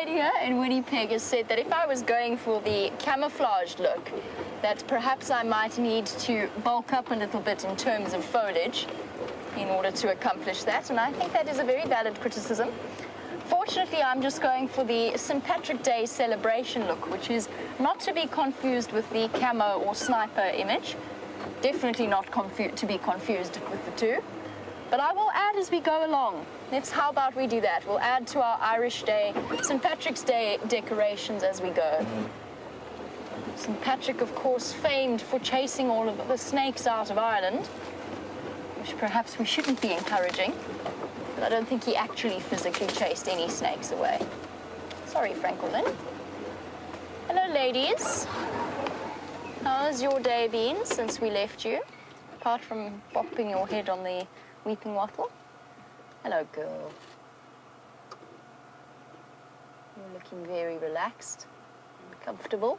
lady here in Winnipeg has said that if I was going for the camouflaged look, that perhaps I might need to bulk up a little bit in terms of foliage in order to accomplish that, and I think that is a very valid criticism. Fortunately, I'm just going for the St. Patrick Day celebration look, which is not to be confused with the camo or sniper image. Definitely not to be confused with the two. But I will add as we go along. How about we do that? We'll add to our Irish Day, St. Patrick's Day decorations as we go. St. Patrick, of course, famed for chasing all of the snakes out of Ireland, which perhaps we shouldn't be encouraging. I don't think he actually physically chased any snakes away. Sorry, Franklin. Hello, ladies. How's your day been since we left you? Apart from bopping your head on the weeping wattle. Hello, girl. You're looking very relaxed and comfortable.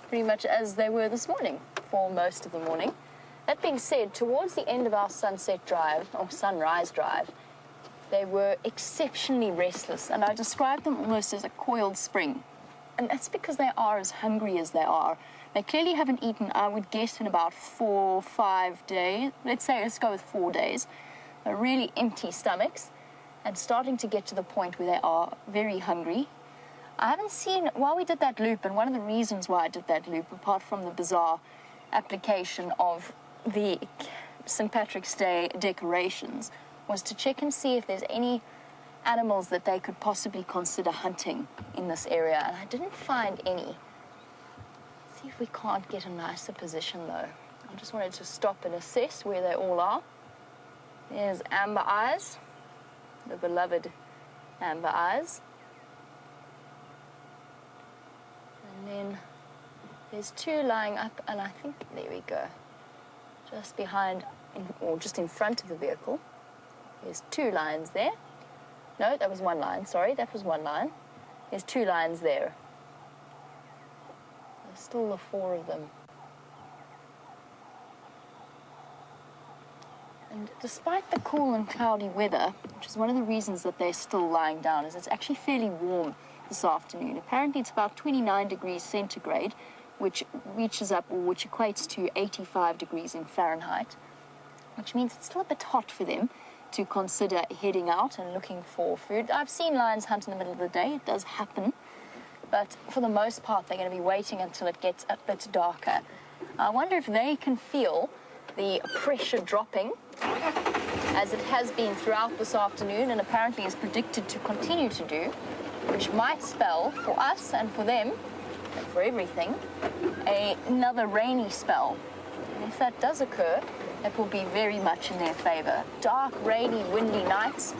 Pretty much as they were this morning, for most of the morning. That being said, towards the end of our sunset drive, or sunrise drive, they were exceptionally restless, and I described them almost as a coiled spring. And that's because they are as hungry as they are. They clearly haven't eaten, I would guess, in about 4 or 5 days. Let's go with 4 days. They're really empty stomachs and starting to get to the point where they are very hungry. I haven't seen, while we did that loop, and one of the reasons why I did that loop, apart from the bizarre application of the St. Patrick's Day decorations, was to check and see if there's any animals that they could possibly consider hunting in this area, and I didn't find any. See if we can't get a nicer position though. I just wanted to stop and assess where they all are. There's Amber Eyes, the beloved Amber Eyes. And then there's 2 lying up, and I think, there we go. Just behind, or just in front of the vehicle. There's 2 lines there. No, that was 1 line, sorry, that was 1 line. There's 2 lines there. There's still the 4 of them. And despite the cool and cloudy weather, which is one of the reasons that they're still lying down, is it's actually fairly warm this afternoon. Apparently it's about 29 degrees centigrade, which reaches up, or which equates to 85 degrees in Fahrenheit, which means it's still a bit hot for them to consider heading out and looking for food. I've seen lions hunt in the middle of the day. It does happen. But for the most part, they're going to be waiting until it gets a bit darker. I wonder if they can feel the pressure dropping, as it has been throughout this afternoon and apparently is predicted to continue to do, which might spell for us and for them, and for everything, another rainy spell. And if that does occur, it will be very much in their favor. Dark, rainy, windy nights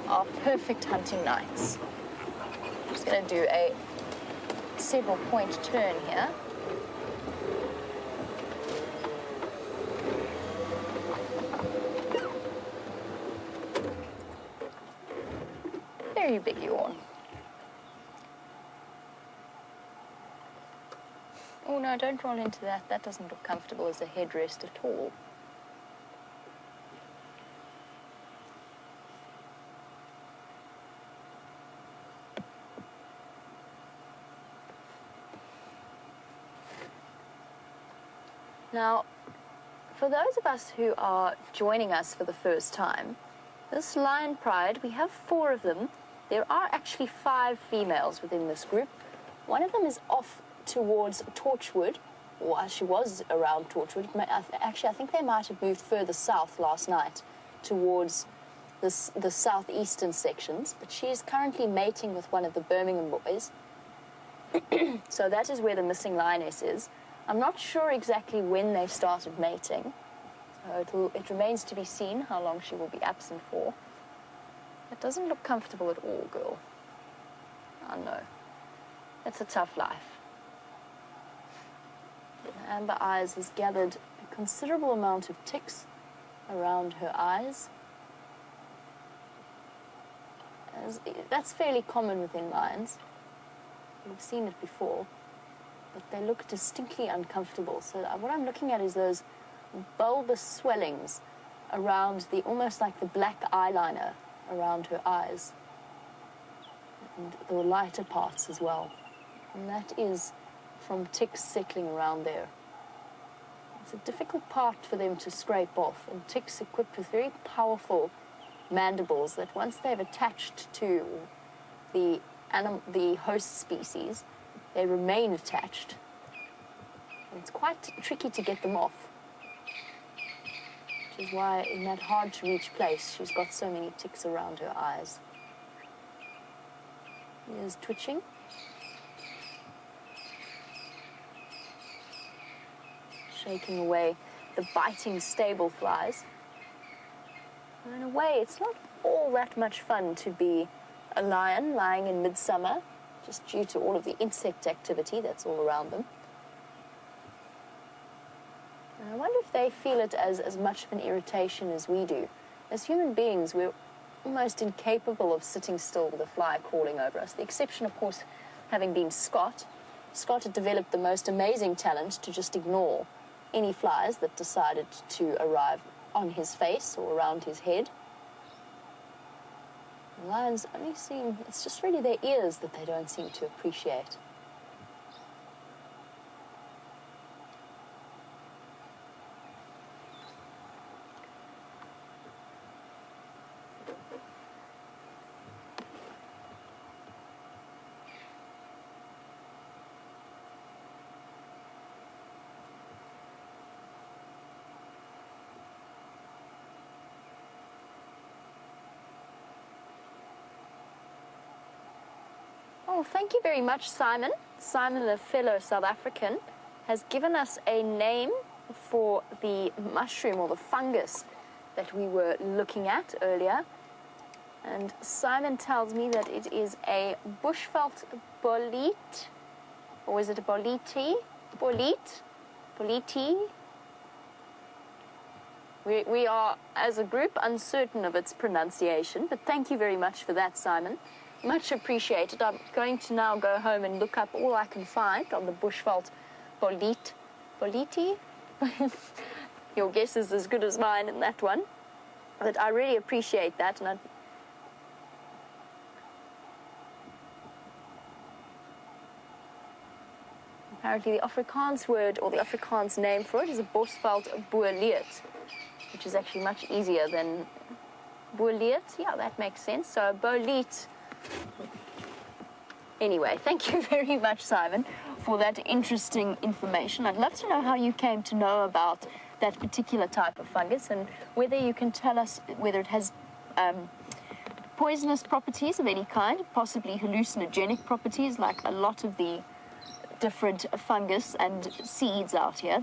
are perfect hunting nights. I'm just going to do a several point turn here. Very big yawn. Oh no, don't roll into that. That doesn't look comfortable as a headrest at all. Now, for those of us who are joining us for the first time, this lion pride, we have 4 of them. There are actually 5 females within this group. One of them is off towards Torchwood, or she was around Torchwood. Actually, I think they might have moved further south last night towards the southeastern sections, but she is currently mating with one of the Birmingham boys. So that is where the missing lioness is. I'm not sure exactly when they started mating, so it remains to be seen how long she will be absent for. It doesn't look comfortable at all, girl. I know. It's a tough life. Amber Eyes has gathered a considerable amount of ticks around her eyes. That's fairly common within lions. We've seen it before, but they look distinctly uncomfortable. So what I'm looking at is those bulbous swellings around almost like the black eyeliner around her eyes. and the lighter parts as well. And that is from ticks settling around there. It's a difficult part for them to scrape off, and ticks equipped with very powerful mandibles that once they've attached to the host species, they remain attached. And it's quite tricky to get them off, which is why in that hard-to-reach place, she's got so many ticks around her eyes. Here's twitching. Shaking away the biting stable flies. And in a way, it's not all that much fun to be a lion lying in midsummer, just due to all of the insect activity that's all around them. And I wonder if they feel it as much of an irritation as we do. As human beings, we're almost incapable of sitting still with a fly crawling over us. The exception, of course, having been Scott. Scott had developed the most amazing talent to just ignore any flies that decided to arrive on his face or around his head. The lions only seem, it's just really their ears that they don't seem to appreciate. Oh, thank you very much, Simon. Simon, a fellow South African, has given us a name for the mushroom or the fungus that we were looking at earlier. And Simon tells me that it is a bushveld bolete, or is it a bolete? Bolete? We are, as a group, uncertain of its pronunciation, but thank you very much for that, Simon. Much appreciated. I'm going to now go home and look up all I can find on the bushveld bolete. Bolete? Your guess is as good as mine in that one. But I really appreciate that. And apparently the Afrikaans word, or the Afrikaans name for it, is a bushveld bolete, which is actually much easier than bolete. Yeah, that makes sense. So bolete. Anyway, thank you very much, Simon, for that interesting information. I'd love to know how you came to know about that particular type of fungus, and whether you can tell us whether it has poisonous properties of any kind, possibly hallucinogenic properties, like a lot of the different fungus and seeds out here.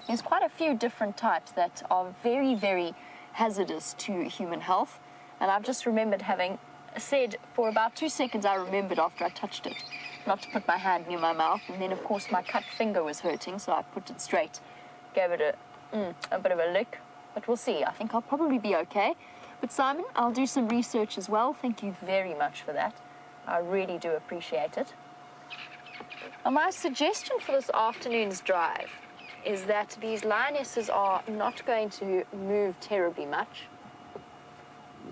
There's quite a few different types that are very, very hazardous to human health. And I've just remembered having said for about 2 seconds, I remembered after I touched it not to put my hand near my mouth, and then of course my cut finger was hurting, so I put it straight, gave it a bit of a lick, but we'll see. I think I'll probably be okay. But Simon, I'll do some research as well. Thank you very much for that. I really do appreciate it. Now, my suggestion for this afternoon's drive is that these lionesses are not going to move terribly much.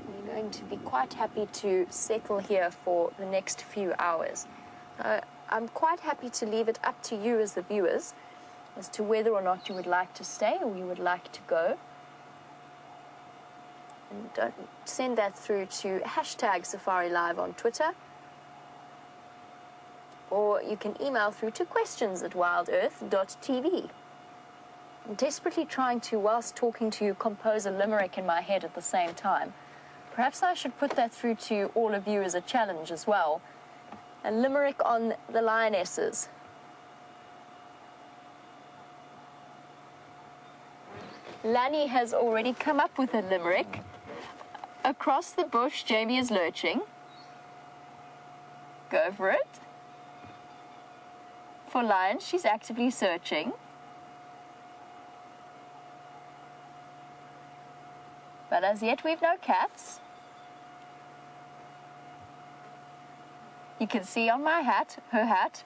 We're going to be quite happy to settle here for the next few hours. I'm quite happy to leave it up to you as the viewers as to whether or not you would like to stay or you would like to go. And don't send that through to #SafariLIVE on Twitter. Or you can email through to questions@wildearth.tv. I'm desperately trying to, whilst talking to you, compose a limerick in my head at the same time. Perhaps I should put that through to all of you as a challenge as well. A limerick on the lionesses. Lani has already come up with a limerick. Across the bush, Jamie is lurching. Go for it. For lions, she's actively searching. But as yet, we've no cats. You can see on my hat, her hat,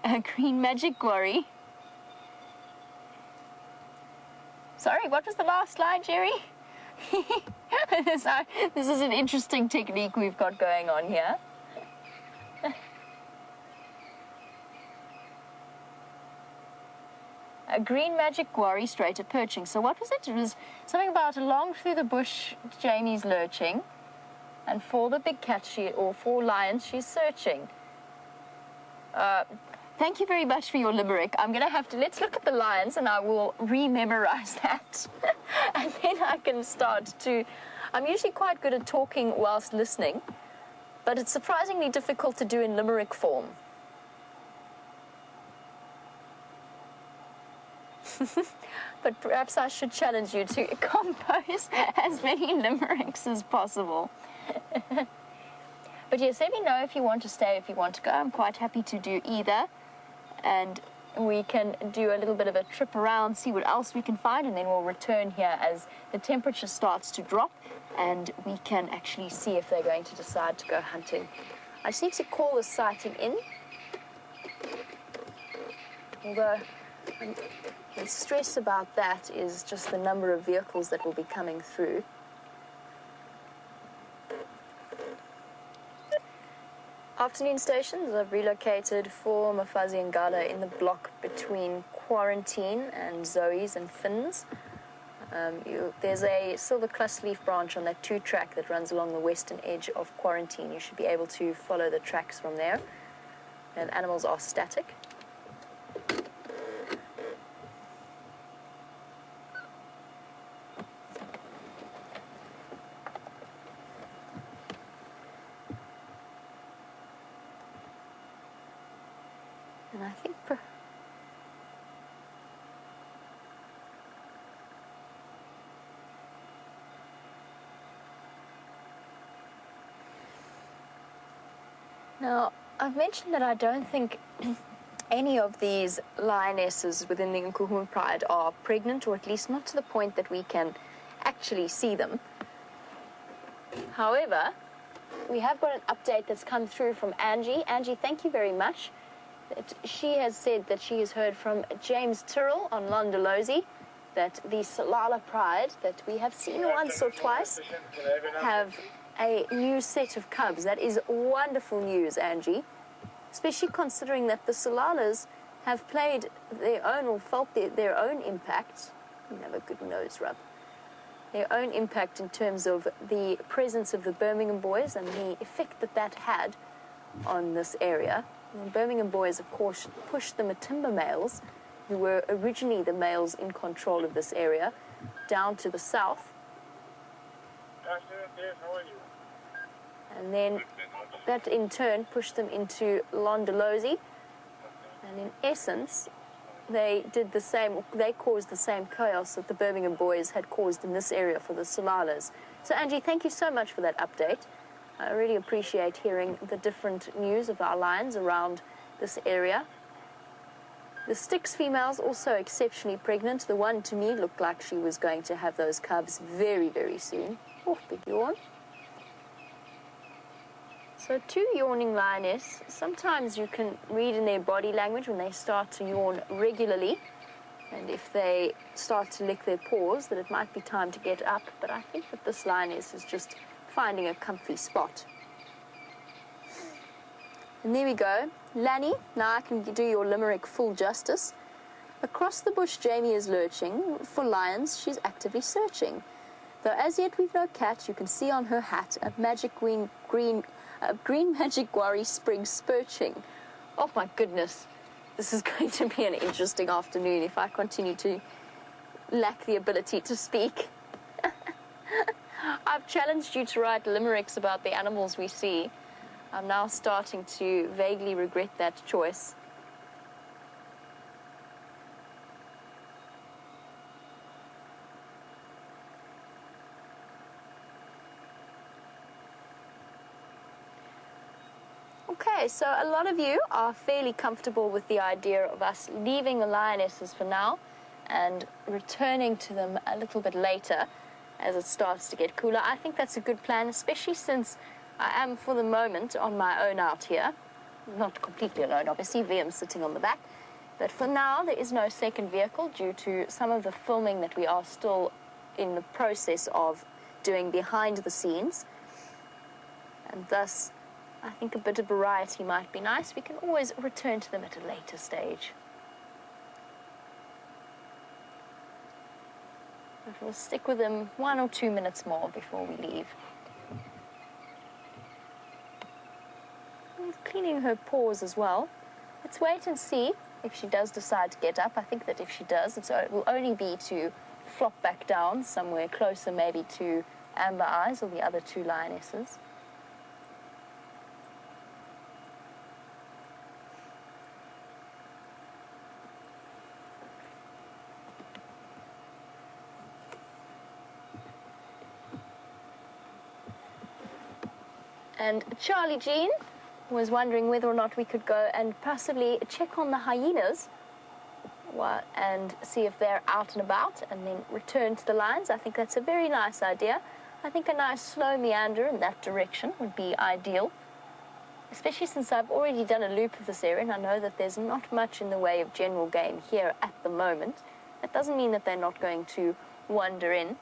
a green magic glory. Sorry, what was the last line, Jerry? This is an interesting technique we've got going on here. A green magic quarry straight at perching. So what was it? It was something about along through the bush, Jamie's lurching, and for the big cat or for lions, she's searching. Thank you very much for your limerick. I'm going to have to, let's look at the lions and I will rememorize that. And then I can start to, I'm usually quite good at talking whilst listening, but it's surprisingly difficult to do in limerick form. But perhaps I should challenge you to compose as many limericks as possible. But yes, let me know if you want to stay, if you want to go. I'm quite happy to do either. And we can do a little bit of a trip around, see what else we can find, and then we'll return here as the temperature starts to drop and we can actually see if they're going to decide to go hunting. I just need to call the sighting in. Although the stress about that is just the number of vehicles that will be coming through. Afternoon stations, I've relocated for Mafazi and Gala in the block between Quarantine and Zoe's and Finn's. There's a silver clusterleaf branch on that 2-track that runs along the western edge of Quarantine. You should be able to follow the tracks from there. And animals are static. And I think now, I've mentioned that I don't think any of these lionesses within the Nkuhumas Pride are pregnant, or at least not to the point that we can actually see them. However, we have got an update that's come through from Angie. Angie, thank you very much. She has said that she has heard from James Tyrrell on Londolozi that the Salala Pride that we have seen once or twice have a new set of cubs. That is wonderful news, Angie, especially considering that the Salalas have played their own or felt their own impact. You have a good nose rub. Their own impact in terms of the presence of the Birmingham boys and the effect that that had on this area. The Birmingham boys, of course, pushed the Matimba males, who were originally the males in control of this area, down to the south. And then that in turn pushed them into Londolozi. And in essence, they did the same, they caused the same chaos that the Birmingham boys had caused in this area for the Salalas. So Angie, thank you so much for that update. I really appreciate hearing the different news of our lions around this area. The Styx females also exceptionally pregnant. The one to me looked like she was going to have those cubs very, very soon. Oh, big yawn. So 2 yawning lioness, sometimes you can read in their body language when they start to yawn regularly, and if they start to lick their paws, that it might be time to get up. But I think that this lioness is just finding a comfy spot. And there we go. Lanny, now I can do your limerick full justice. Across the bush Jamie is lurching. For lions, she's actively searching. Though as yet we've no cat, you can see on her hat a magic green magic quarry spring spurching. Oh my goodness. This is going to be an interesting afternoon if I continue to lack the ability to speak. I've challenged you to write limericks about the animals we see. I'm now starting to vaguely regret that choice. Okay, so a lot of you are fairly comfortable with the idea of us leaving the lionesses for now and returning to them a little bit later as it starts to get cooler. I think that's a good plan, especially since I am, for the moment, on my own out here. Not completely alone, obviously. VM's sitting on the back. But for now, there is no second vehicle due to some of the filming that we are still in the process of doing behind the scenes. And thus, I think a bit of variety might be nice. We can always return to them at a later stage. But we'll stick with them 1 or 2 minutes more before we leave. And cleaning her paws as well. Let's wait and see if she does decide to get up. I think that if she does, it will only be to flop back down somewhere closer maybe to Amber Eyes or the other 2 lionesses. And Charlie Jean was wondering whether or not we could go and possibly check on the hyenas and see if they're out and about, and then return to the lions. I think that's a very nice idea. I think a nice slow meander in that direction would be ideal, especially since I've already done a loop of this area and I know that there's not much in the way of general game here at the moment. That doesn't mean that they're not going to wander in.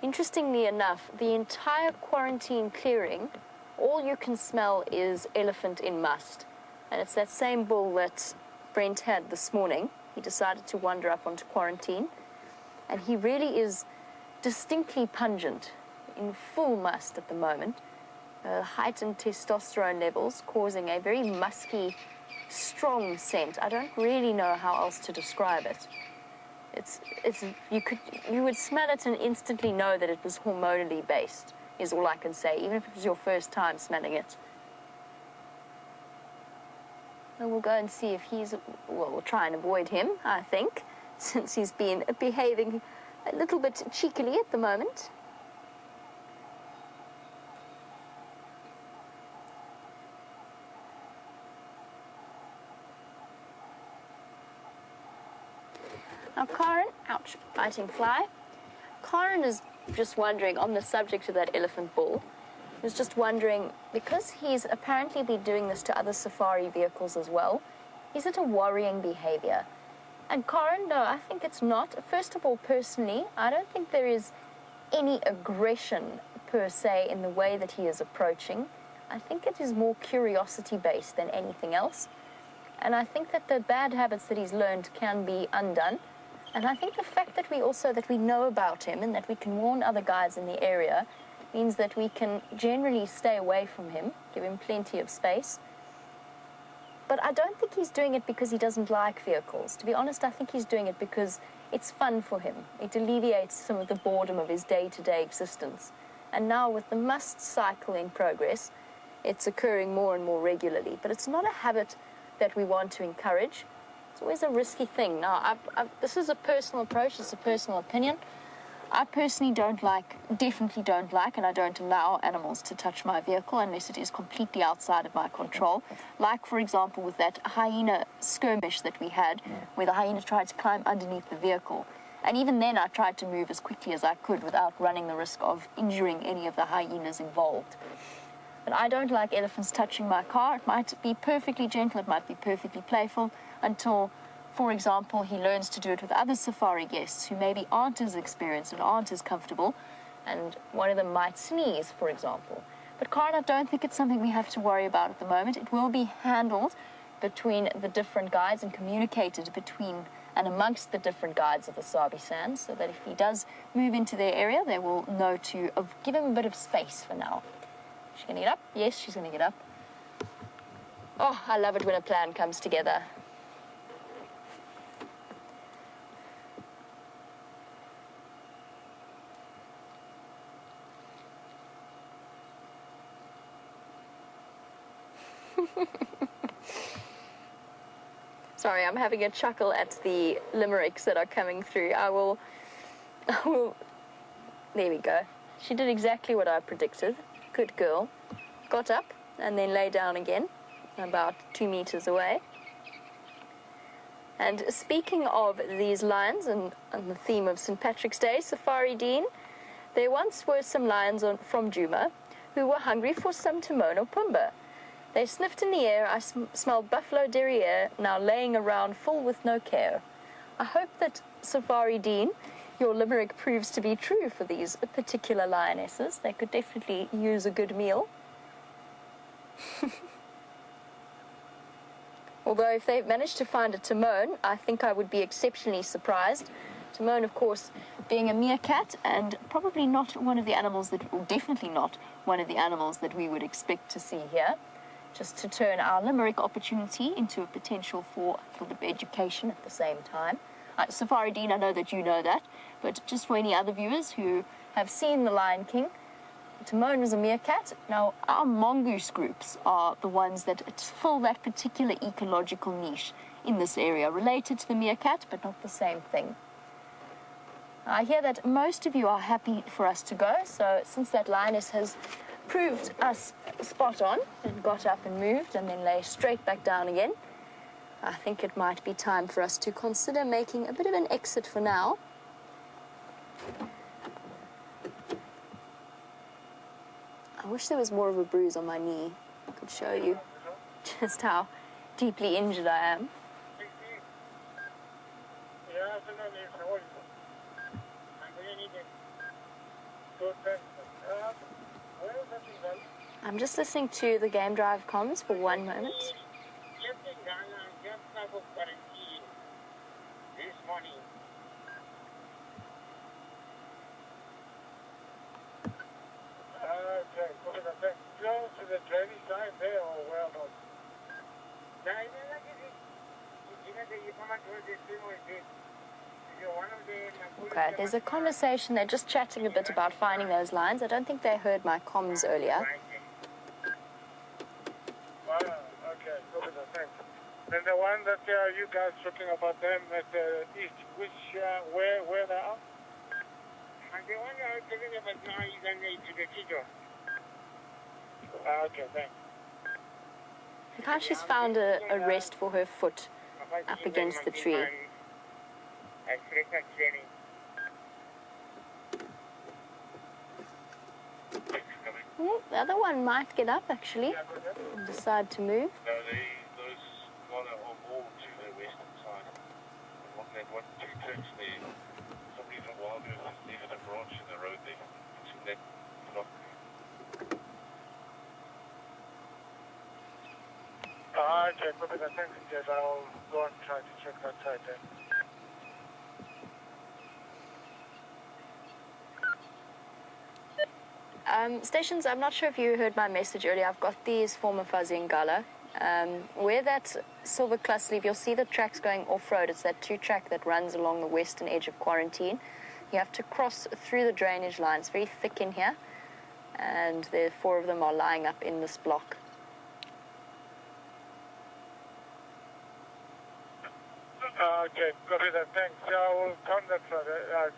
Interestingly enough, the entire quarantine clearing, all you can smell is elephant in must. And it's that same bull that Brent had this morning. He decided to wander up onto quarantine. And he really is distinctly pungent, in full must at the moment. Heightened testosterone levels causing a very musky, strong scent. I don't really know how else to describe it. You would smell it and instantly know that it was hormonally based, is all I can say, even if it was your first time smelling it. And we'll go and see if we'll try and avoid him, I think, since he's been behaving a little bit cheekily at the moment. Now Karen, ouch, biting fly. Karen is just wondering, on the subject of that elephant bull, was just wondering, because he's apparently been doing this to other safari vehicles as well, is it a worrying behavior? And Karen, no, I think it's not. First of all, personally, I don't think there is any aggression per se in the way that he is approaching. I think it is more curiosity-based than anything else. And I think that the bad habits that he's learned can be undone. And I think the fact that we know about him and that we can warn other guides in the area means that we can generally stay away from him, give him plenty of space. But I don't think he's doing it because he doesn't like vehicles. To be honest, I think he's doing it because it's fun for him. It alleviates some of the boredom of his day-to-day existence. And now with the must cycle in progress, it's occurring more and more regularly. But it's not a habit that we want to encourage. It's always a risky thing. Now, this is a personal approach, it's a personal opinion. I personally definitely don't like, and I don't allow animals to touch my vehicle unless it is completely outside of my control. Like, for example, with that hyena skirmish that we had, where the hyena tried to climb underneath the vehicle. And even then, I tried to move as quickly as I could without running the risk of injuring any of the hyenas involved. But I don't like elephants touching my car. It might be perfectly gentle, it might be perfectly playful, until, for example, he learns to do it with other safari guests who maybe aren't as experienced and aren't as comfortable, and one of them might sneeze, for example. But Karen, I don't think it's something we have to worry about at the moment. It will be handled between the different guides and communicated between and amongst the different guides of the Sabi Sands, so that if he does move into their area, they will know to give him a bit of space for now. Is she going to get up? Yes, she's going to get up. Oh, I love it when a plan comes together. Sorry, I'm having a chuckle at the limericks that are coming through. I will, there we go. She did exactly what I predicted. Good girl. Got up and then lay down again, about 2 meters away. And speaking of these lions, and on the theme of St. Patrick's Day, Safari Dean, there once were some lions from Djuma who were hungry for some timon or pumba. They sniffed in the air, I smelled buffalo derriere, now laying around full with no care. I hope that Safari Dean your limerick proves to be true for these particular lionesses. They could definitely use a good meal. Although if they managed to find a Timon, I think I would be exceptionally surprised. Timon, of course, being a meerkat, and probably not one of the animals that, or definitely not one of the animals that we would expect to see here. Just to turn our limerick opportunity into a potential for a little bit of education at the same time. Safari Dean, I know that you know that, but just for any other viewers who have seen The Lion King, Timon was a meerkat. Now, our mongoose groups are the ones that fill that particular ecological niche in this area, related to the meerkat, but not the same thing. I hear that most of you are happy for us to go, so since that lioness has proved us spot on and got up and moved and then lay straight back down again, I think it might be time for us to consider making a bit of an exit for now. I wish there was more of a bruise on my knee. I could show you just how deeply injured I am. I'm just listening to the game drive comms for one moment. Okay, there's a conversation. They're just chatting a bit about finding those lines. I don't think they heard my comms earlier. Okay, thanks. Then the one that you guys talking about them at the east, where they are? And the one I was talking about now is on the Tijo. Okay, thanks. Look how she's found a rest for her foot up against the tree. The other one might get up actually and decide to move. No, those one are more to the western side. And what two turns there, somebody from WildEarth has needed a branch in the road there. It's in that block. Okay, copy that. Thanks, Jess. I'll go and try to check that side then. Stations, I'm not sure if you heard my message earlier. I've got these former fuzzy Ngala. Where that silver cluster leaf, you'll see the tracks going off-road. It's that two-track that runs along the western edge of quarantine. You have to cross through the drainage line. It's very thick in here, and the four of them are lying up in this block. Okay, copy that. Thanks. I will contact that.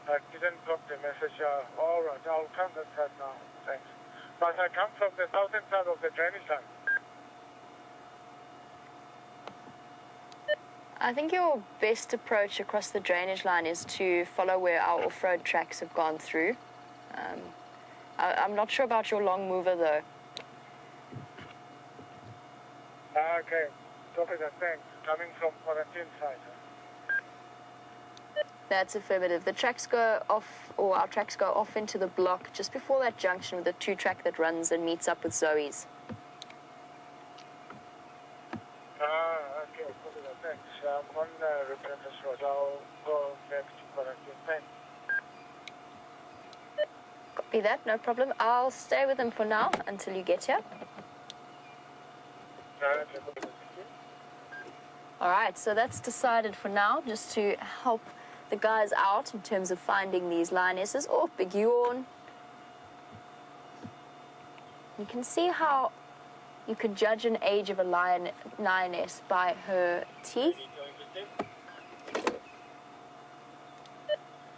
I didn't drop the message. All right, I'll contact that now. Thanks. But I come from the southern side of the drainage line. I think your best approach across the drainage line is to follow where our off-road tracks have gone through. I'm not sure about your long mover, though. Okay, copy that. Thanks. Coming from quarantine side. That's affirmative. The tracks go off, or our tracks go off into the block just before that junction with the two-track that runs and meets up with Zoe's. Okay, copy that. Thanks. I'm on Reprentice Road. I'll go next to quarantine. Thanks. Copy that, no problem. I'll stay with them for now until you get here. Okay, copy that. All right, so that's decided for now, just to help the guys out in terms of finding these lionesses. Oh, big yawn. You can see how you could judge an age of a lioness by her teeth.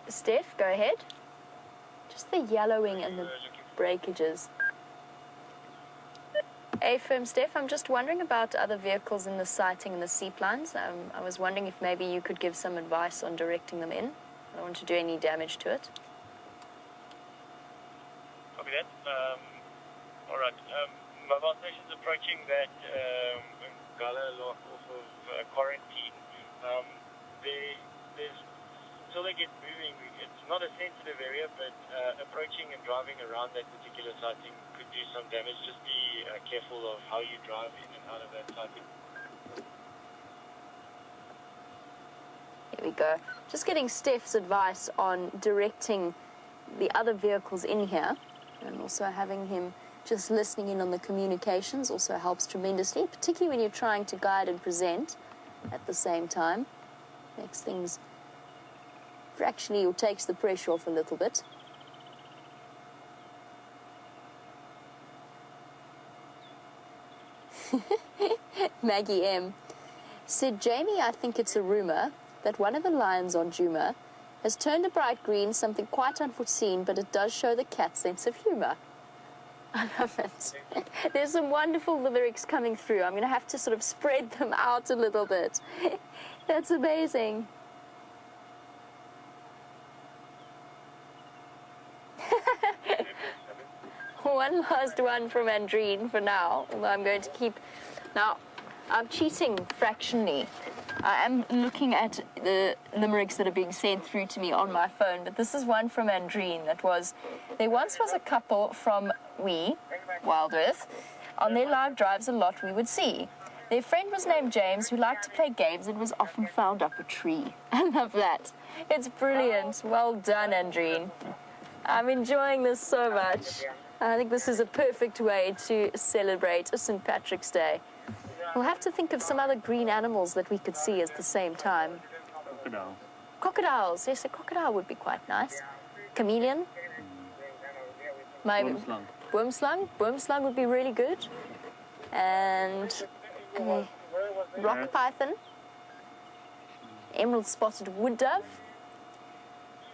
Steph, go ahead. Just the yellowing and the breakages. Affirm, Steph, I'm just wondering about other vehicles in the sighting and the seaplines. I was wondering if maybe you could give some advice on directing them in. I don't want to do any damage to it. Copy that. All right. Mobile stations approaching that Ngala lock off of quarantine. There's until they get moving, it's not a sensitive area, but approaching and driving around that particular sighting could do some damage. Just be careful of how you drive in and out of that sighting. Here we go. Just getting Steph's advice on directing the other vehicles in here, and also having him just listening in on the communications also helps tremendously, particularly when you're trying to guide and present at the same time. Makes things fractionally, or takes the pressure off a little bit. Maggie M said, Jamie, I think it's a rumor that one of the lions on Juma has turned a bright green, something quite unforeseen, but it does show the cat's sense of humor. I love it. There's some wonderful lyrics coming through. I'm going to have to sort of spread them out a little bit. That's amazing. One last one from Andreen for now, although I'm going to keep... Now, I'm cheating fractionally. I am looking at the limericks that are being sent through to me on my phone, but this is one from Andreen that was, there once was a couple from WildEarth. On their live drives a lot we would see. Their friend was named James, who liked to play games and was often found up a tree. I love that. It's brilliant. Well done, Andreen. I'm enjoying this so much. I think this is a perfect way to celebrate St. Patrick's Day. We'll have to think of some other green animals that we could see at the same time. Crocodile. Crocodiles. Yes, a crocodile would be quite nice. Chameleon. Maybe. Wormslung. Wormslung. Wormslung would be really good. And a rock python. Emerald spotted wood dove.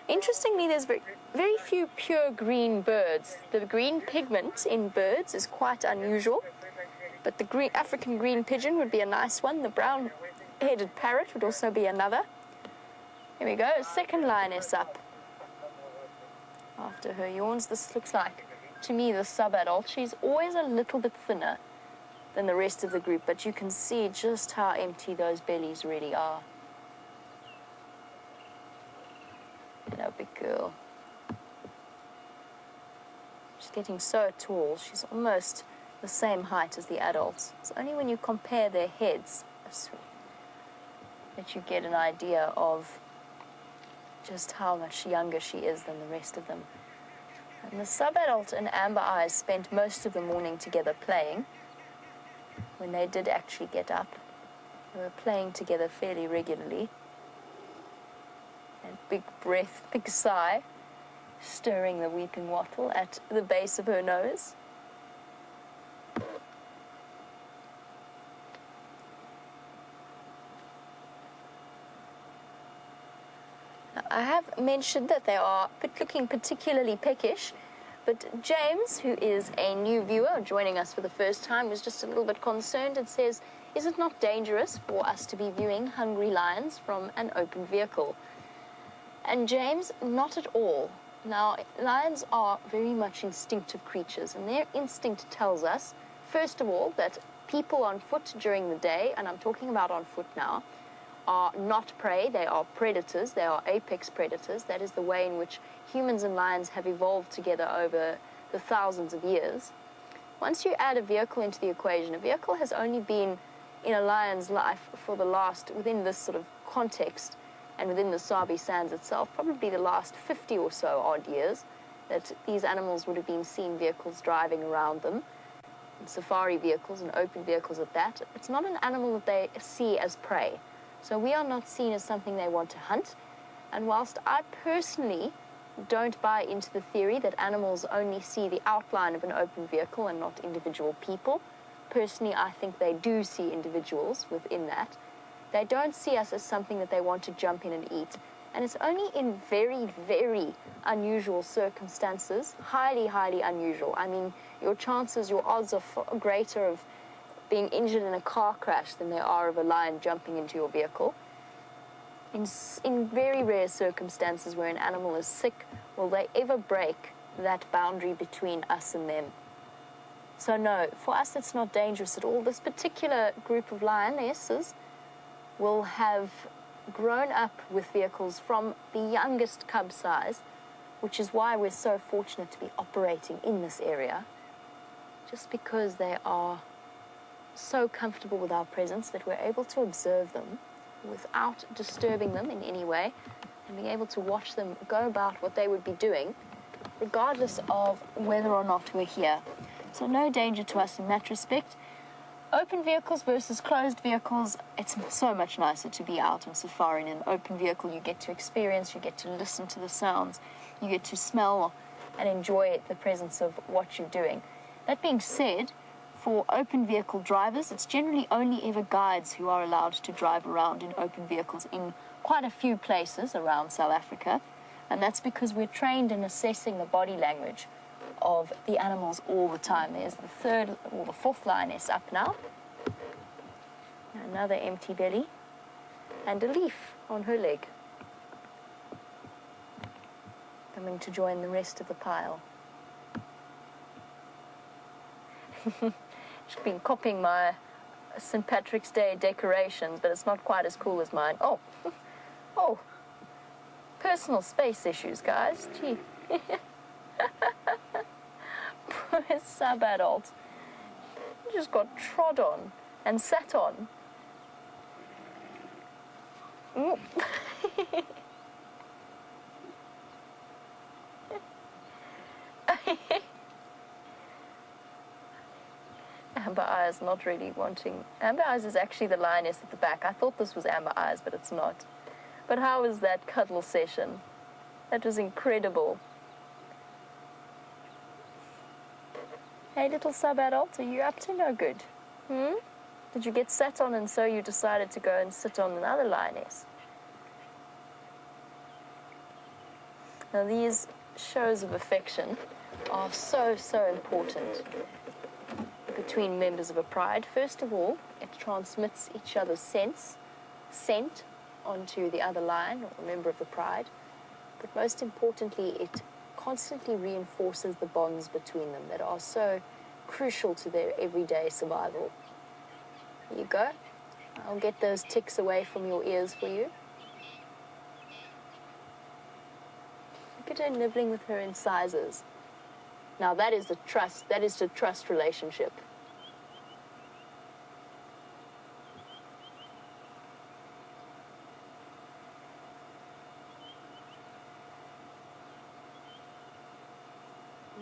Interestingly, there's very few pure green birds. The green pigment in birds is quite unusual. But the African green pigeon would be a nice one. The brown-headed parrot would also be another. Here we go, second lioness up. After her yawns, this looks like, to me, the sub-adult. She's always a little bit thinner than the rest of the group, but you can see just how empty those bellies really are. Hello, big girl. She's getting so tall. She's almost the same height as the adults. It's only when you compare their heads that you get an idea of just how much younger she is than the rest of them. And the sub-adult and Amber Eyes spent most of the morning together playing. When they did actually get up, they were playing together fairly regularly. And big breath, big sigh, stirring the weeping wattle at the base of her nose. I have mentioned that they are looking particularly peckish, but James, who is a new viewer joining us for the first time, was just a little bit concerned and says, is it not dangerous for us to be viewing hungry lions from an open vehicle? And James, not at all. Now, lions are very much instinctive creatures, and their instinct tells us, first of all, that people on foot during the day, and I'm talking about on foot now, are not prey, they are predators, they are apex predators. That is the way in which humans and lions have evolved together over the thousands of years. Once you add a vehicle into the equation, a vehicle has only been in a lion's life for the last, within this sort of context, and within the Sabi Sands itself, probably the last 50 or so odd years, that these animals would have been seen vehicles driving around them, safari vehicles and open vehicles at that. It's not an animal that they see as prey. So we are not seen as something they want to hunt. And whilst I personally don't buy into the theory that animals only see the outline of an open vehicle and not individual people, personally I think they do see individuals within that. They don't see us as something that they want to jump in and eat. And it's only in very, very unusual circumstances, highly, highly unusual. I mean, your chances, your odds are greater of being injured in a car crash than they are of a lion jumping into your vehicle. In very rare circumstances where an animal is sick, will they ever break that boundary between us and them. So no, for us it's not dangerous at all. This particular group of lionesses will have grown up with vehicles from the youngest cub size, which is why we're so fortunate to be operating in this area, just because they are so comfortable with our presence that we're able to observe them without disturbing them in any way, and being able to watch them go about what they would be doing, regardless of whether or not we're here. So no danger to us in that respect. Open vehicles versus closed vehicles, it's so much nicer to be out on safari. In an open vehicle, you get to experience, you get to listen to the sounds, you get to smell and enjoy the presence of what you're doing. That being said, for open vehicle drivers, it's generally only ever guides who are allowed to drive around in open vehicles in quite a few places around South Africa, and that's because we're trained in assessing the body language of the animals all the time. There's the third or the fourth lioness up now. Another empty belly and a leaf on her leg, coming to join the rest of the pile. She's been copying my St. Patrick's Day decorations, but it's not quite as cool as mine. Oh, oh, personal space issues, guys. Gee. Poor sub-adult. Just got trod on and sat on. Amber Eyes not really wanting... Amber Eyes is actually the lioness at the back. I thought this was Amber Eyes, but it's not. But how was that cuddle session? That was incredible. Hey, little sub-adult, are you up to no good? Did you get sat on and so you decided to go and sit on another lioness? Now, these shows of affection are so, so important between members of a pride. First of all, it transmits each other's scent onto the other lion or member of the pride. But most importantly, it constantly reinforces the bonds between them that are so crucial to their everyday survival. Here you go. I'll get those ticks away from your ears for you. Look at her nibbling with her incisors. Now that is the trust relationship.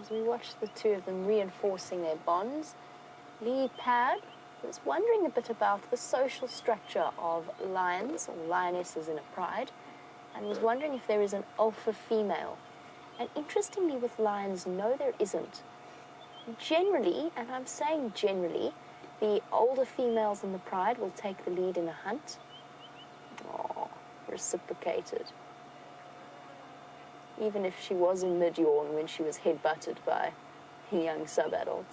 As we watch the two of them reinforcing their bonds, Lee Pad was wondering a bit about the social structure of lions or lionesses in a pride, and was wondering if there is an alpha female. And interestingly with lions, no, there isn't. Generally, and I'm saying generally, the older females in the pride will take the lead in a hunt. Oh, reciprocated. Even if she was in mid-yawn when she was head-butted by a young sub-adult.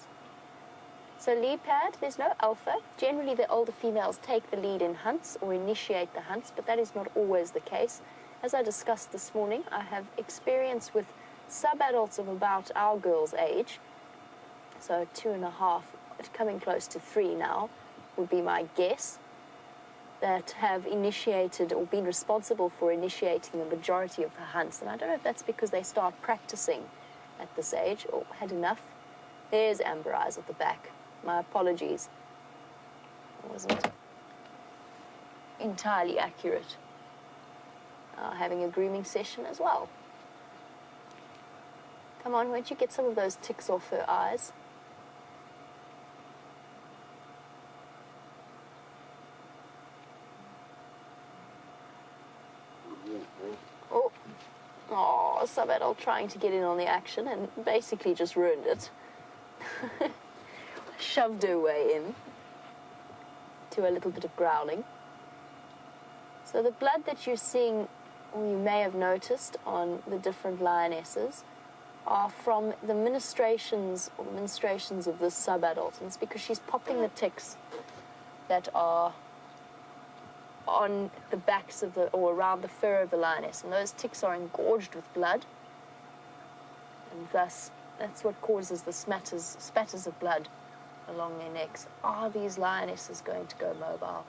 So lead pad, there's no alpha. Generally, the older females take the lead in hunts or initiate the hunts, but that is not always the case. As I discussed this morning, I have experience with sub-adults of about our girl's age, so 2.5, coming close to 3 now, would be my guess, that have initiated or been responsible for initiating the majority of the hunts. And I don't know if that's because they start practicing at this age or had enough. There's Amber Eyes at the back. My apologies. I wasn't entirely accurate. Having a grooming session as well. Come on, won't you get some of those ticks off her eyes? Oh, sub-adult trying to get in on the action and basically just ruined it. Shoved her way in to a little bit of growling. So the blood that you're seeing, or you may have noticed on the different lionesses, are from the ministrations of this sub-adult. And it's because she's popping the ticks that are on the backs of or around the fur of the lioness, and those ticks are engorged with blood, and thus that's what causes the spatters of blood along their necks. Are these lionesses going to go mobile?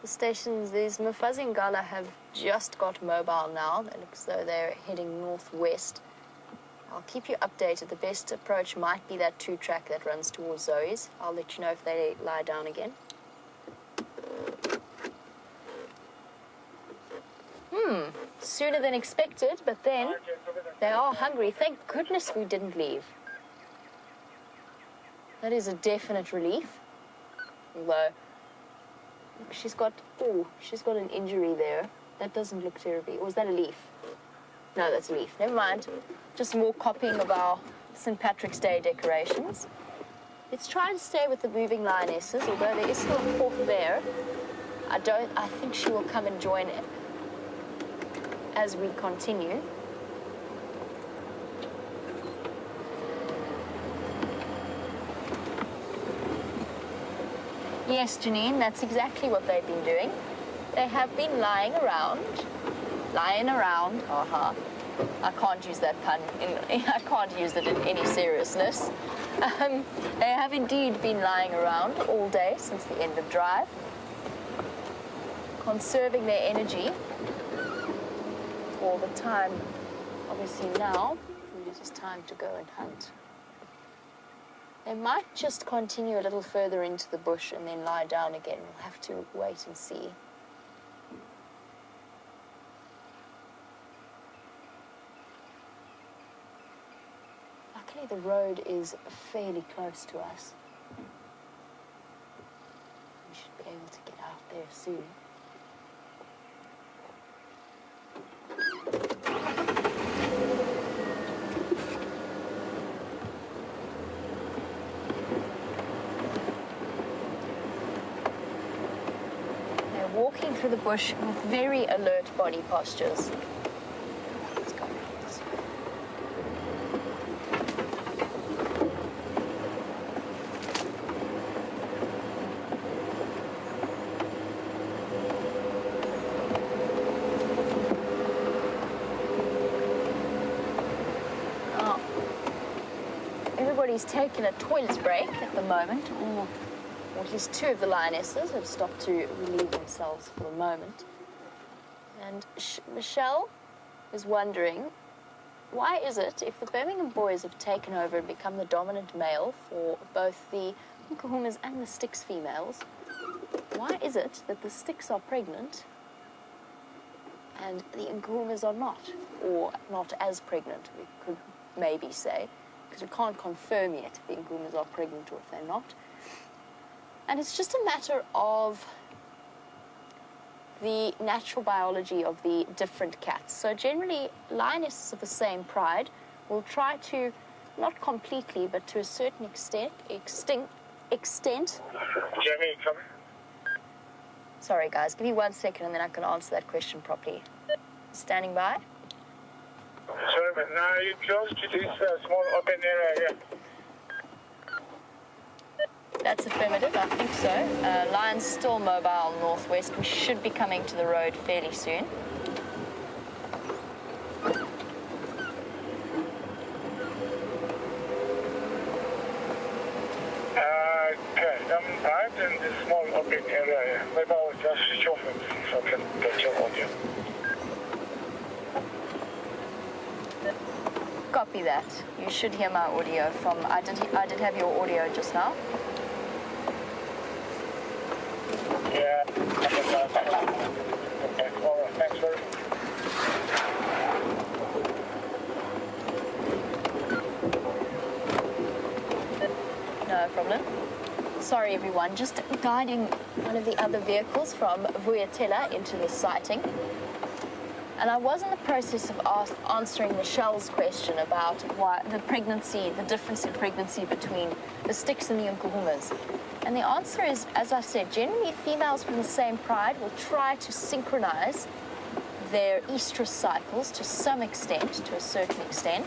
The stations, these Mufazzi and Gala have just got mobile now. It looks as though they're heading northwest. I'll keep you updated. The best approach might be that 2-track that runs towards Zoe's. I'll let you know if they lie down again. Sooner than expected, but then they are hungry. Thank goodness we didn't leave. That is a definite relief. Although she's got an injury there. That doesn't look terribly. Or was that a leaf? No, that's a leaf. Never mind. Just more copying of our St. Patrick's Day decorations. Let's try and stay with the moving lionesses, although there is still a fourth there. I think she will come and join it as we continue. Yes, Janine, that's exactly what they've been doing. They have been lying around. Aha. I can't use that pun. I can't use it in any seriousness. They have indeed been lying around all day since the end of drive, conserving their energy for the time. Obviously now, it is time to go and hunt. They might just continue a little further into the bush and then lie down again. We'll have to wait and see. Luckily the road is fairly close to us. We should be able to get out there soon. Walking through the bush with very alert body postures. Let's go this way. Oh. Everybody's taking a toilet break at the moment. Ooh. Or at least 2 of the lionesses have stopped to relieve themselves for the moment. And Michelle is wondering, why is it, if the Birmingham boys have taken over and become the dominant male for both the Nkuhumas and the Styx females, why is it that the Styx are pregnant and the Nkuhumas are not? Or not as pregnant, we could maybe say, because we can't confirm yet if the Nkuhumas are pregnant or if they're not. And it's just a matter of the natural biology of the different cats. So generally, lionesses of the same pride will try to, not completely, but to a certain extent. Jamie, come. Sorry, guys. Give me 1 second, and then I can answer that question properly. Standing by. Sorry, but now you're close to this small open area here. That's affirmative, I think so. Lion's still mobile northwest. We should be coming to the road fairly soon. Okay, I'm right in this small open area here. Maybe I'll just switch off and see if I can get your audio. Copy that. You should hear my audio from... I did have your audio just now. Yeah. Okay, all right, thanks very much. No problem. Sorry, everyone. Just guiding one of the other vehicles from Vuyatela into the sighting. And I was in the process of answering Michelle's question about why the difference in pregnancy between the Styx and the Nkuhumas. And the answer is, as I said, generally females from the same pride will try to synchronize their estrus cycles to some extent, to a certain extent.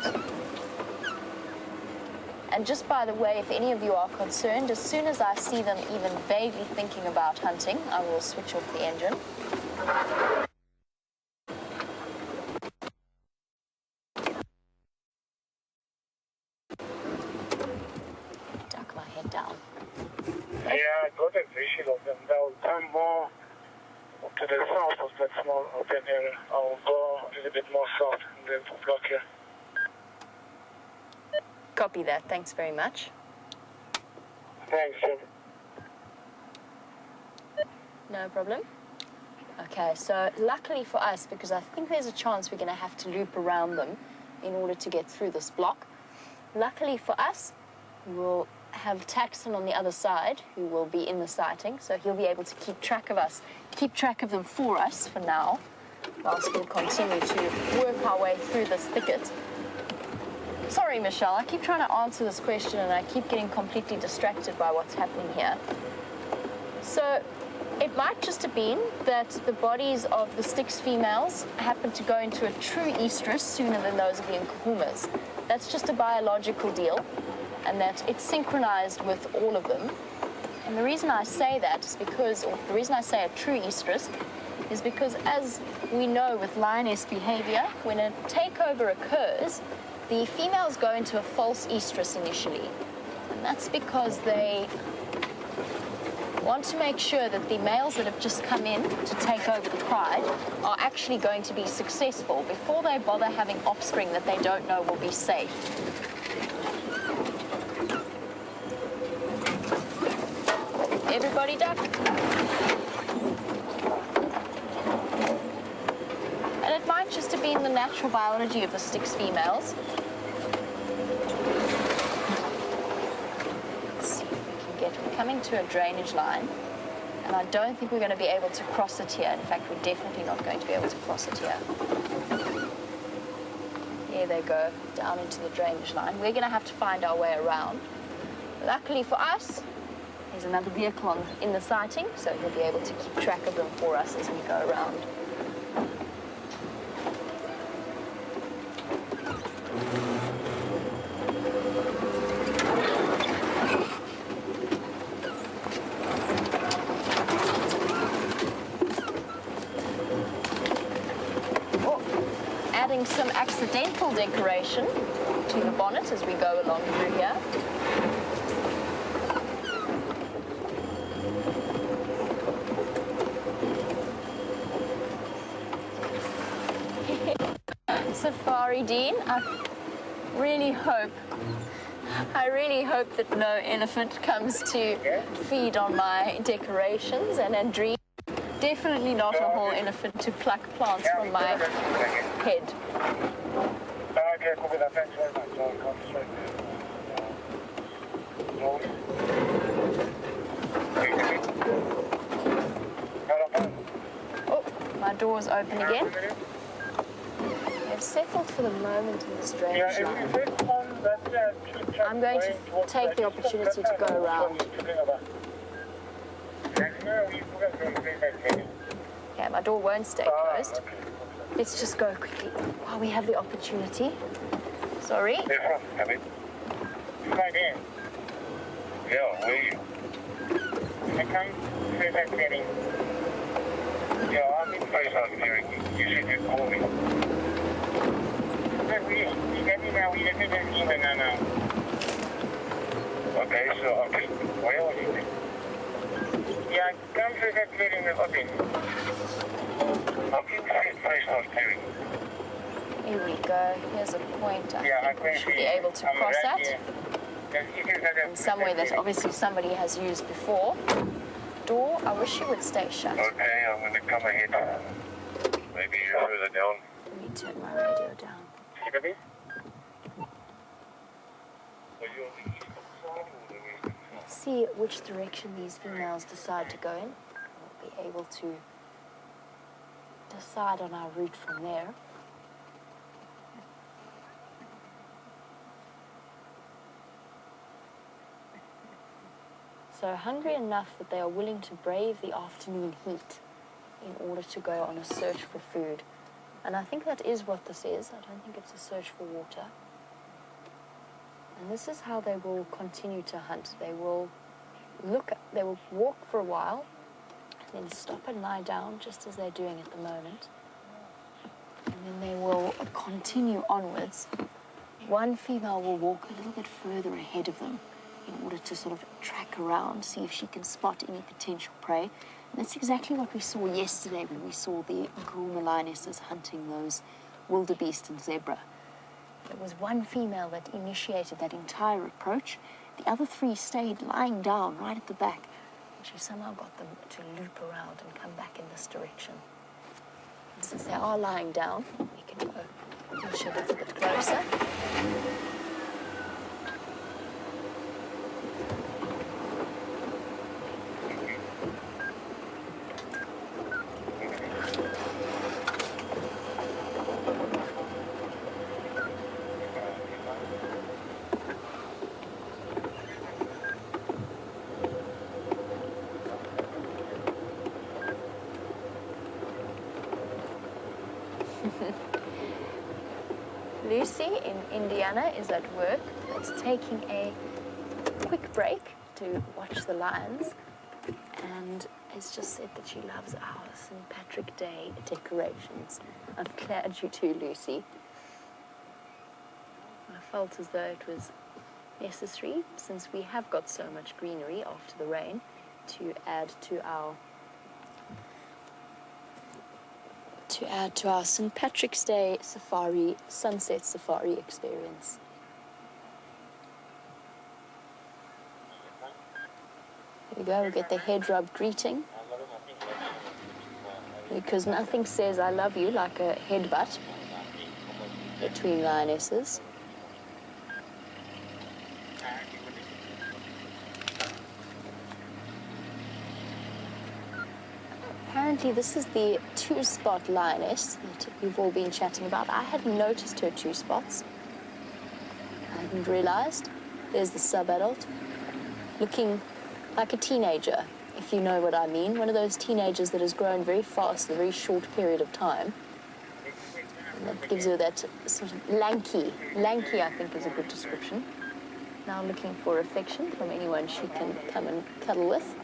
And just by the way, if any of you are concerned, as soon as I see them even vaguely thinking about hunting, I will switch off the engine. Duck my head down. Yeah, I got a visual of them. They'll come more to the south of that small open area. I'll go a little bit more south and then block here. Copy that. Thanks very much. Thanks, Jim. No problem. Okay, so luckily for us, because I think there's a chance we're going to have to loop around them in order to get through this block. Luckily for us, we'll have Taxon on the other side, who will be in the sighting, so he'll be able to keep track of them for us for now, whilst we'll continue to work our way through this thicket. Sorry, Michelle, I keep trying to answer this question and I keep getting completely distracted by what's happening here. So, it might just have been that the bodies of the Styx females happened to go into a true estrus sooner than those of the Nkuhumas. That's just a biological deal, and that it's synchronized with all of them. And the reason I say that is because, or the reason I say a true estrus, is because as we know with lioness behavior, when a takeover occurs, the females go into a false estrus initially. And that's because they want to make sure that the males that have just come in to take over the pride are actually going to be successful before they bother having offspring that they don't know will be safe. Everybody duck. And it might just have been the natural biology of the Styx females. We're coming to a drainage line, and I don't think we're going to be able to cross it here. In fact, we're definitely not going to be able to cross it here. Here they go, down into the drainage line. We're going to have to find our way around. Luckily for us, there's another vehicle in the sighting, so he'll be able to keep track of them for us as we go around. Some accidental decoration to the bonnet as we go along through here. Safari Dean, I really hope that no elephant comes to feed on my decorations, and Andrea, definitely not a whole elephant to pluck plants from my head. Okay, copy that. Thanks very much. I'll come straight there. Oh, my door's open again. They've settled for the moment in this drainage line. I'm going to take the opportunity to go around. Yeah, my door won't stay closed. Let's just go quickly while we have the opportunity. Sorry. Yeah, where are you? I come to that clearing. Yeah, I'm in place of clearing. You should just call me. Okay, so, okay. Where are you? Yeah, come to that clearing of open. Here we go. Here's a point. I think we should be able to cross that. And somewhere that obviously somebody has used before. Door, I wish you would stay shut. Okay, I'm going to come ahead. Maybe you're further down. Let me turn my radio down. Let's see which direction these females decide to go in. We'll be able to decide on our route from there. So hungry enough that they are willing to brave the afternoon heat in order to go on a search for food. And I think that is what this is. I don't think it's a search for water. And this is how they will continue to hunt. They will walk for a while, and then stop and lie down, just as they're doing at the moment. And then they will continue onwards. One female will walk a little bit further ahead of them in order to sort of track around, see if she can spot any potential prey. And that's exactly what we saw yesterday when we saw the Nkuhumas lionesses hunting those wildebeest and zebra. There was one female that initiated that entire approach. The other three stayed lying down right at the back. And she somehow got them to loop around and come back in this direction. And since they are lying down, we can go inch a little bit closer. Lucy in Indiana is at work. It's taking a quick break to watch the lions and has just said that she loves our St. Patrick Day decorations. I'm glad you too, Lucy. I felt as though it was necessary, since we have got so much greenery after the rain, to add to our St. Patrick's Day safari, sunset safari experience. Here we go, we get the head rub greeting. Because nothing says I love you like a headbutt between lionesses. Apparently this is the two-spot lioness that we've all been chatting about. I hadn't noticed her two spots. I hadn't realized. There's the sub-adult, looking like a teenager, if you know what I mean. One of those teenagers that has grown very fast in a very short period of time. And that gives her that sort of lanky I think is a good description. Now looking for affection from anyone she can come and cuddle with.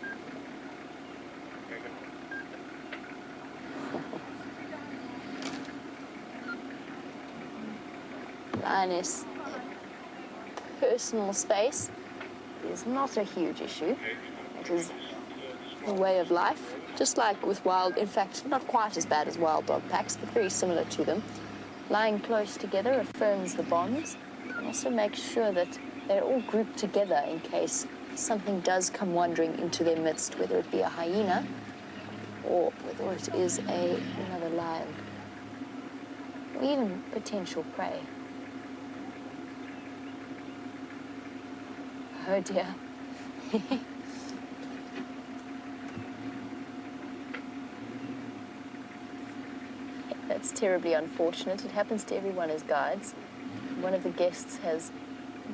Lioness personal space is not a huge issue. It is a way of life, just like with wild, in fact, not quite as bad as wild dog packs, but very similar to them. Lying close together affirms the bonds and also makes sure that they're all grouped together in case something does come wandering into their midst, whether it be a hyena or whether it is another lion, or even potential prey. Oh dear. That's terribly unfortunate. It happens to everyone as guides. One of the guests has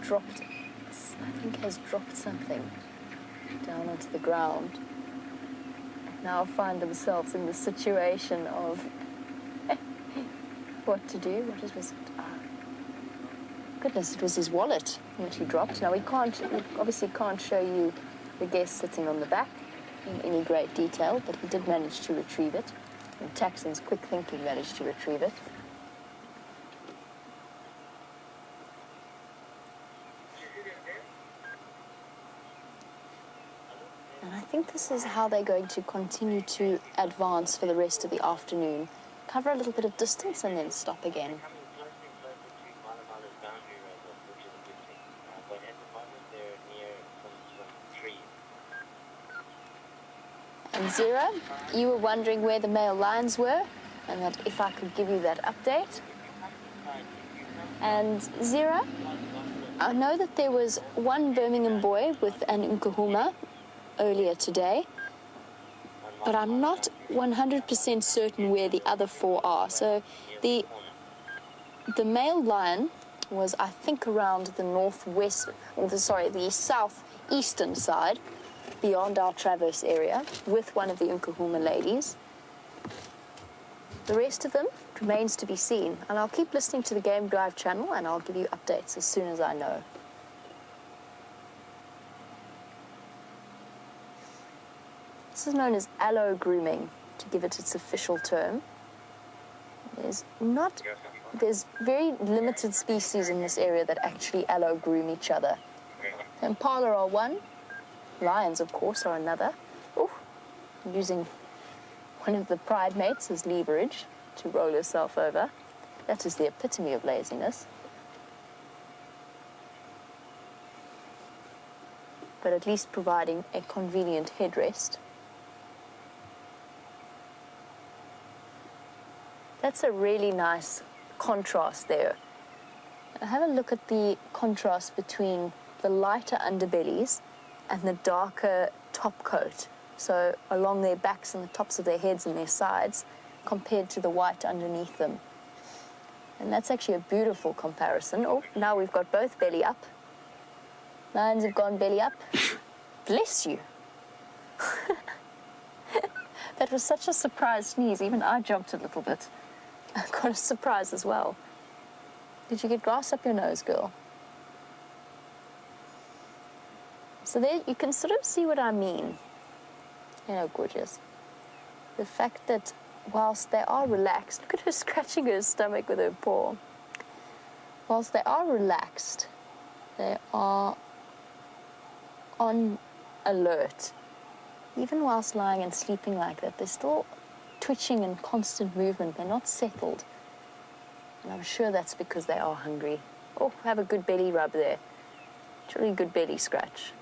dropped something down onto the ground. Now find themselves in the situation of what to do. What was it? Goodness, it was his wallet that he dropped. Now we obviously can't show you the guest sitting on the back in any great detail, but he did manage to retrieve it. And Taxon's quick thinking managed to retrieve it. And I think this is how they're going to continue to advance for the rest of the afternoon. Cover a little bit of distance and then stop again. And Zira, you were wondering where the male lions were, and that if I could give you that update. And Zira, I know that there was one Birmingham boy with an Nkuhumas earlier today, but I'm not 100% certain where the other four are. So the male lion was, I think, around the northwest, or the southeastern side, beyond our traverse area, with one of the Nkuhumas ladies. The rest of them remains to be seen, and I'll keep listening to the Game Drive channel and I'll give you updates as soon as I know. This is known as allo grooming, to give it its official term. There's very limited species in this area that actually allo groom each other. Impala are one. Lions, of course, are another. Oh, using one of the pride mates as leverage to roll herself over. That is the epitome of laziness. But at least providing a convenient headrest. That's a really nice contrast there. Have a look at the contrast between the lighter underbellies and the darker top coat. So along their backs and the tops of their heads and their sides, compared to the white underneath them. And that's actually a beautiful comparison. Oh, now we've got both belly up. Lions have gone belly up. Bless you. That was such a surprise sneeze. Even I jumped a little bit. I got a surprise as well. Did you get grass up your nose, girl? So there you can sort of see what I mean. You know, gorgeous. The fact that whilst they are relaxed, look at her scratching her stomach with her paw. Whilst they are relaxed, they are on alert. Even whilst lying and sleeping like that, they're still twitching and constant movement. They're not settled. And I'm sure that's because they are hungry. Oh, have a good belly rub there. It's a really good belly scratch.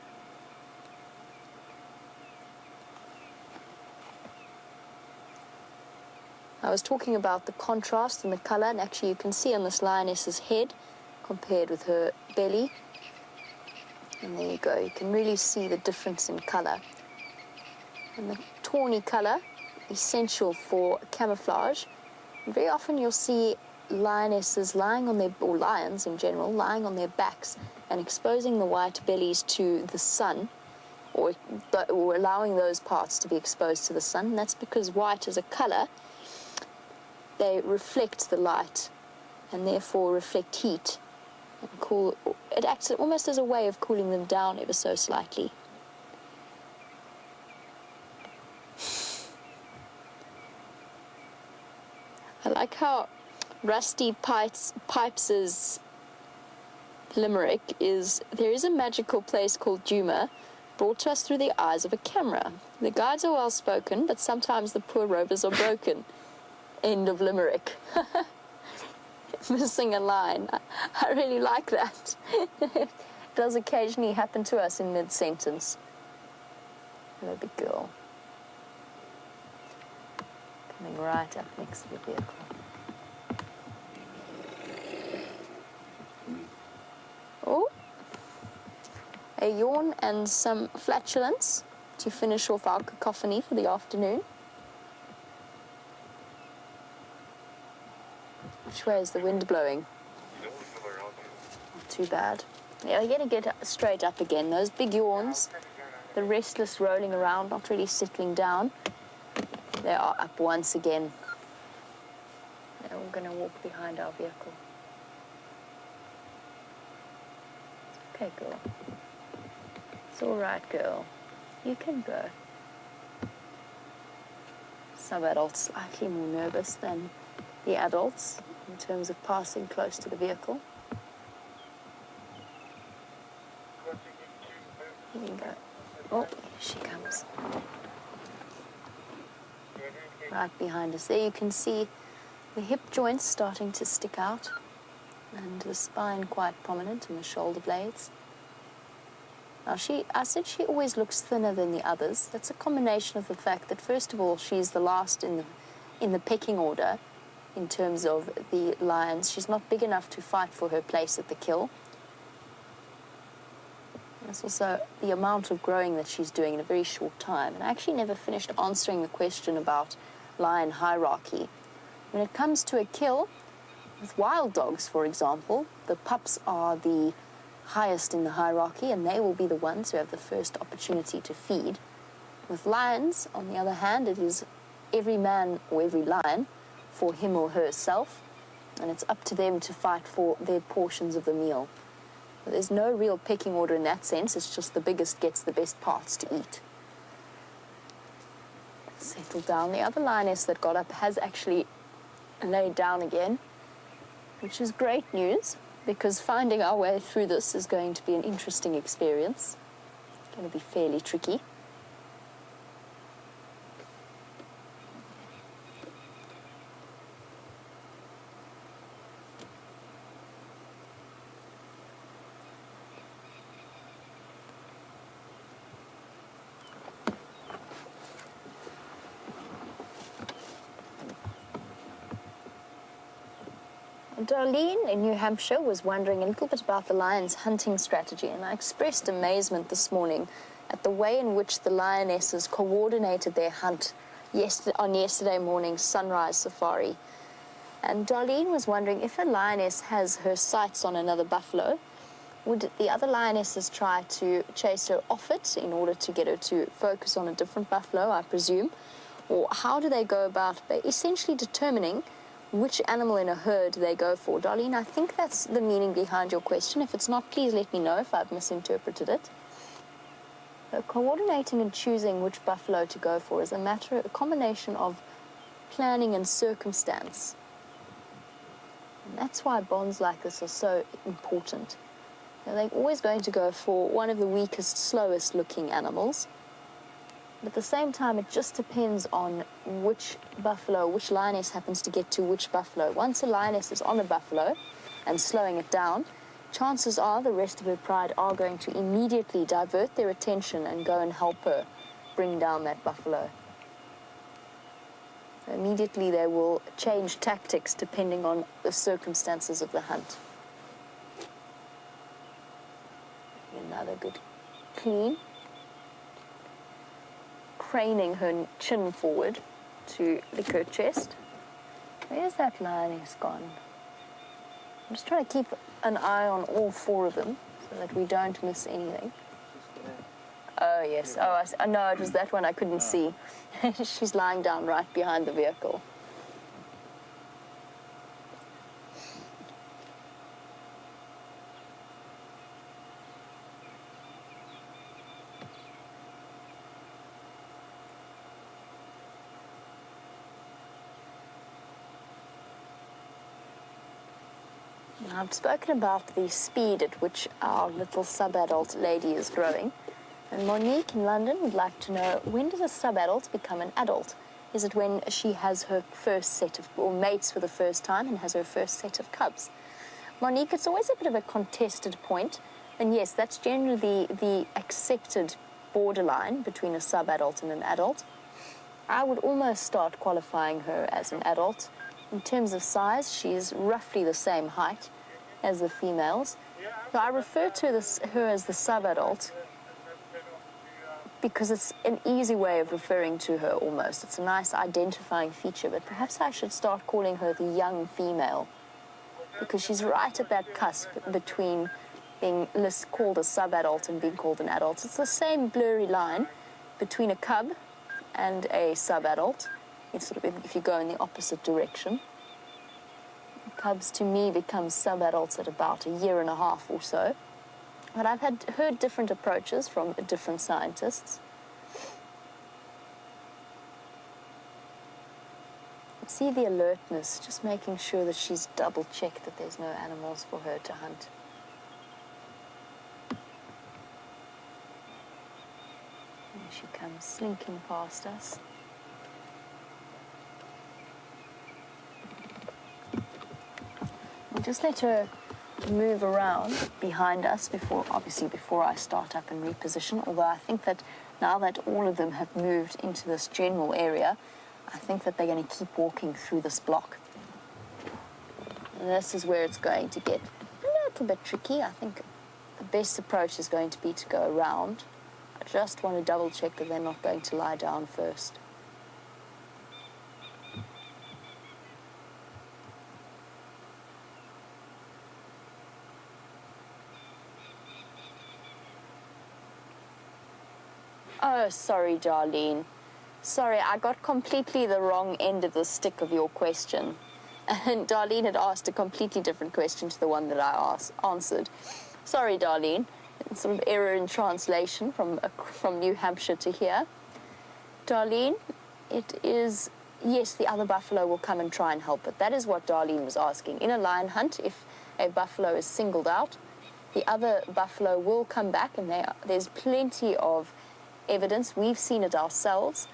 I was talking about the contrast in the color, and actually you can see on this lioness's head compared with her belly. And there you go, you can really see the difference in color. And the tawny color, essential for camouflage. And very often you'll see lionesses lying on their, or lions in general, lying on their backs and exposing the white bellies to the sun, or allowing those parts to be exposed to the sun. And that's because white as a color, they reflect the light and therefore reflect heat and cool. It acts almost as a way of cooling them down ever so slightly. I like how Rusty Pipes's limerick is, there is a magical place called Duma, brought to us through the eyes of a camera. The guides are well spoken, but sometimes the poor rovers are broken. End of limerick. Missing a line. I really like that. It does occasionally happen to us in mid-sentence. Hello, big girl. Coming right up next to the vehicle. Oh, a yawn and some flatulence to finish off our cacophony for the afternoon. Which way is the wind blowing? Not too bad. Yeah, you're going to get straight up again. Those big yawns, the restless rolling around, not really settling down. They are up once again. Now we're going to walk behind our vehicle. Okay, girl. It's all right, girl. You can go. Some adults slightly more nervous than the adults in terms of passing close to the vehicle. Here you go. Oh, here she comes. Right behind us. There you can see the hip joints starting to stick out and the spine quite prominent and the shoulder blades. Now I said she always looks thinner than the others. That's a combination of the fact that, first of all, she's the last in the pecking order in terms of the lions. She's not big enough to fight for her place at the kill. There's also the amount of growing that she's doing in a very short time. And I actually never finished answering the question about lion hierarchy. When it comes to a kill, with wild dogs, for example, the pups are the highest in the hierarchy, and they will be the ones who have the first opportunity to feed. With lions, on the other hand, it is every man or every lion for him or herself, and it's up to them to fight for their portions of the meal. But there's no real pecking order in that sense. It's just the biggest gets the best parts to eat. Settle down. The other lioness that got up has actually laid down again, which is great news, because finding our way through this is going to be an interesting experience. It's going to be fairly tricky. Darlene in New Hampshire was wondering a little bit about the lion's hunting strategy, and I expressed amazement this morning at the way in which the lionesses coordinated their hunt on yesterday morning's sunrise safari. And Darlene was wondering, if a lioness has her sights on another buffalo, would the other lionesses try to chase her off it in order to get her to focus on a different buffalo, I presume? Or how do they go about essentially determining which animal in a herd they go for? Darlene, I think that's the meaning behind your question. If it's not, please let me know if I've misinterpreted it. So coordinating and choosing which buffalo to go for is a combination of planning and circumstance. And that's why bonds like this are so important. They're always going to go for one of the weakest, slowest looking animals. But at the same time, it just depends on which lioness happens to get to which buffalo. Once a lioness is on a buffalo and slowing it down, chances are the rest of her pride are going to immediately divert their attention and go and help her bring down that buffalo. So immediately they will change tactics depending on the circumstances of the hunt. Another good clean. Craning her chin forward to lick her chest. Where's that lioness gone? I'm just trying to keep an eye on all four of them so that we don't miss anything. Oh, yes. Oh, no, it was that one I couldn't see. She's lying down right behind the vehicle. I've spoken about the speed at which our little sub-adult lady is growing. And Monique in London would like to know, when does a sub-adult become an adult? Is it when she has her first set of, or mates for the first time and has her first set of cubs? Monique, it's always a bit of a contested point. And yes, that's generally the accepted borderline between a sub-adult and an adult. I would almost start qualifying her as an adult. In terms of size, she is roughly the same height as the females. So I refer to her as the sub-adult because it's an easy way of referring to her almost. It's a nice identifying feature, but perhaps I should start calling her the young female because she's right at that cusp between being called a sub-adult and being called an adult. It's the same blurry line between a cub and a sub-adult. It's sort of if you go in the opposite direction. Cubs, to me, become sub-adults at about 1.5 years or so. But I've heard different approaches from different scientists. See the alertness, just making sure that she's double-checked that there's no animals for her to hunt. There she comes, slinking past us. We'll just let her move around behind us before I start up and reposition, although I think that now that all of them have moved into this general area, I think that they're going to keep walking through this block. And this is where it's going to get a little bit tricky. I think the best approach is going to be to go around. I just want to double check that they're not going to lie down first. Oh, sorry, Darlene. Sorry, I got completely the wrong end of the stick of your question. And Darlene had asked a completely different question to the one that I answered. Sorry, Darlene. It's sort of error in translation from New Hampshire to here. Darlene, it is, yes, the other buffalo will come and try and help it. That is what Darlene was asking. In a lion hunt, if a buffalo is singled out, the other buffalo will come back, and there's plenty of evidence. We've seen it ourselves.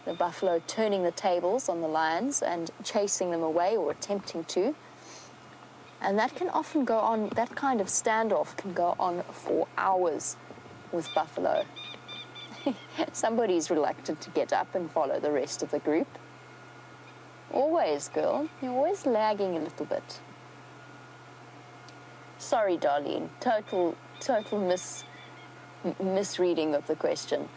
The buffalo turning the tables on the lions and chasing them away or attempting to. And that can often go on, that kind of standoff can go on for hours with buffalo. Somebody's reluctant to get up and follow the rest of the group. Always, girl. You're always lagging a little bit. Sorry, Darlene. Total misreading of the question.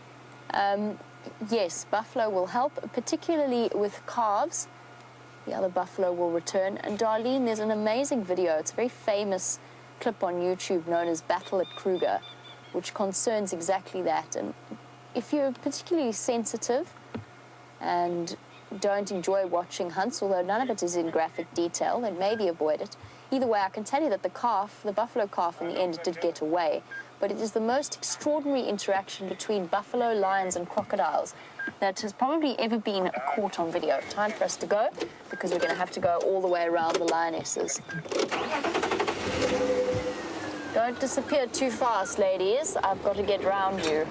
Yes, buffalo will help, particularly with calves. The other buffalo will return. And Darlene, there's an amazing video. It's a very famous clip on YouTube known as Battle at Kruger, which concerns exactly that. And if you're particularly sensitive and don't enjoy watching hunts, although none of it is in graphic detail, then maybe avoid it. Either way, I can tell you that the buffalo calf in the end did get away, but it is the most extraordinary interaction between buffalo, lions, and crocodiles that has probably ever been caught on video. Time for us to go, because we're going to have to go all the way around the lionesses. Don't disappear too fast, ladies. I've got to get round you.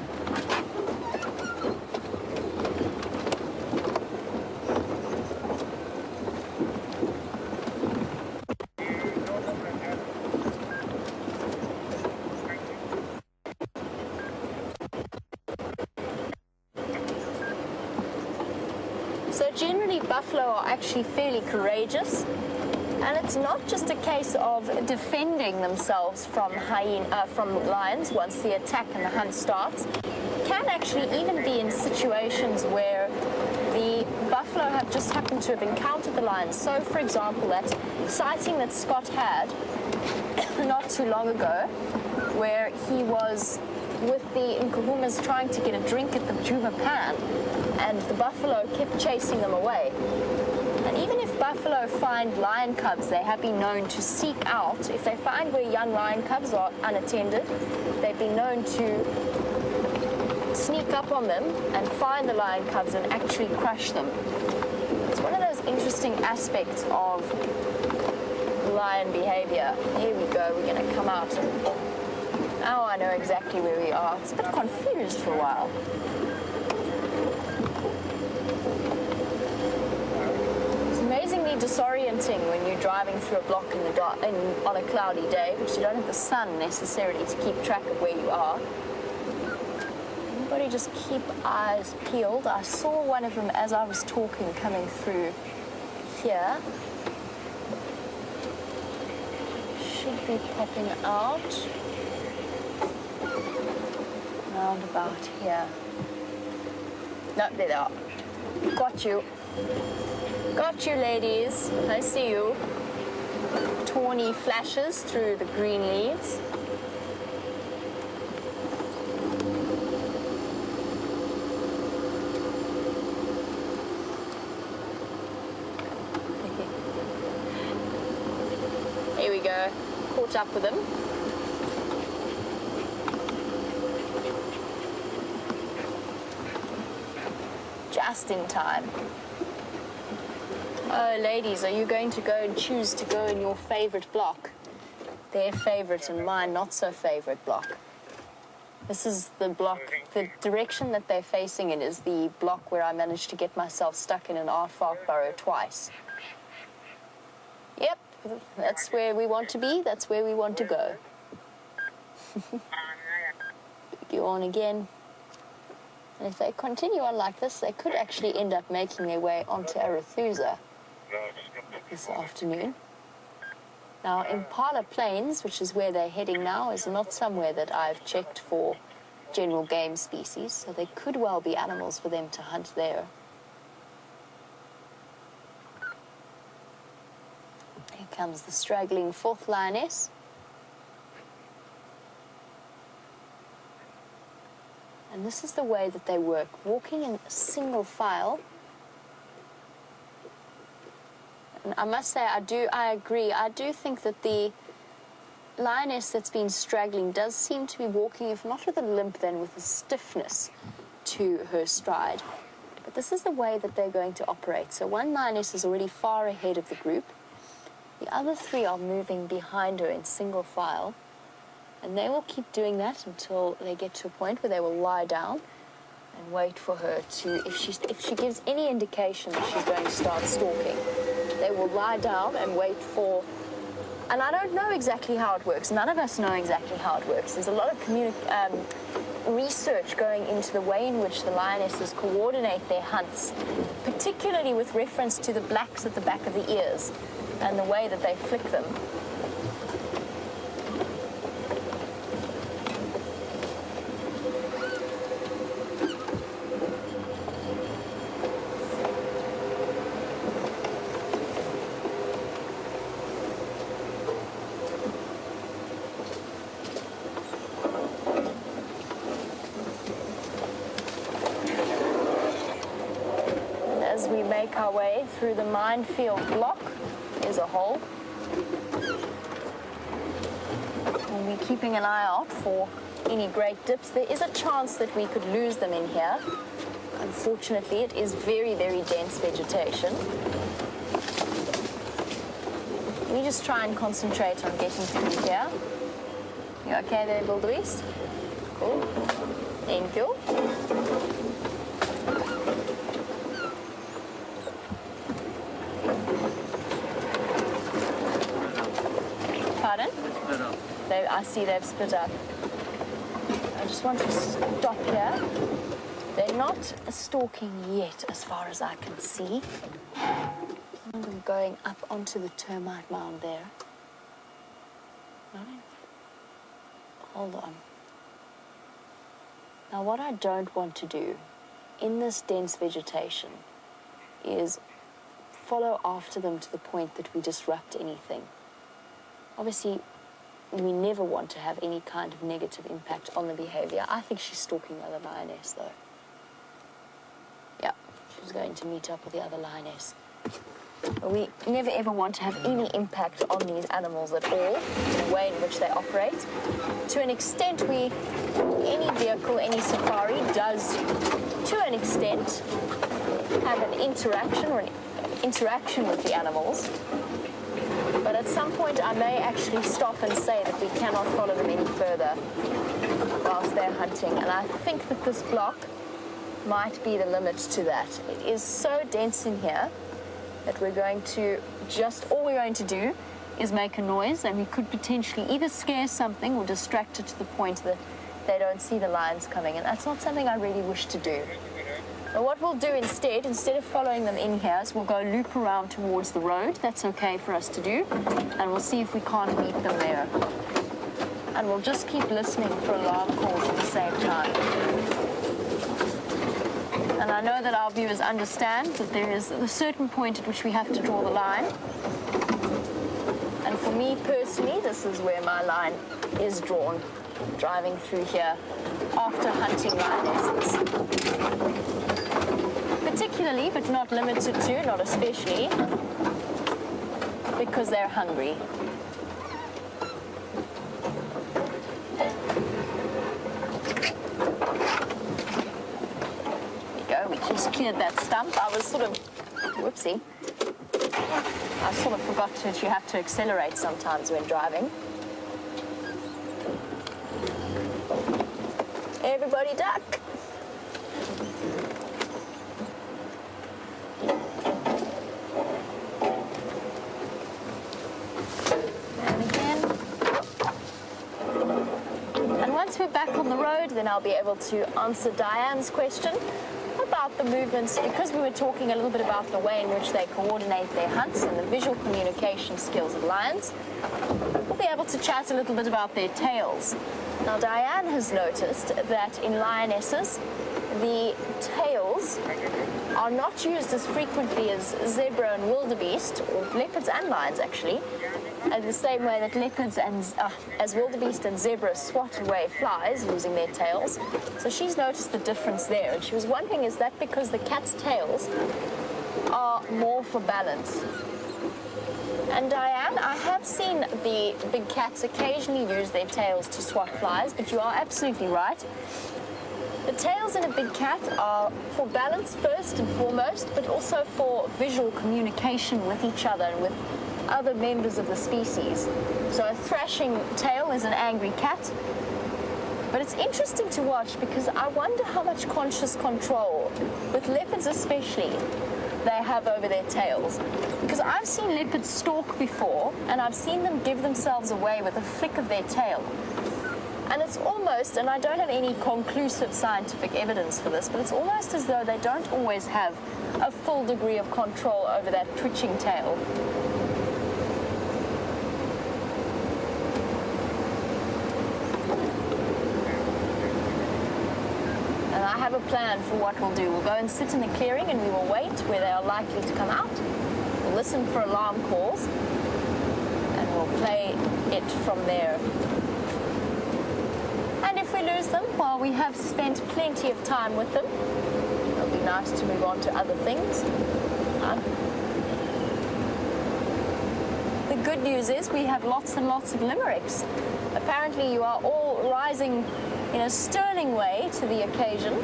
So generally, buffalo are actually fairly courageous, and it's not just a case of defending themselves from lions once the attack and the hunt starts. It can actually even be in situations where the buffalo have just happened to have encountered the lions. So, for example, that sighting that Scott had not too long ago, where he was with the Nkuhumas trying to get a drink at the Juma Pan, and the buffalo kept chasing them away. And even if buffalo find lion cubs, they have been known to seek out, if they find where young lion cubs are unattended, they've been known to sneak up on them and find the lion cubs and actually crush them. It's one of those interesting aspects of lion behavior. Here we go, we're going to come out. Now I know exactly where we are. It's a bit confused for a while. It's amazingly disorienting when you're driving through a block in the dark on a cloudy day, because you don't have the sun necessarily to keep track of where you are. Everybody just keep eyes peeled. I saw one of them as I was talking coming through here. Should be popping out. Round about here. No, there they are. Got you. Got you, ladies. I see you. Tawny flashes through the green leaves. Here we go. Caught up with him. Just in time. Oh, ladies, are you going to go and choose to go in your favorite block? Their favorite and mine not so favorite block. This is the block, the direction that they're facing in is the block where I managed to get myself stuck in an aardvark burrow twice. Yep, that's where we want to be, that's where we want to go. You on again. And if they continue on like this, they could actually end up making their way onto Arethusa this afternoon. Now, Impala Plains, which is where they're heading now, is not somewhere that I've checked for general game species, so there could well be animals for them to hunt there. Here comes the straggling fourth lioness. And this is the way that they work, walking in single file. And I must say, I agree. I do think that the lioness that's been straggling does seem to be walking, if not with a limp, then with a stiffness to her stride. But this is the way that they're going to operate. So one lioness is already far ahead of the group. The other three are moving behind her in single file. And they will keep doing that until they get to a point where they will lie down and wait for her to, if she gives any indication that she's going to start stalking, they will lie down and wait for, and I don't know exactly how it works. None of us know exactly how it works. There's a lot of research going into the way in which the lionesses coordinate their hunts, particularly with reference to the blacks at the back of the ears and the way that they flick them. make our way through the minefield block. There's a hole. We'll be keeping an eye out for any great dips. There is a chance that we could lose them in here. Unfortunately, it is very, very dense vegetation. Let me just try and concentrate on getting through here. You okay there, wildebeest? Cool. Thank you. Pardon? Split up. I see they've split up. I just want to stop here. They're not stalking yet, as far as I can see. I'm going up onto the termite mound there. Hold on. Now, what I don't want to do in this dense vegetation is follow after them to the point that we disrupt anything. Obviously, we never want to have any kind of negative impact on the behavior. I think she's stalking the other lioness, though. Yeah, she's going to meet up with the other lioness. But we never ever want to have any impact on these animals at all, in the way in which they operate. To an extent, any vehicle, any safari does, to an extent, have an interaction with the animals. But at some point, I may actually stop and say that we cannot follow them any further whilst they're hunting. And I think that this block might be the limit to that. It is so dense in here that all we're going to do is make a noise, and we could potentially either scare something or distract it to the point that they don't see the lions coming. And that's not something I really wish to do. But what we'll do instead of following them in here, is we'll go loop around towards the road. That's okay for us to do. And we'll see if we can't meet them there. And we'll just keep listening for alarm calls at the same time. And I know that our viewers understand that there is a certain point at which we have to draw the line. And for me personally, this is where my line is drawn, driving through here after hunting lionesses. Particularly, but not limited to, not especially, because they're hungry. We just cleared that stump. I was sort of, whoopsie. I sort of forgot that you have to accelerate sometimes when driving. Everybody duck. And again. And once we're back on the road, then I'll be able to answer Diane's question about the movements, because we were talking a little bit about the way in which they coordinate their hunts and the visual communication skills of lions. We'll be able to chat a little bit about their tails. Now, Diane has noticed that in lionesses, the tails are not used as frequently as zebra and wildebeest, or leopards and lions actually, in the same way that leopards and as wildebeest and zebra swat away flies using their tails. So she's noticed the difference there, and she was wondering, is that because the cat's tails are more for balance? And Diane, I have seen the big cats occasionally use their tails to swat flies, but you are absolutely right. The tails in a big cat are for balance first and foremost, but also for visual communication with each other and with other members of the species. So a thrashing tail is an angry cat. But it's interesting to watch, because I wonder how much conscious control, with leopards especially, they have over their tails. Because I've seen leopards stalk before, and I've seen them give themselves away with a flick of their tail. And it's almost, and I don't have any conclusive scientific evidence for this, but it's almost as though they don't always have a full degree of control over that twitching tail. And I have a plan for what we'll do. We'll go and sit in the clearing, and we will wait where they are likely to come out. We'll listen for alarm calls, and we'll play it from there. And if we lose them, well, we have spent plenty of time with them. It'll be nice to move on to other things. The good news is we have lots and lots of limericks. Apparently you are all rising in a sterling way to the occasion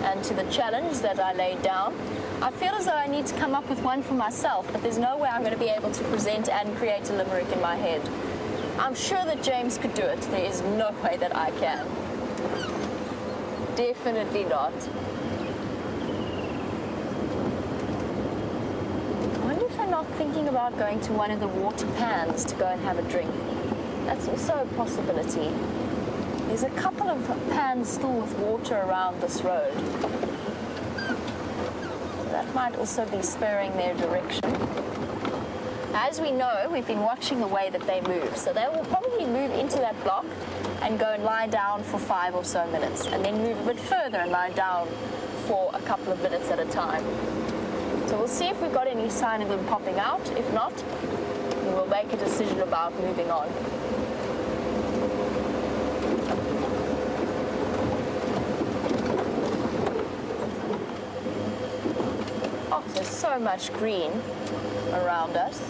and to the challenge that I laid down. I feel as though I need to come up with one for myself, but there's no way I'm going to be able to present and create a limerick in my head. I'm sure that James could do it. There is no way that I can. Definitely not. I wonder if they're not thinking about going to one of the water pans to go and have a drink. That's also a possibility. There's a couple of pans still with water around this road. That might also be spurring their direction. As we know, we've been watching the way that they move. So they will probably move into that block and go and lie down for 5 or so minutes, and then move a bit further and lie down for a couple of minutes at a time. So we'll see if we've got any sign of them popping out. If not, we will make a decision about moving on. Oh, there's so much green around us.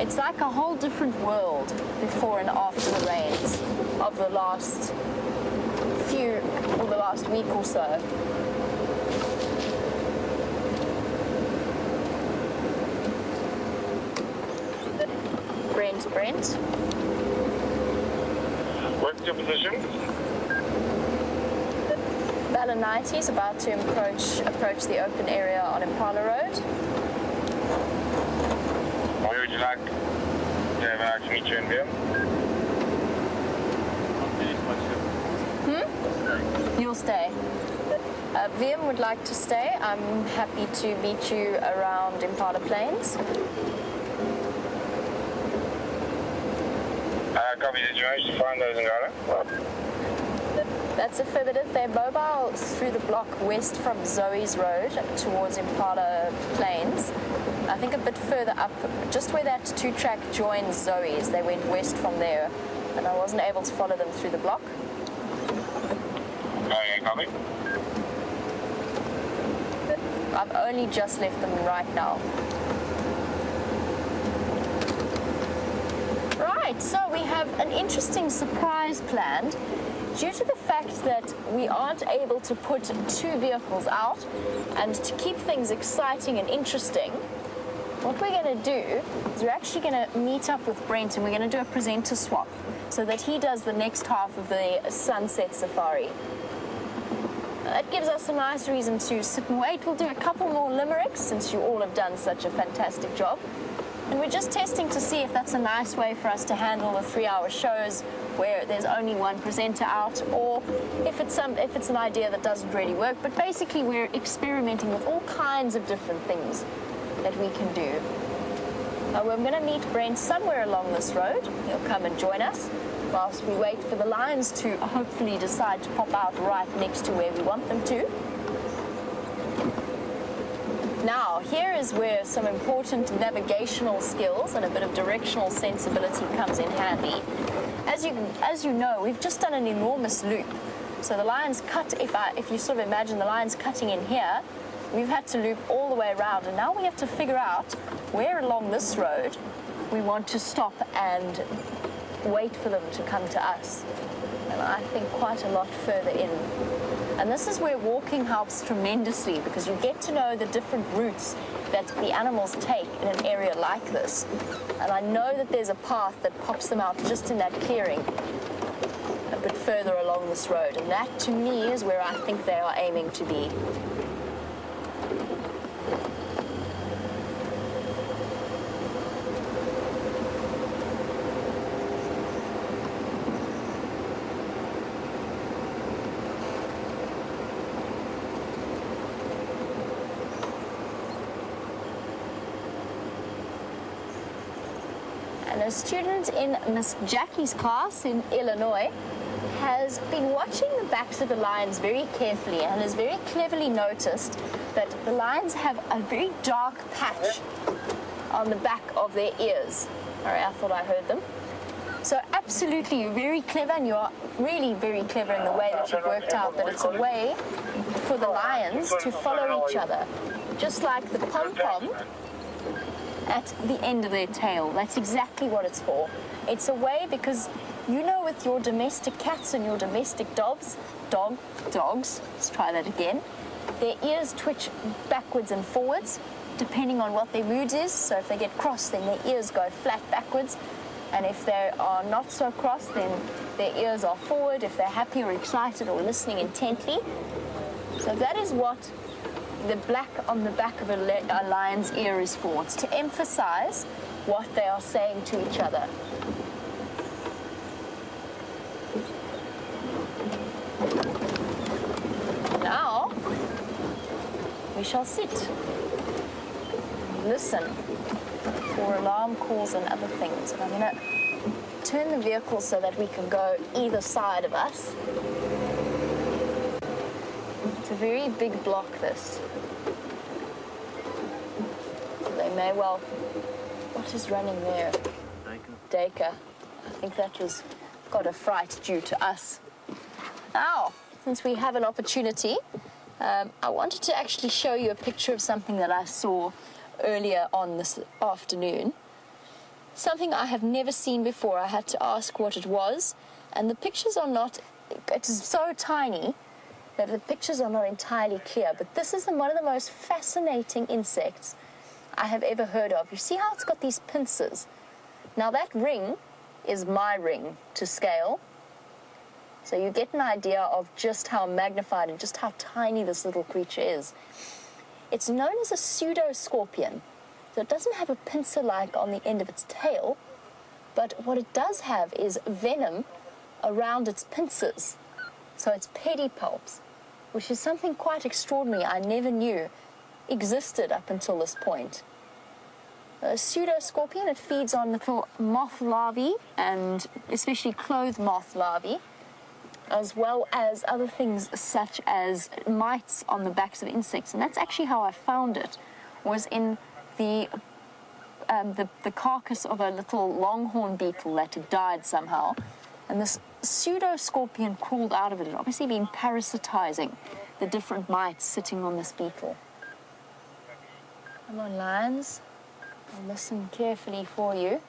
It's like a whole different world before and after the rains of the last week or so. Brent. What's your position? Ballanite is about to approach the open area on Impala Road. Where would you like? Yeah, to meet you in Bill. You'll stay. Viam would like to stay. I'm happy to meet you around Impala Plains. Copy. Did you manage to find those in Ghana? That's affirmative. They're mobile through the block west from Zoe's Road towards Impala Plains. I think a bit further up, just where that 2-track joins Zoe's, they went west from there, and I wasn't able to follow them through the block. Oh, yeah, copy. I've only just left them right now. Right, so we have an interesting surprise planned. Due to the fact that we aren't able to put 2 vehicles out, and to keep things exciting and interesting, what we're going to do is we're actually going to meet up with Brent and we're going to do a presenter swap so that he does the next half of the sunset safari. That gives us a nice reason to sit and wait. We'll do a couple more limericks since you all have done such a fantastic job. And we're just testing to see if that's a nice way for us to handle the 3-hour shows where there's only one presenter out, or if it's an idea that doesn't really work. But basically we're experimenting with all kinds of different things that we can do. We're going to meet Brent somewhere along this road. He'll come and join us whilst we wait for the lions to hopefully decide to pop out right next to where we want them to. Now, here is where some important navigational skills and a bit of directional sensibility comes in handy. As you know, we've just done an enormous loop. So the lions cut, if you sort of imagine the lions cutting in here, we've had to loop all the way around, and now we have to figure out where along this road we want to stop and wait for them to come to us. And I think quite a lot further in. And this is where walking helps tremendously, because you get to know the different routes that the animals take in an area like this. And I know that there's a path that pops them out just in that clearing a bit further along this road. And that, to me, is where I think they are aiming to be. And a student in Miss Jackie's class in Illinois has been watching the backs of the lions very carefully and has very cleverly noticed that the lions have a very dark patch on the back of their ears. All right, I thought I heard them. So absolutely, you're very clever, and you are really very clever in the way that you've worked out that it's a way for the lions to follow each other. just like the pom-pom at the end of their tail. That's exactly what it's for. It's a way, because you know, with your domestic cats and your domestic dogs, let's try that again, their ears twitch backwards and forwards depending on what their mood is. So if they get cross, then their ears go flat backwards, and if they are not so cross, then their ears are forward if they're happy or excited or listening intently. So that is what the black on the back of a lion's ear is for. It's to emphasize what they are saying to each other. Now, we shall sit, listen for alarm calls and other things. And I'm going to turn the vehicle so that we can go either side of us. It's a very big block, this. They may well... What is running there? Dacre. I think that was got a fright due to us. Now, since we have an opportunity, I wanted to actually show you a picture of something that I saw earlier on this afternoon. Something I have never seen before. I had to ask what it was, and the pictures are not... It is so tiny that the pictures are not entirely clear, but this is one of the most fascinating insects I have ever heard of. You see how it's got these pincers? Now that ring is my ring to scale. So you get an idea of just how magnified and just how tiny this little creature is. It's known as a pseudo-scorpion. So it doesn't have a pincer-like on the end of its tail, but what it does have is venom around its pincers. So it's pedipalps, which is something quite extraordinary I never knew existed up until this point. A pseudo-scorpion, it feeds on little moth larvae, and especially clothed moth larvae, as well as other things such as mites on the backs of insects. And that's actually how I found it, was in the carcass of a little longhorn beetle that had died somehow. And this pseudo-scorpion crawled out of it. It had obviously been parasitizing the different mites sitting on this beetle. Come on, lions. I'll listen carefully for you.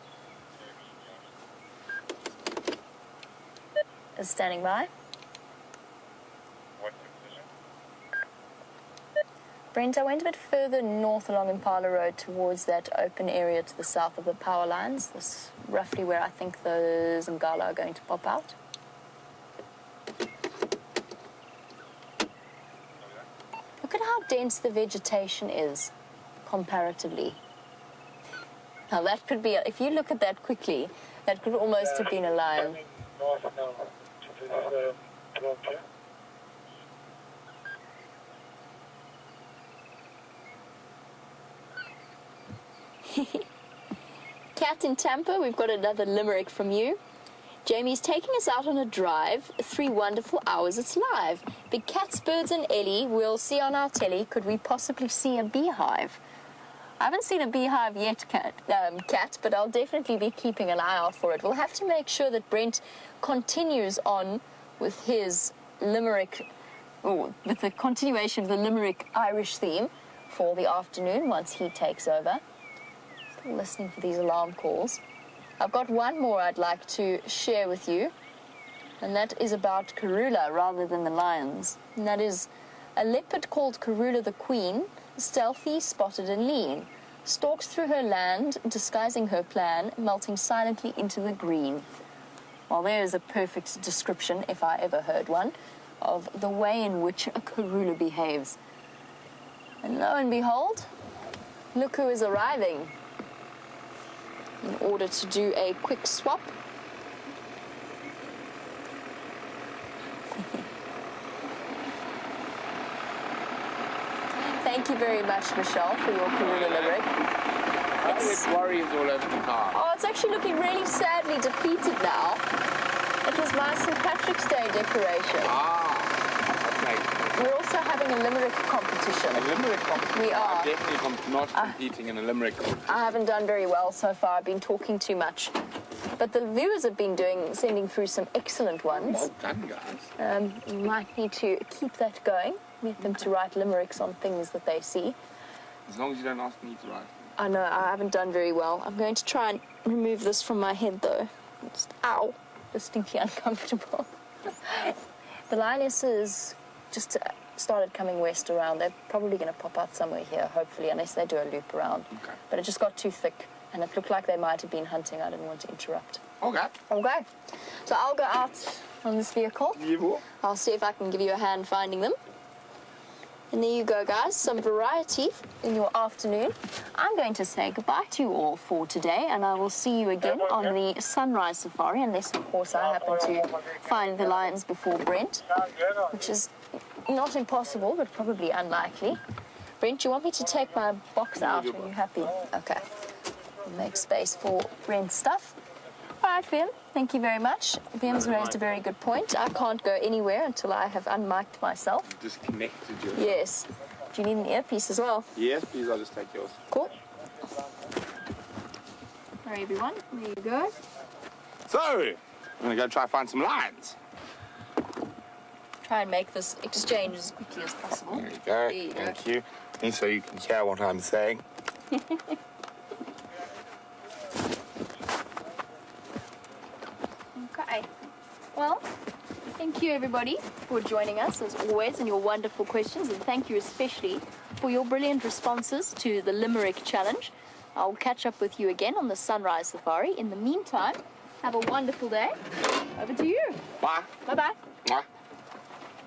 Is standing by. What's the position? Brent, I went a bit further north along Impala Road towards that open area to the south of the power lines. This is roughly where I think the Zingala are going to pop out. Look at how dense the vegetation is comparatively. Now that could be, if you look at that quickly, that could almost have been a lion. North now to this block here. Cat in Tampa, we've got another limerick from you. Jamie's taking us out on a drive. 3 wonderful hours, it's live. Big cats, birds and Ellie, we'll see on our telly. Could we possibly see a beehive? I haven't seen a beehive yet, Cat, but I'll definitely be keeping an eye out for it. We'll have to make sure that Brent continues on with his limerick, or with the continuation of the limerick Irish theme for the afternoon once he takes over. Still listening for these alarm calls. I've got one more I'd like to share with you, and that is about Karula rather than the lions. And that is a leopard called Karula the Queen, stealthy, spotted and lean, stalks through her land, disguising her plan, melting silently into the green. Well, there is a perfect description, if I ever heard one, of the way in which a Karula behaves. And lo and behold, look who is arriving. In order to do a quick swap. Thank you very much, Michelle, for your Karula limerick. It's warriors all over the car. Oh, it's actually looking really sadly depleted now. It was my St. Patrick's Day decoration. Okay. We're also having a limerick competition. A limerick competition? We are. I'm definitely not competing in a limerick competition. I haven't done very well so far. I've been talking too much. But the viewers have been sending through some excellent ones. Well done, guys. You might need to keep that going. Get them to write limericks on things that they see. As long as you don't ask me to ride. I know, I haven't done very well. I'm going to try and remove this from my head, though. Ow. Distinctly uncomfortable. The lionesses just started coming west around. They're probably going to pop out somewhere here, hopefully, unless they do a loop around. Okay. But it just got too thick, and it looked like they might have been hunting. I didn't want to interrupt. Okay. Okay. So I'll go out on this vehicle. Yeah. I'll see if I can give you a hand finding them. And there you go, guys. Some variety in your afternoon. I'm going to say goodbye to you all for today, and I will see you again on the sunrise safari, unless, of course, I happen to find the lions before Brent, which is not impossible, but probably unlikely. Brent, do you want me to take my box out? Are you happy? Okay. Make space for Brent's stuff. All right, Vim, thank you very much. Vim's raised a very good point. I can't go anywhere until I have unmiked myself. Disconnected you. Yes. Do you need an earpiece as well? Yes, please, I'll just take yours. Cool. All right, everyone, there you go. So, I'm going to go try and find some lions. Try and make this exchange as quickly as possible. There you go. There you go. Thank you. And so you can hear what I'm saying. Okay. Well, thank you, everybody, for joining us, as always, and your wonderful questions. And thank you especially for your brilliant responses to the Limerick Challenge. I'll catch up with you again on the Sunrise Safari. In the meantime, have a wonderful day. Over to you. Bye. Bye-bye. Bye.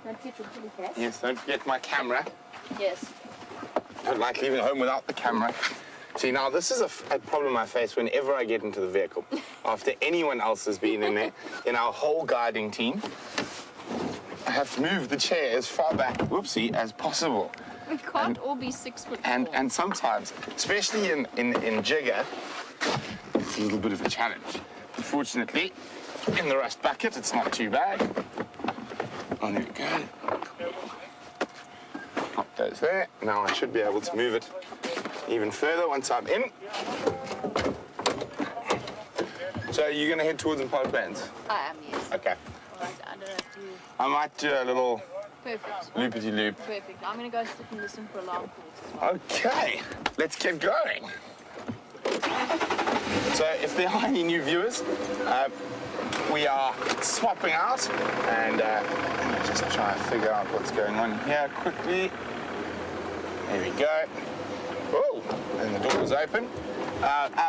Don't forget your pretty face. Yes, don't forget my camera. Yes. I don't like leaving home without the camera. See, now, this is a problem I face whenever I get into the vehicle. After anyone else has been in there, in our whole guiding team, I have to move the chair as far back, whoopsie, as possible. We can't all be 6 foot tall. And sometimes, especially in Jigger, it's a little bit of a challenge. Unfortunately, in the rust bucket, it's not too bad. Oh, there we go. Pop those there. Now I should be able to move it even further once I'm in. So you're going to head towards Impala Plains? I am, yes. Okay. All right, I don't have to... I might do a little Perfect. loopity-loop. Perfect. I'm going to go sit and listen for alarm calls as well. Okay, let's get going. So if there are any new viewers, we are swapping out, and let me just try and figure out what's going on here quickly. There we go. Oh, and the door is open.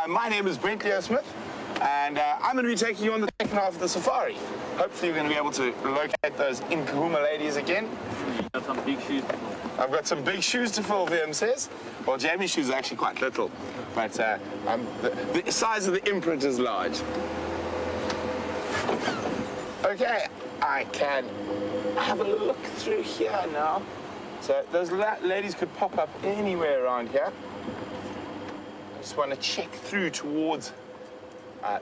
My name is Brent Smith, and I'm going to be taking you on the second half of the safari. Hopefully we're going to be able to locate those Nkuhumas ladies again. You've got some big shoes to fill. I've got some big shoes to fill, VM says. Well, Jamie's shoes are actually quite little, but the size of the imprint is large. Okay, I can have a look through here now. So those ladies could pop up anywhere around here. I just want to check through towards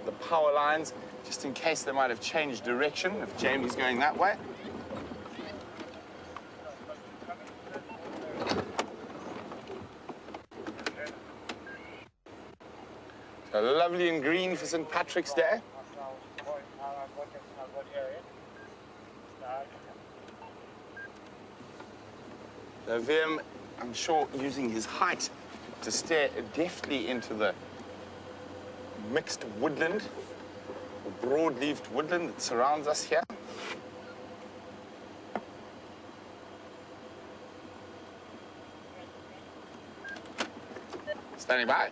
the power lines, just in case they might have changed direction, if Jamie's going that way. So lovely and green for St. Patrick's Day. So Vim, I'm sure, using his height to stare deftly into the mixed woodland, or broad-leaved woodland that surrounds us here. Standing by.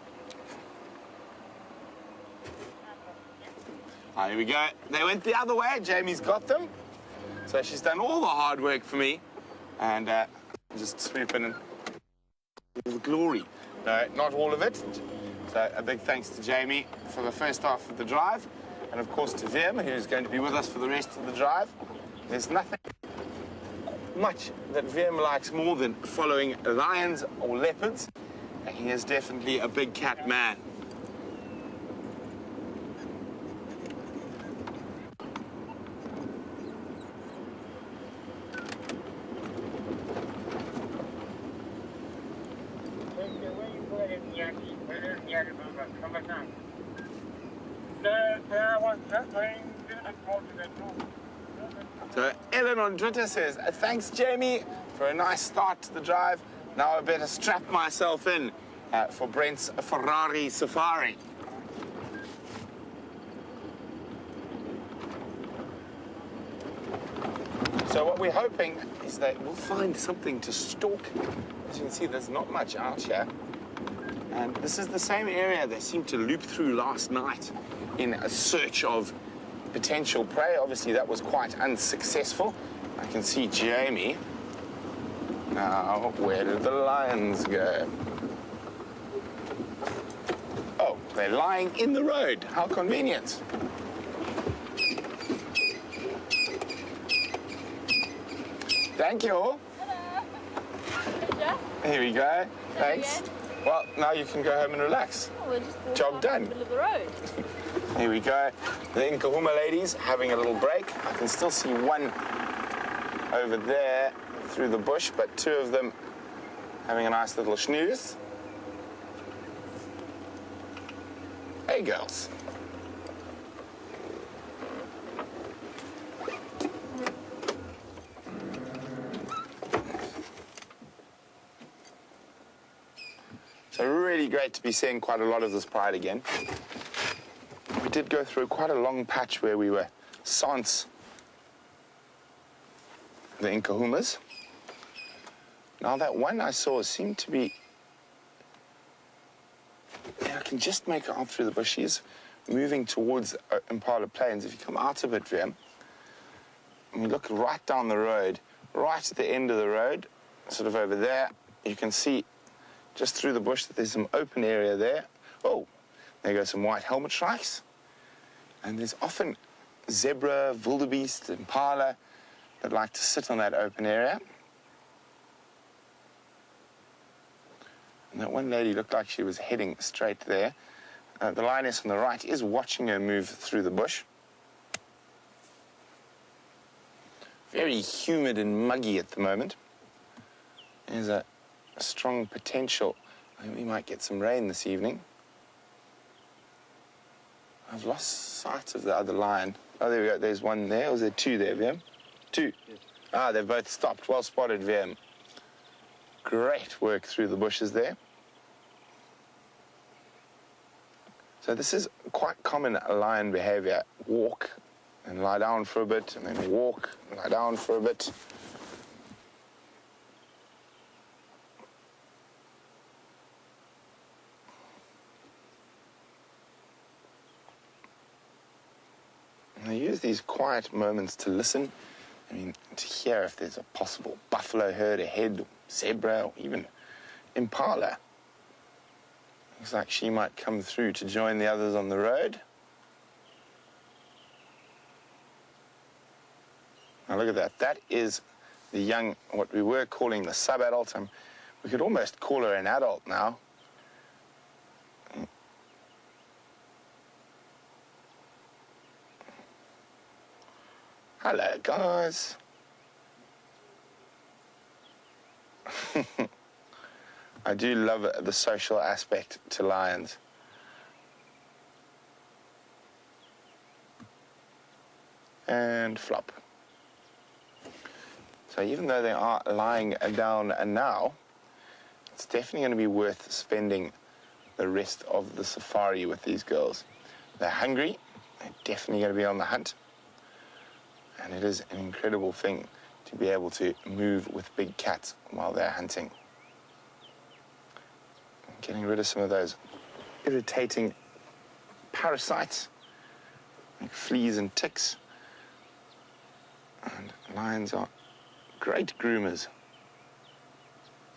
Ah, here we go. They went the other way. Jamie's got them. So she's done all the hard work for me. And just swoop in and all the glory. No, not all of it. So a big thanks to Jamie for the first half of the drive. And of course to Vim, who's going to be with us for the rest of the drive. There's nothing much that Vim likes more than following lions or leopards. And he is definitely a big cat man. So Ellen on Twitter says, thanks Jamie for a nice start to the drive. Now I better strap myself in for Brent's Ferrari safari. So what we're hoping is that we'll find something to stalk. As you can see, there's not much out here. And this is the same area they seemed to loop through last night in a search of potential prey. Obviously, that was quite unsuccessful. I can see Jamie. Now, where did the lions go? Oh, they're lying in the road. How convenient. Thank you. Hello. Here we go. Thanks. Well, now you can go home and relax. Oh, we're just walking Job out done. in the middle of the road. Here we go. The Nkuhumas ladies having a little break. I can still see one over there through the bush, but two of them having a nice little snooze. Hey, girls. So really great to be seeing quite a lot of this pride again. We did go through quite a long patch where we were sans the Nkuhumas. Now that one I saw seemed to be, yeah, I can just make her out through the bush. She's moving towards Impala Plains. If you come out of it, Vim, and we look right down the road, right at the end of the road, sort of over there, you can see just through the bush that there's some open area there. Oh, there go some white helmet shrikes. And there's often zebra, wildebeest, impala that like to sit on that open area. And that one lady looked like she was heading straight there. The lioness on the right is watching her move through the bush. Very humid and muggy at the moment. There's a strong potential. I think we might get some rain this evening. I've lost sight of the other lion. Oh, there we go. There's one there. Or was there two there, Vim? Two. Yes. Ah, they've both stopped. Well spotted, Vim. Great work through the bushes there. So this is quite common lion behavior. Walk and lie down for a bit, and then walk and lie down for a bit. And I use these quiet moments to listen. I mean, to hear if there's a possible buffalo herd ahead, or zebra, or even impala. Looks like she might come through to join the others on the road. Now look at that. That is the young, what we were calling the sub-adult. We could almost call her an adult now. Hello, guys. I do love the social aspect to lions. And flop. So even though they are lying down now, it's definitely going to be worth spending the rest of the safari with these girls. They're hungry. They're definitely going to be on the hunt. And it is an incredible thing to be able to move with big cats while they're hunting. Getting rid of some of those irritating parasites, like fleas and ticks. And lions are great groomers.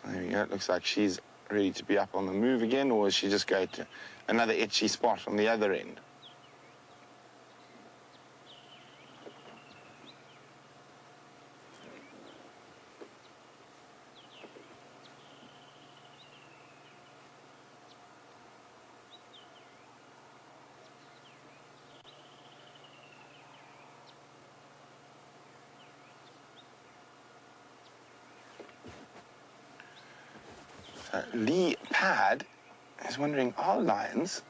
There we go. It looks like she's ready to be up on the move again, or is she just going to another itchy spot on the other end? Lee Pad is wondering, are lions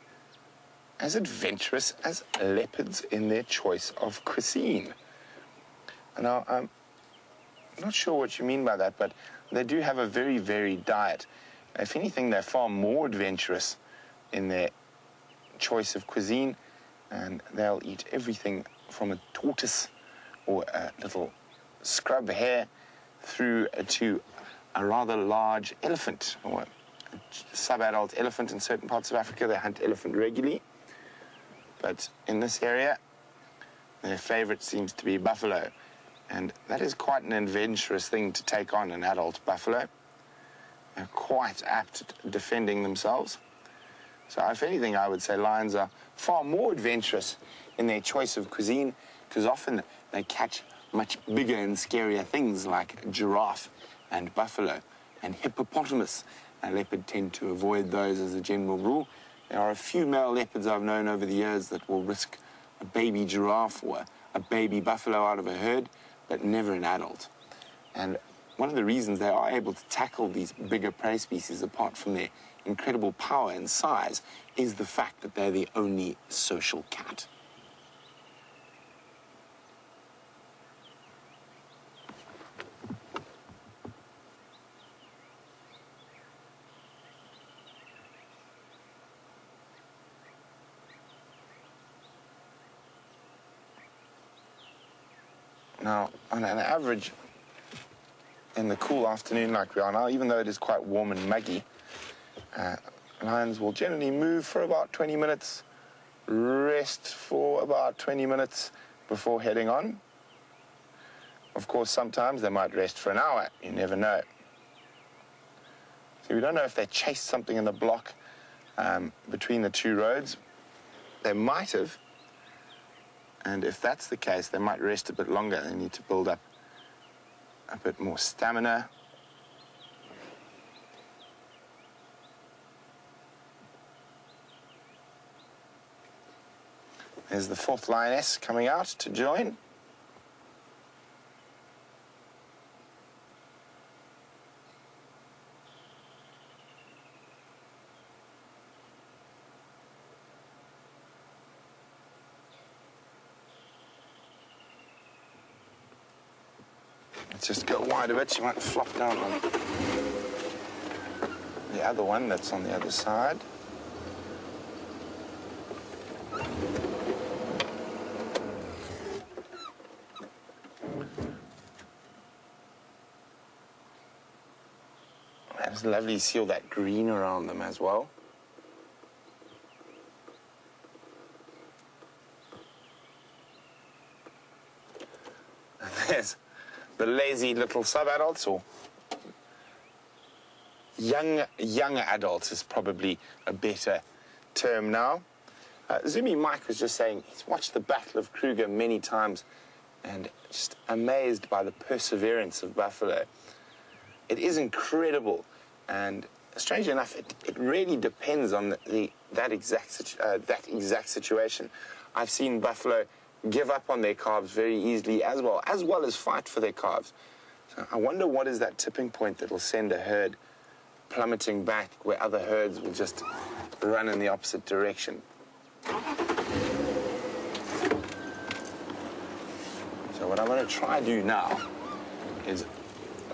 as adventurous as leopards in their choice of cuisine? Now, not sure what you mean by that, but they do have a very varied diet. If anything, they're far more adventurous in their choice of cuisine, and they'll eat everything from a tortoise or a little scrub hare through to a rather large elephant or a sub-adult elephant. In certain parts of Africa, they hunt elephant regularly. But in this area, their favorite seems to be buffalo. And that is quite an adventurous thing to take on, an adult buffalo. They're quite apt at defending themselves. So if anything, I would say lions are far more adventurous in their choice of cuisine, because often they catch much bigger and scarier things like giraffe and buffalo and hippopotamus. And leopard tend to avoid those as a general rule. There are a few male leopards I've known over the years that will risk a baby giraffe or a baby buffalo out of a herd, but never an adult. And one of the reasons they are able to tackle these bigger prey species, apart from their incredible power and size, is the fact that they're the only social cat. Now, on an average, in the cool afternoon like we are now, even though it is quite warm and muggy, lions will generally move for about 20 minutes, rest for about 20 minutes before heading on. Of course, sometimes they might rest for an hour. You never know. So we don't know if they chased something in the block between the two roads. They might have. And if that's the case, they might rest a bit longer. They need to build up a bit more stamina. There's the fourth lioness coming out to join. Let's just go wide a bit so you won't flop down on the other one that's on the other side. It's lovely to see all that green around them as well. And there's the lazy little sub-adults, or young adults is probably a better term now. Zumi Mike was just saying he's watched the Battle of Kruger many times and just amazed by the perseverance of buffalo. It is incredible, and strangely enough, it really depends on that exact situation. I've seen buffalo give up on their calves very easily as well as fight for their calves. So I wonder what is that tipping point that will send a herd plummeting back where other herds will just run in the opposite direction. So what I'm going to try to do now is,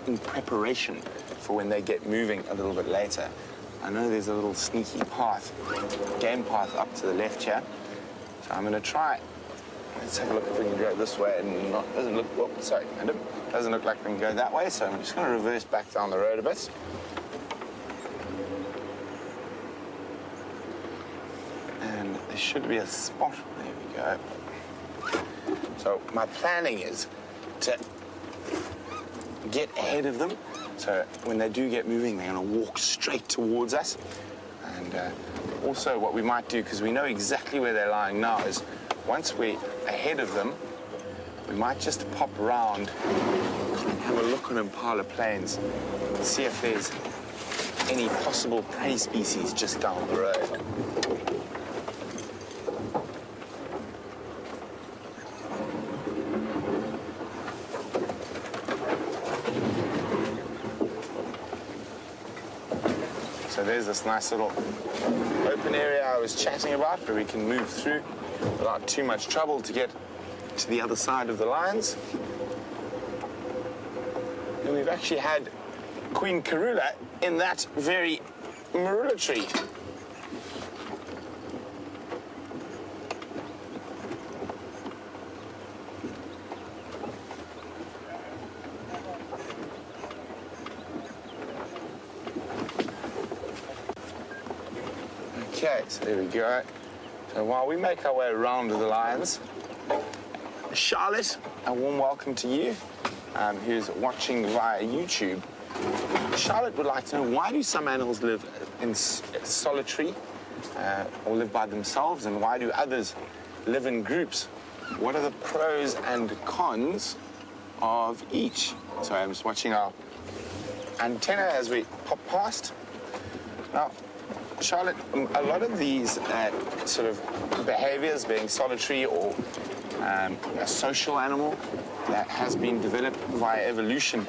in preparation for when they get moving a little bit later, I know there's a little sneaky path, game path up to the left here. So I'm going to try. Let's have a look if we can go this way and doesn't look, oh, sorry, madam. Doesn't look like we can go that way, so I'm just going to reverse back down the road a bit. And there should be a spot. There we go. So my planning is to get ahead of them. So when they do get moving, they're going to walk straight towards us. And also what we might do, because we know exactly where they're lying now, is once we're ahead of them, we might just pop around and have a look on Impala Plains, see if there's any possible prey species just down the road. So there's this nice little open area I was chatting about where we can move through without too much trouble to get to the other side of the lions. And we've actually had Queen Karula in that very marula tree. Okay, so there we go. So while we make our way around with the lions, Charlotte, a warm welcome to you, who's watching via YouTube. Charlotte would like to know, why do some animals live in solitary or live by themselves, and why do others live in groups? What are the pros and cons of each? So I'm just watching our antenna as we pop past. Now, Charlotte, a lot of these sort of behaviors, being solitary or a social animal, that has been developed via evolution,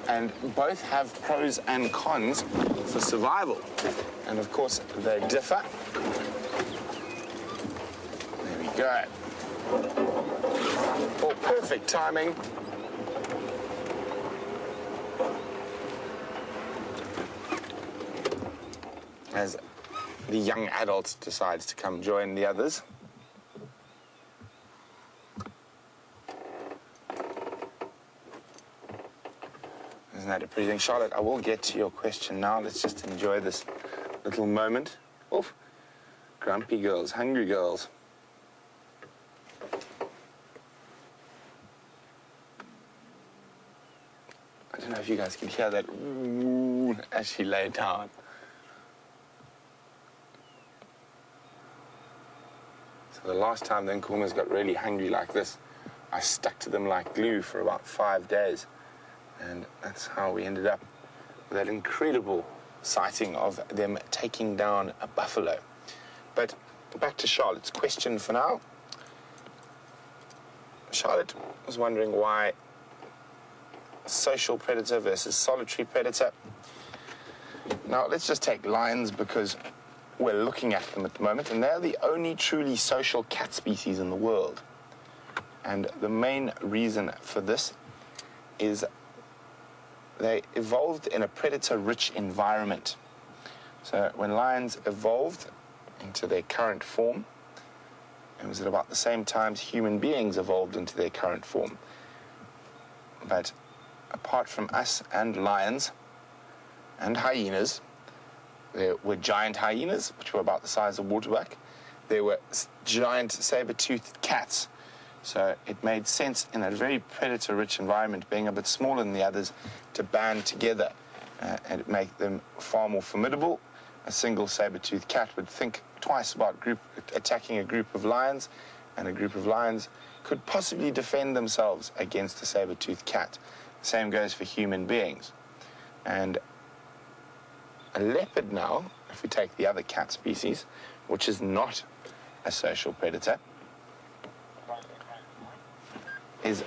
and both have pros and cons for survival. And of course, they differ. There we go. Oh, perfect timing. As the young adult decides to come join the others. Isn't that a pretty thing? Charlotte, I will get to your question now. Let's just enjoy this little moment. Oof. Grumpy girls, hungry girls. I don't know if you guys can hear that ooh, as she lay down. So the last time the Nkuhumas got really hungry like this, I stuck to them like glue for about 5 days. And that's how we ended up with that incredible sighting of them taking down a buffalo. But back to Charlotte's question for now. Charlotte was wondering why social predator versus solitary predator. Now, let's just take lions because we're looking at them at the moment, and they're the only truly social cat species in the world. And the main reason for this is they evolved in a predator-rich environment. So when lions evolved into their current form, it was at about the same time human beings evolved into their current form. But apart from us and lions and hyenas, there were giant hyenas, which were about the size of waterbuck. There were giant saber-toothed cats. So it made sense in a very predator-rich environment, being a bit smaller than the others, to band together and make them far more formidable. A single saber-toothed cat would think twice about attacking a group of lions, and a group of lions could possibly defend themselves against a saber-toothed cat. The same goes for human beings. And a leopard now, if we take the other cat species, which is not a social predator, is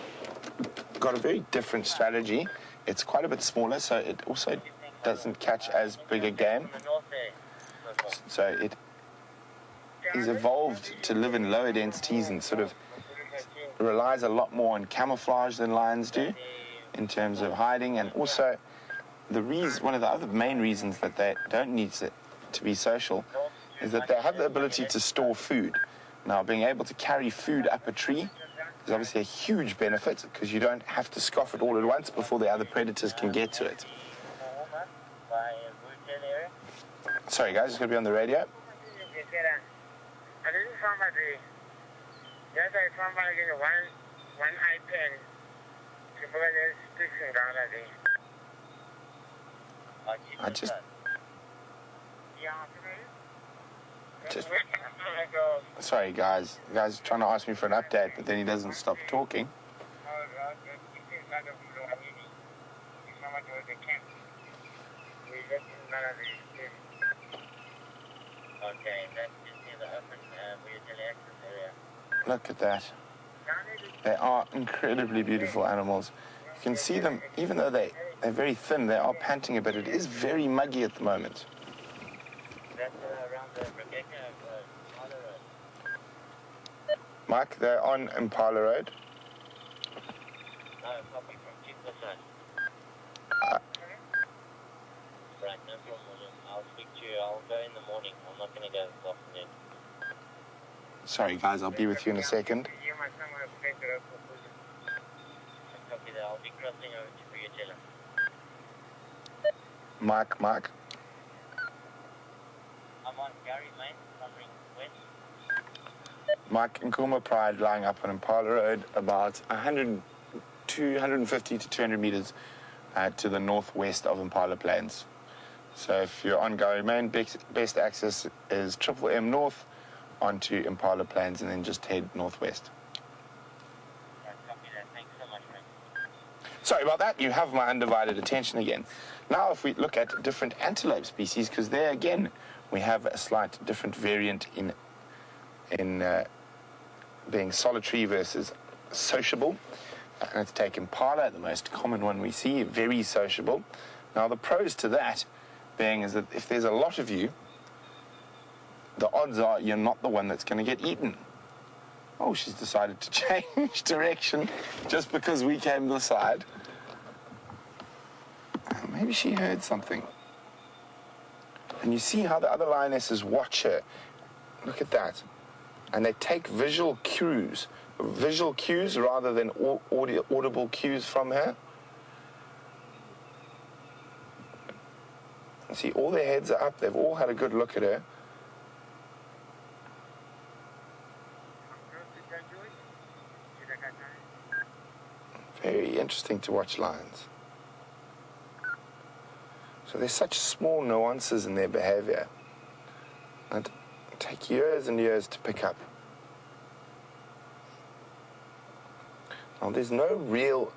got a very different strategy. It's quite a bit smaller, so it also doesn't catch as big a game. So it is evolved to live in lower densities and sort of relies a lot more on camouflage than lions do in terms of hiding. And also, one of the other main reasons that they don't need to be social is that they have the ability to store food. Now, being able to carry food up a tree is obviously a huge benefit, because you don't have to scoff it all at once before the other predators can get to it. Sorry guys, it's going to be on the radio. I just sorry guys. The guy's trying to ask me for an update, but then he doesn't stop talking. Look at that. They are incredibly beautiful animals. You can see them, even though they're very thin, they are panting a bit. It is very muggy at the moment. Mike, they're on Impala Road. Right, no problem, William. I'll speak to you. I'll go in the morning. I'm not going to go this afternoon. Sorry, guys, I'll be with you in a second. Copy that. I'll be crossing over to Briatella. Mike. I'm on Gary, mate. Covering west. Mike, Nkuhumas Pride lying up on Impala Road about 150 to 200 meters to the northwest of Impala Plains. So if you're on Gary Main, best access is M North onto Impala Plains and then just head northwest. Right, copy that. Thanks so much, mate. Sorry about that, you have my undivided attention again. Now if we look at different antelope species, because there again we have a slight different variant in being solitary versus sociable. And let's take Impala, the most common one we see, very sociable. Now the pros to that being is that if there's a lot of you, the odds are you're not the one that's going to get eaten. Oh, she's decided to change direction just because we came this side. Maybe she heard something. And you see how the other lionesses watch her. Look at that. And they take visual cues rather than audible cues from her. See, all their heads are up. They've all had a good look at her. Very interesting to watch lions. So there's such small nuances in their behavior that take years and years to pick up. Now, there's no real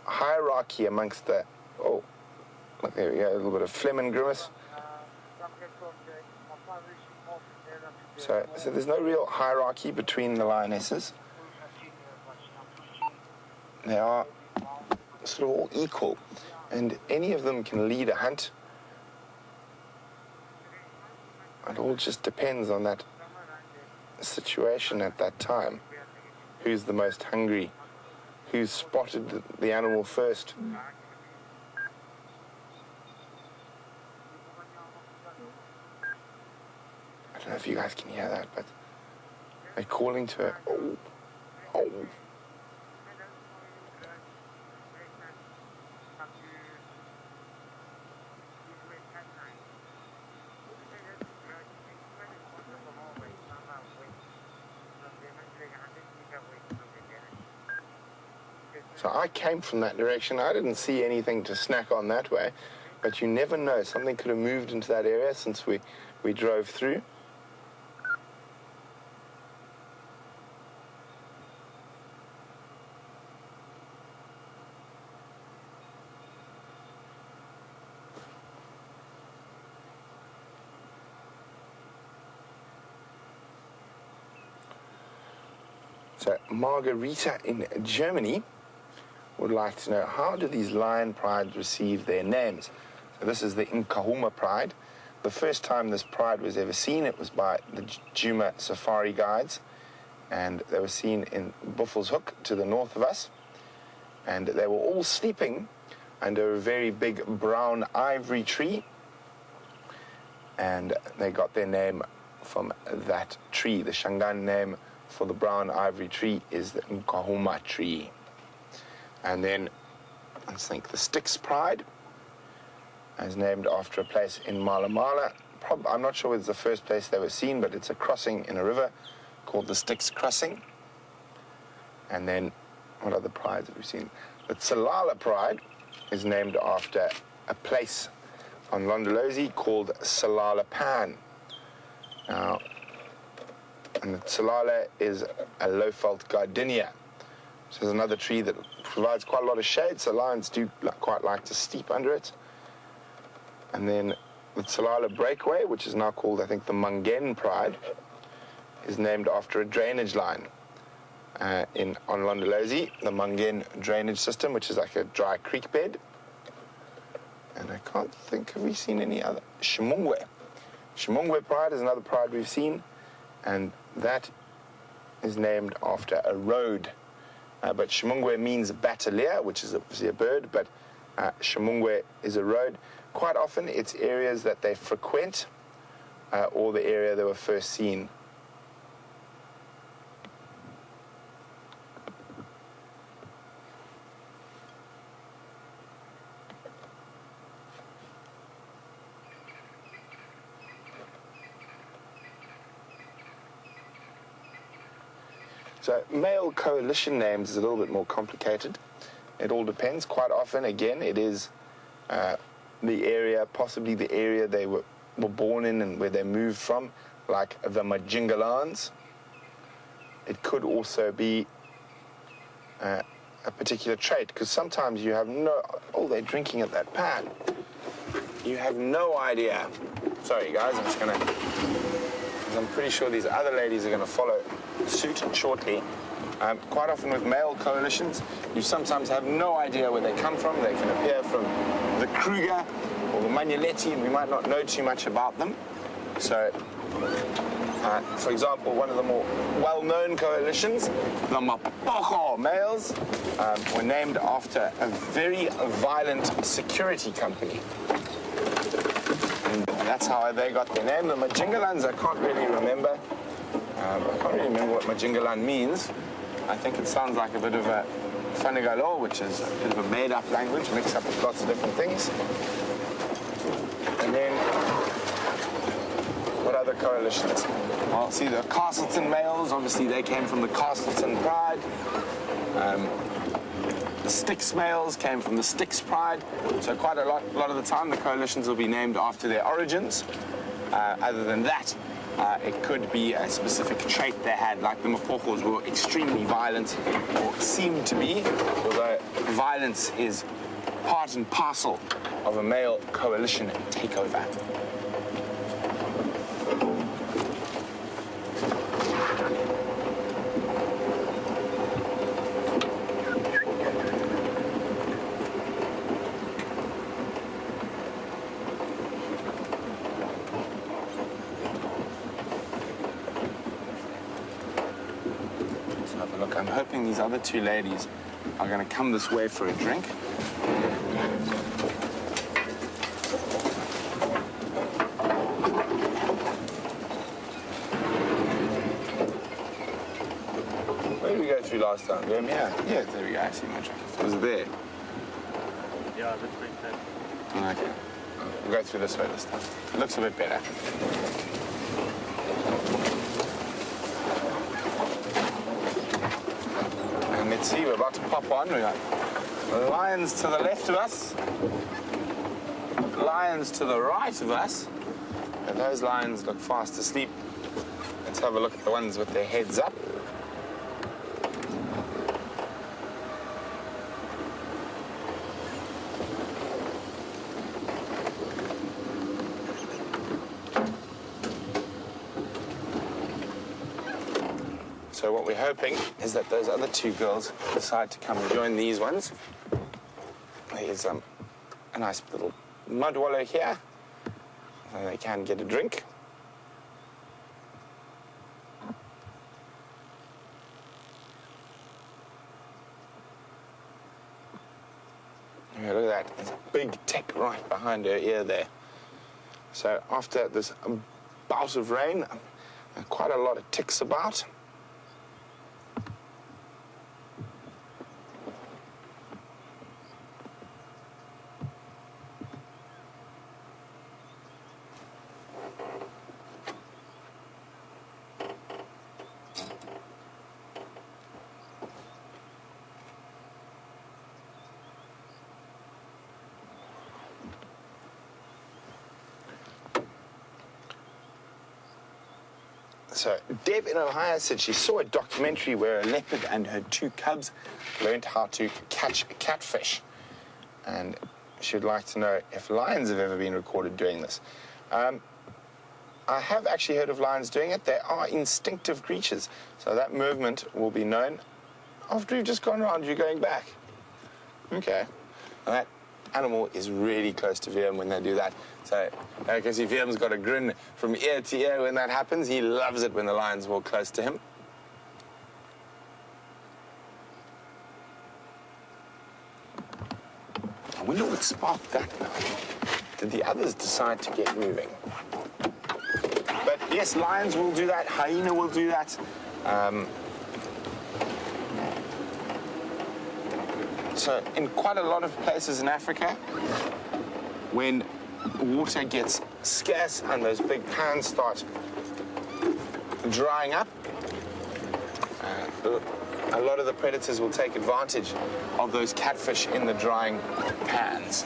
hierarchy amongst the... Oh, look, there we go, a little bit of phlegm and grimace. So there's no real hierarchy between the lionesses. They are sort of all equal, and any of them can lead a hunt. It all just depends on that situation at that time. Who's the most hungry? Who's spotted the animal first? I don't know if you guys can hear that, but they're calling to her. Oh, oh. So I came from that direction. I didn't see anything to snack on that way, but you never know. Something could have moved into that area since we drove through. So Margarita in Germany would like to know, how do these lion prides receive their names? So this is the Nkuhumas pride. The first time this pride was ever seen, it was by the Juma safari guides, and they were seen in Buffelshoek to the north of us, and they were all sleeping under a very big brown ivory tree, and they got their name from that tree. The Shangaan name for the brown ivory tree is the Nkuhumas tree. And then, let's think, the Styx Pride is named after a place in Mala Mala. I'm not sure whether it's the first place they were seen, but it's a crossing in a river called the Styx Crossing. And then, what other prides have we seen? The Tsalala Pride is named after a place on Londolozi called Tsalala Pan. Now, and the Tsalala is a low-felt gardenia. So there's another tree that provides quite a lot of shade, so lions do quite like to sleep under it. And then the Tsalala Breakaway, which is now called, I think, the Mungen Pride, is named after a drainage line on Londolozi, the Mungen drainage system, which is like a dry creek bed. And I can't think, have we seen any other? Shimongwe. Shimongwe Pride is another pride we've seen, and that is named after a road. But Shimongwe means batalia, which is obviously a bird, but Shimongwe is a road. quite often it's areas that they frequent or the area they were first seen. So male coalition names is a little bit more complicated. It all depends. Quite often, again, it is the area, possibly the area they were born in and where they moved from, like the Majingalans. It could also be a particular trait, because sometimes you have no... Oh, they're drinking at that pan. You have no idea. Sorry, guys, I'm just going to... I'm pretty sure these other ladies are going to follow suit shortly. Quite often with male coalitions, you sometimes have no idea where they come from. They can appear from the Kruger or the Magnaletti, and we might not know too much about them. So, for example, one of the more well-known coalitions, the Mapocho males, were named after a very violent security company. And that's how they got their name. The Majingalans, I can't really remember. I can't really remember what Majingalan means. I think it sounds like a bit of a Fanigalo, which is a bit of a made-up language, mixed up with lots of different things. And then, what other coalitions? Well, see, the Castleton males, obviously they came from the Castleton Pride. The Styx males came from the Styx Pride. So quite a lot of the time, the coalitions will be named after their origins. Other than that, it could be a specific trait they had, like the Mapojos were extremely violent, or seemed to be, although violence is part and parcel of a male coalition takeover. Look, I'm hoping these other two ladies are going to come this way for a drink. Where did we go through last time? Yeah, there we go. I see my drink. Was it there? Yeah, that's pretty sad. Oh, okay. We'll go through this way this time. It looks a bit better. Let's see, we're about to pop on. We got lions to the left of us, lions to the right of us, and those lions look fast asleep. Let's have a look at the ones with their heads up. So what we're hoping is that those other two girls decide to come and join these ones. There's a nice little mud wallow here, so they can get a drink. Yeah, look at that, there's a big tick right behind her ear there. So after this bout of rain, quite a lot of ticks about. So Deb in Ohio said she saw a documentary where a leopard and her two cubs learned how to catch a catfish. And she would like to know if lions have ever been recorded doing this. I have actually heard of lions doing it. They are instinctive creatures. So that movement will be known after you've just gone around, you're going back. Okay. And that animal is really close to Liam when they do that. So I can see Liam's got a grin from ear to ear when that happens. He loves it when the lions walk close to him. I wonder what sparked that now. did the others decide to get moving? But yes, lions will do that, hyena will do that. So in quite a lot of places in Africa, when water gets scarce and those big pans start drying up, a lot of the predators will take advantage of those catfish in the drying pans.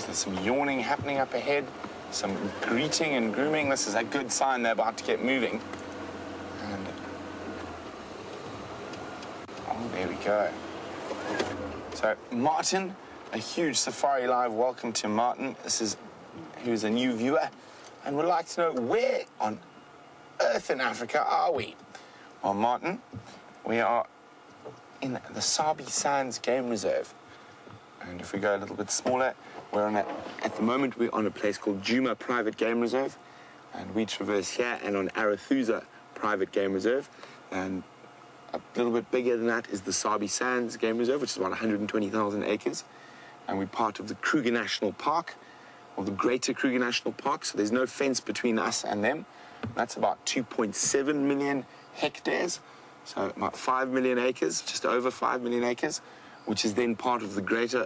There's some yawning happening up ahead, some greeting and grooming. This is a good sign they're about to get moving. And oh, there we go. So Martin, a huge SafariLIVE welcome to Martin. Who's a new viewer and would like to know where on earth in Africa are we? Well, Martin, we are in the Sabi Sands Game Reserve. And if we go a little bit smaller, at the moment, we're on a place called Djuma Private Game Reserve. And we traverse here and on Arathusa Private Game Reserve. And a little bit bigger than that is the Sabi Sands Game Reserve, which is about 120,000 acres. And we're part of the Kruger National Park, or the Greater Kruger National Park. So there's no fence between us and them. That's about 2.7 million hectares. So about 5 million acres, just over 5 million acres, which is then part of the Greater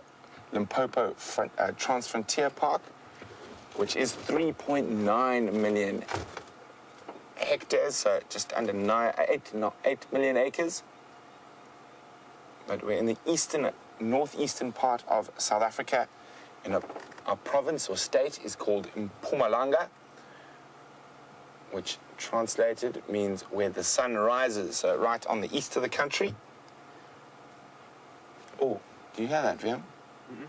Limpopo Transfrontier Park, which is 3.9 million hectares, so just under 8 million acres. But we're in the northeastern part of South Africa, in our province or state is called Mpumalanga, which translated means where the sun rises, so right on the east of the country. Oh, do you hear that, Viam? Mm-hmm.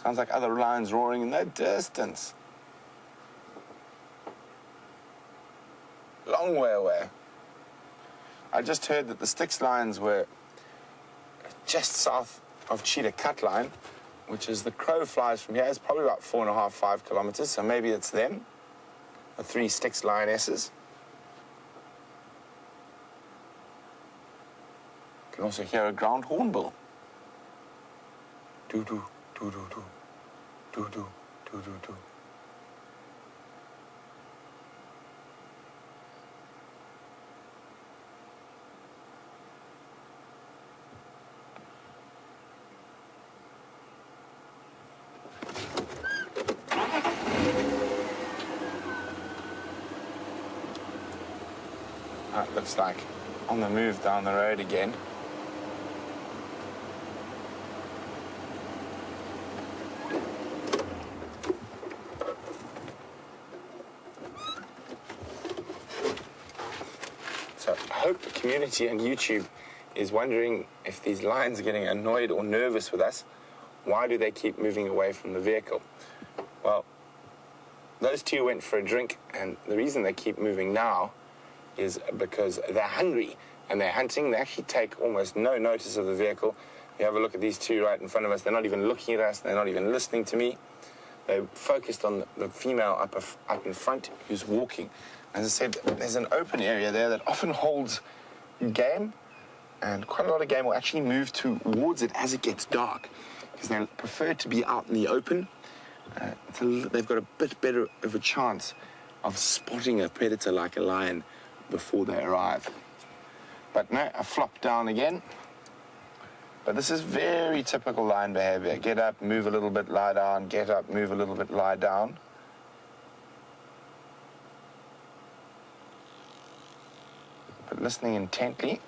Sounds like other lions roaring in the distance. Long way away. I just heard that the Styx lions were just south of Cheetah Cut Line, which is the crow flies from here. It's probably about 4.5, 5 kilometers, so maybe it's them, the 3 Styx lionesses. You can also hear a ground hornbill. Do-do, do-do-do, do-do, do-do-do. That looks like on the move down the road again. So I hope the community on YouTube is wondering if these lions are getting annoyed or nervous with us. Why do they keep moving away from the vehicle? Well, those two went for a drink, and the reason they keep moving now is because they're hungry and they're hunting. They actually take almost no notice of the vehicle. You have a look at these two right in front of us. They're not even looking at us. They're not even listening to me. They're focused on the female up in front who's walking. As I said, there's an open area there that often holds game, and quite a lot of game will actually move towards it as it gets dark because they prefer to be out in the open. So they've got a bit better of a chance of spotting a predator like a lion before they arrive. But no, I flopped down again. But this is very typical lion behavior. Get up, move a little bit, lie down, get up, move a little bit, lie down. But listening intently.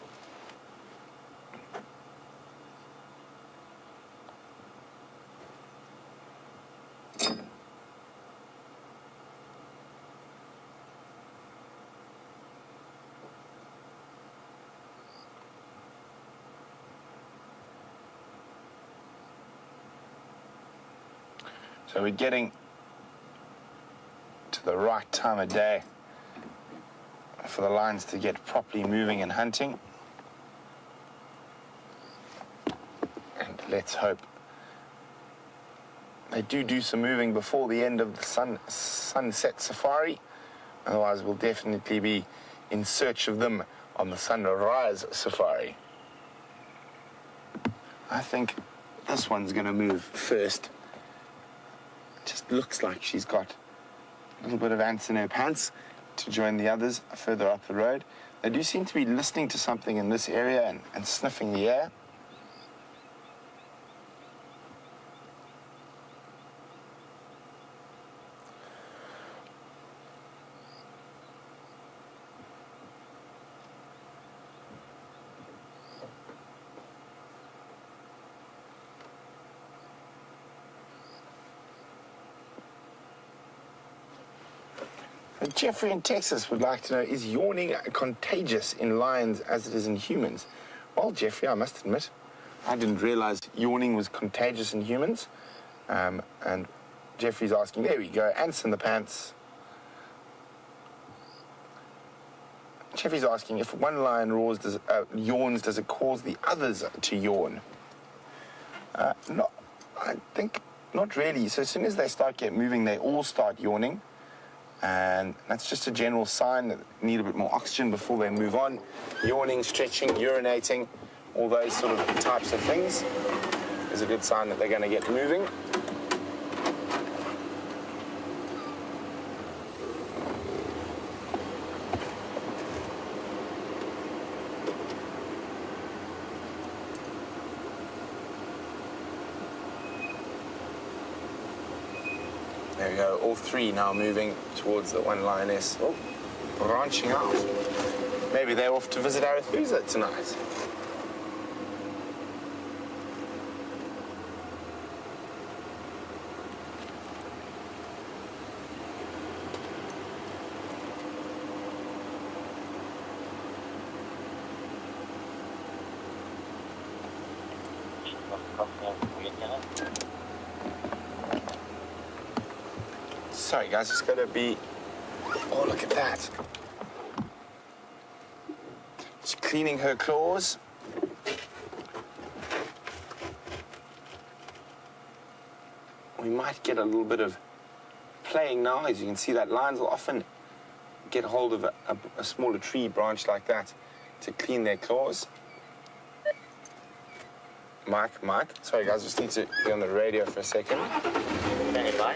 So we're getting to the right time of day for the lions to get properly moving and hunting. let's hope they do some moving before the end of the sunset safari. Otherwise, we'll definitely be in search of them on the sunrise safari. I think this one's going to move first. It just looks like she's got a little bit of ants in her pants to join the others further up the road. They do seem to be listening to something in this area and sniffing the air. Jeffrey in Texas would like to know, is yawning contagious in lions as it is in humans? Well, Jeffrey, I must admit, I didn't realize yawning was contagious in humans. And Jeffrey's asking, there we go, ants in the pants. Jeffrey's asking, if one lion yawns, does it cause the others to yawn? No, I think not really. So as soon as they start getting moving, they all start yawning. And that's just a general sign that they need a bit more oxygen before they move on. Yawning, stretching, urinating, all those sort of types of things is a good sign that they're going to get moving. There we go, all three now moving towards the one lioness. Oh, branching out. Maybe they're off to visit Arethusa tonight. Sorry guys, it's gotta be... Oh, look at that. She's cleaning her claws. We might get a little bit of playing now. As you can see, that lions will often get hold of a smaller tree branch like that to clean their claws. Mike. Sorry guys, just need to be on the radio for a second. Standing by.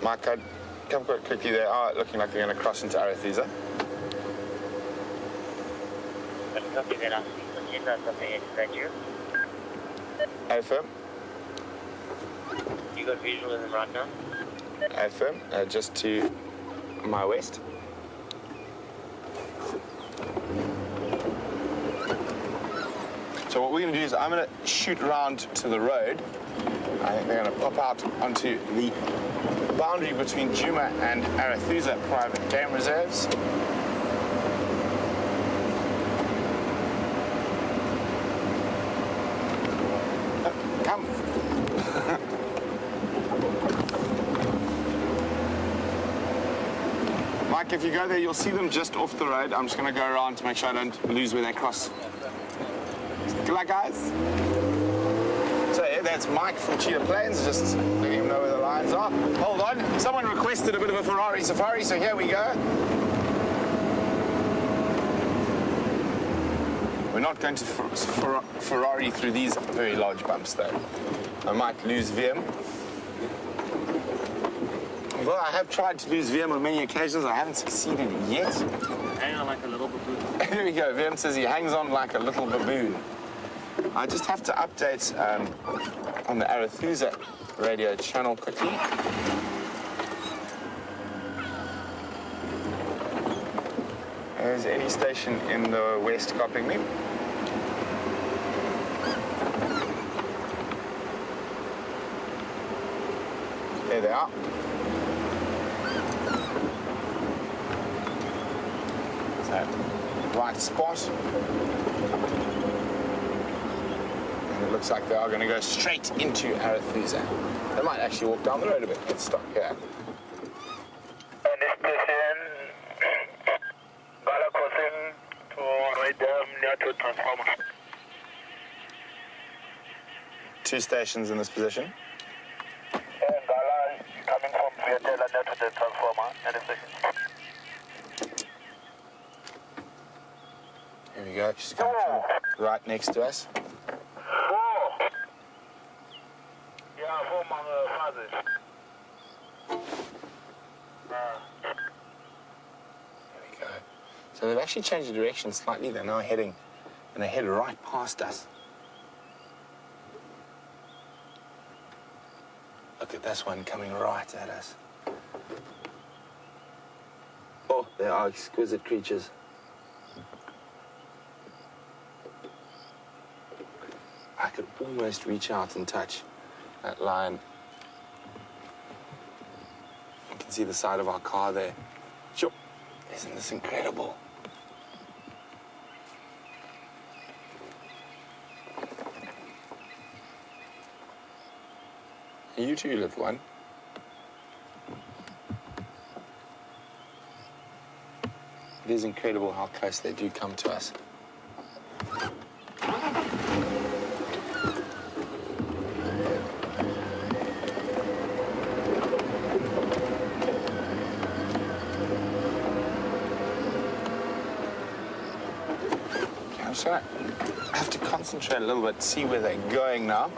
Mike, I'd come quite quickly. They are looking like they're going to cross into Arethusa. Affirm. You got visual in them right now? Affirm, just to my west. So what we're going to do is I'm going to shoot around to the road. I think they're going to pop out onto the boundary between Djuma and Arethusa private game reserves. Come. Mike, if you go there, you'll see them just off the road. I'm just going to go around to make sure I don't lose where they cross. Good luck, guys. So yeah, that's Mike from Cheetah Plains, just letting him know where the lions are. Hold on, someone requested a bit of a Ferrari safari, so here we go. We're not going to Ferrari through these very large bumps though. I might lose VM. Well, I have tried to lose VM on many occasions. I haven't succeeded yet. Hang on like a little baboon. Here we go. VM says he hangs on like a little baboon. I just have to update on the Arethusa radio channel quickly. Is any station in the west copying me? There they are. So, right spot. And it looks like they are going to go straight into Arethusa. They might actually walk down the road a bit. Let's stop here. 2 stations in this position. Gala coming from Vietnam to the transformer. Here we go. She's coming from right next to us. 4. Yeah, 4 fathers. There we go. So they've actually changed the direction slightly. They're now heading, and they head right past us. Look at this one coming right at us. Oh, they are exquisite creatures. I could almost reach out and touch that lion. You can see the side of our car there. Sure. Isn't this incredible? You too, little one. It is incredible how close they do come to us. I'm just gonna have to concentrate a little bit, see where they're going now.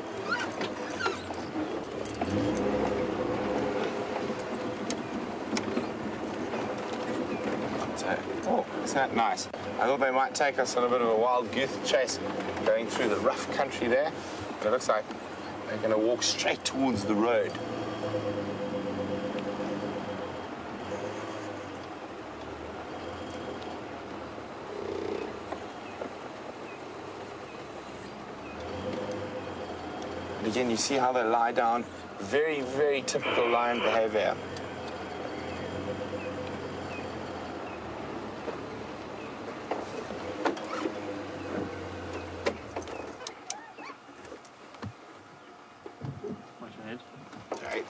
Oh, isn't that nice? I thought they might take us on a bit of a wild goose chase going through the rough country there. But it looks like they're going to walk straight towards the road. And again, you see how they lie down. Very, very typical lion behavior.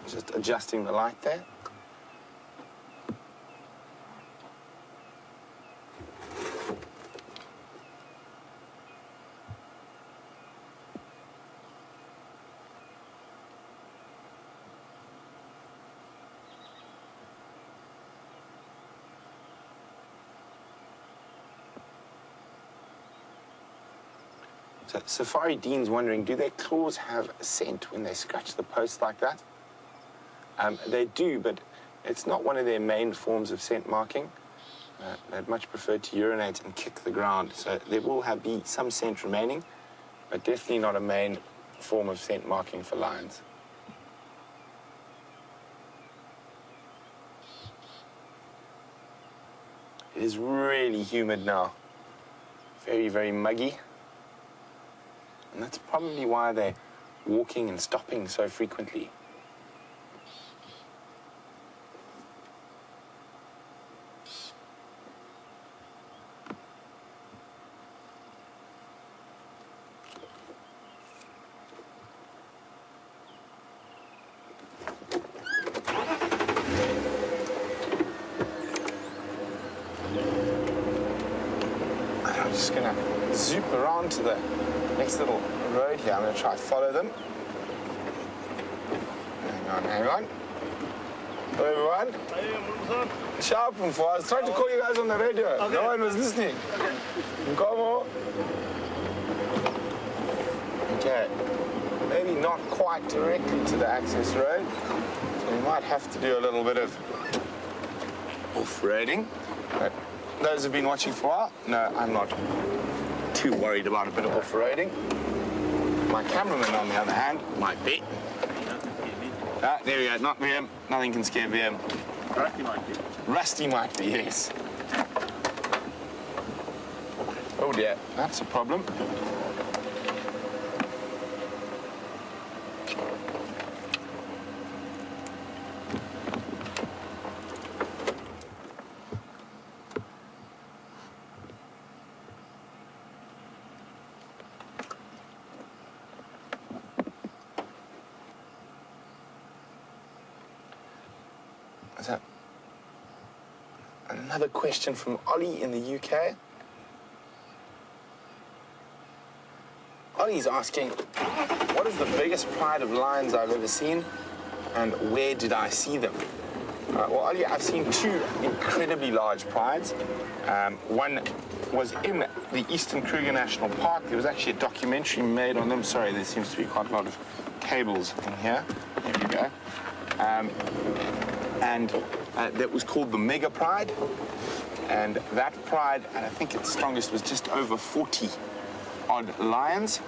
Just adjusting the light there. So Safari Dean's wondering, do their claws have scent when they scratch the post like that? They do, but it's not one of their main forms of scent marking. They'd much prefer to urinate and kick the ground. So there will be some scent remaining, but definitely not a main form of scent marking for lions. It is really humid now. Very, very muggy. And that's probably why they're walking and stopping so frequently. I'm just going to zoom around to the next little road here. I'm going to try to follow them. Hang on. Hello, everyone. Hey, Sharp and I was trying to call you guys on the radio. Okay. No one was listening. Nkuhumas. Okay. Maybe not quite directly to the access road. So we might have to do a little bit of off-roading. But those who've been watching for a while, no, I'm not too worried about a bit of off-roading. My cameraman, on the other hand, might be. Ah, there we go, not VM. Nothing can scare VM. Rusty might be. Rusty might be, yes. Oh dear, that's a problem. So, another question from Ollie in the UK. Ollie, Ollie's asking, what is the biggest pride of lions I've ever seen, and where did I see them? Well, Ollie, I've seen two incredibly large prides. One was in the Eastern Kruger National Park. There was actually a documentary made on them. Sorry, there seems to be quite a lot of cables in here. There we go. And that was called the Mega Pride. And that pride, and I think its strongest was just over 40 odd lions.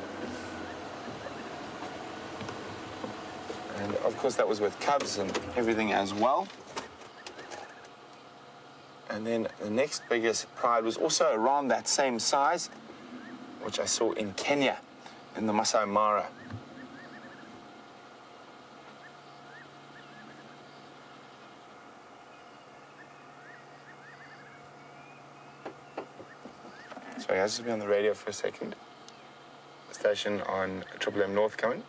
And of course that was with cubs and everything as well. And then the next biggest pride was also around that same size, which I saw in Kenya, in the Masai Mara. Sorry, I just be on the radio for a second. Station on Triple M North coming.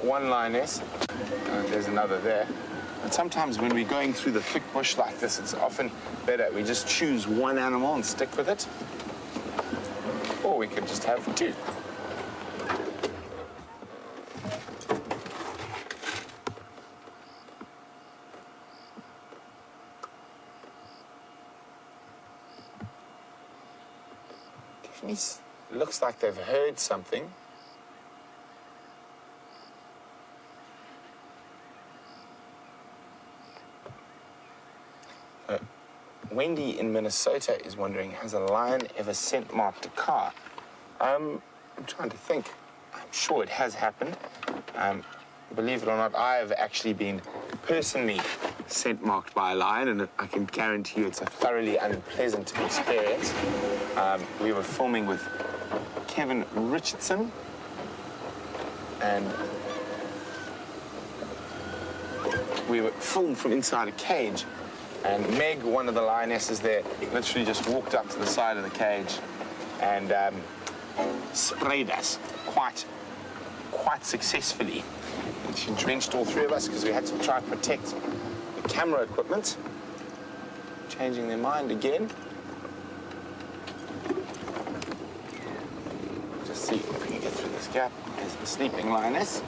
One lioness, there's another there. And sometimes when we're going through the thick bush like this, it's often better we just choose one animal and stick with it. Or we could just have two. Definitely looks like they've heard something. Wendy in Minnesota is wondering, has a lion ever scent marked a car? I'm trying to think. I'm sure it has happened. Believe it or not, I have actually been personally scent marked by a lion, and I can guarantee you it's a thoroughly unpleasant experience. We were filming with Kevin Richardson, and we were filmed from inside a cage. And Meg, one of the lionesses there, literally just walked up to the side of the cage and sprayed us quite successfully. And she drenched all three of us because we had to try and protect the camera equipment. Changing their mind again. Just see if we can get through this gap. There's the sleeping lioness.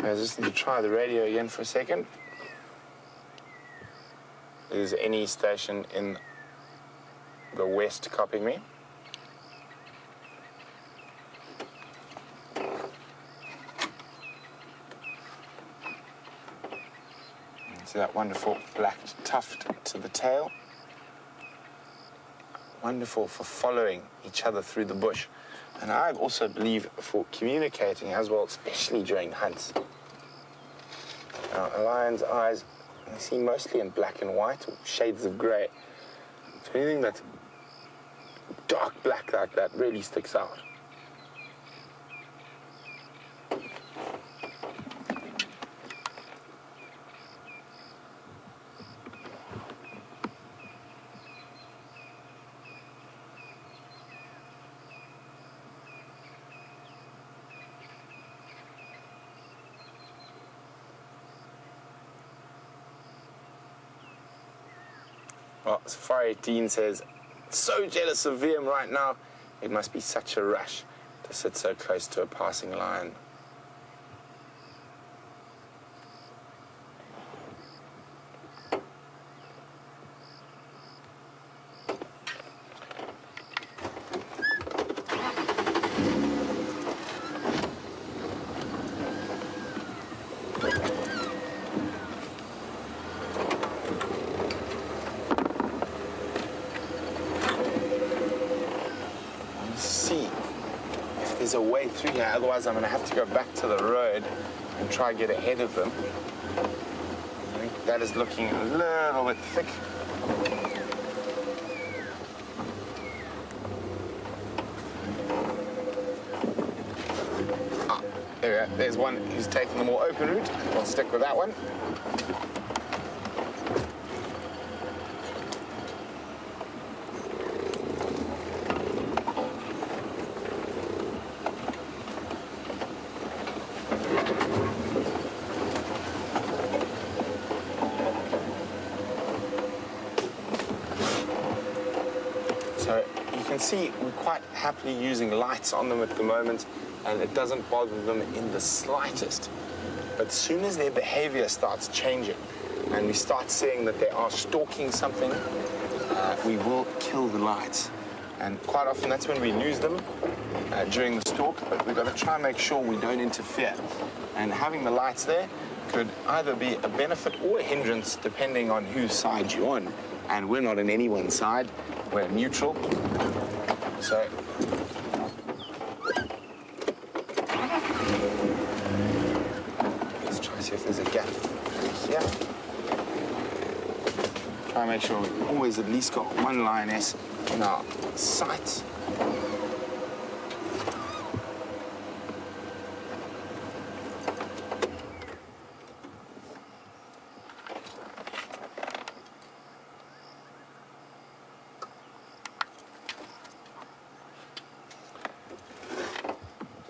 I just need to try the radio again for a second. Is any station in the west copying me? See that wonderful black tuft to the tail? Wonderful for following each other through the bush. And I also believe for communicating as well, especially during hunts. Now, a lion's eyes, I see mostly in black and white or shades of grey. So anything that's dark black like that really sticks out. Well, Safari 18 says, so jealous of VM right now. It must be such a rush to sit so close to a passing lion. There's a way through here, otherwise I'm going to have to go back to the road and try and get ahead of them. I think that is looking a little bit thick. There we go. There's one who's taking the more open route. We'll stick with that one. So you can see we're quite happily using lights on them at the moment, and it doesn't bother them in the slightest. But as soon as their behavior starts changing and we start seeing that they are stalking something, we will kill the lights. And quite often that's when we lose them during the stalk, but we've got to try and make sure we don't interfere. And having the lights there could either be a benefit or a hindrance depending on whose side you're on. And we're not on anyone's side, we're neutral. So let's try to see if there's a gap here. Try and make sure we've always at least got one lioness in our sights.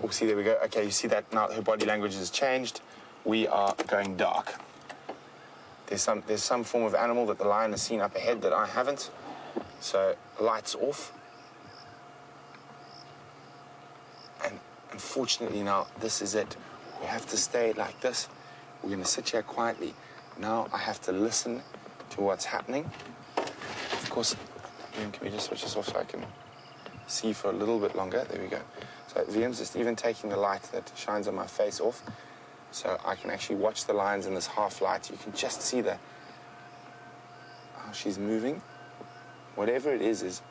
Oh, see, there we go. Okay, you see that now her body language has changed. We are going dark. There's some form of animal that the lion has seen up ahead that I haven't. So lights off. And unfortunately now, this is it. We have to stay like this. We're going to sit here quietly. Now I have to listen to what's happening. Of course, can we just switch this off so I can see for a little bit longer? There we go. So VM's just even taking the light that shines on my face off, so I can actually watch the lines in this half light. You can just see how she's moving. Whatever it is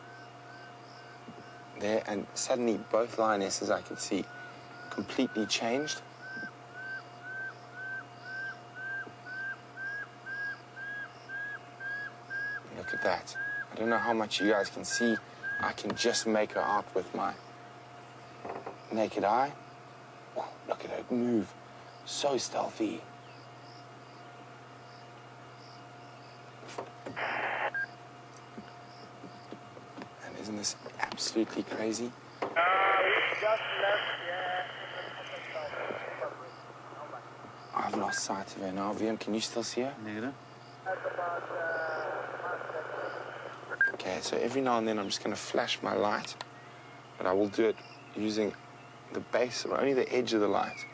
there, and suddenly both lionesses I could see completely changed. Look at that. I don't know how much you guys can see. I can just make her out with my naked eye. Oh, look at her move. So stealthy. And isn't this absolutely crazy? We just left, yeah. I've lost sight of her now. VM, can you still see her? Negative. Okay, so every now and then I'm just going to flash my light, but I will do it using the base or only the edge of the light.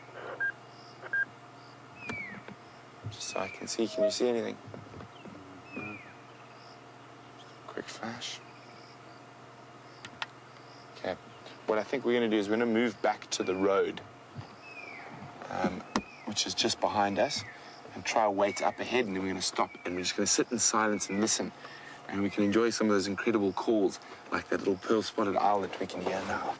Just so I can see. Can you see anything? Quick flash. Okay, what I think we're going to do is we're going to move back to the road, which is just behind us, and try a wait up ahead, and then we're going to stop, and we're just going to sit in silence and listen. And we can enjoy some of those incredible calls, like that little pearl-spotted owl that we can hear now.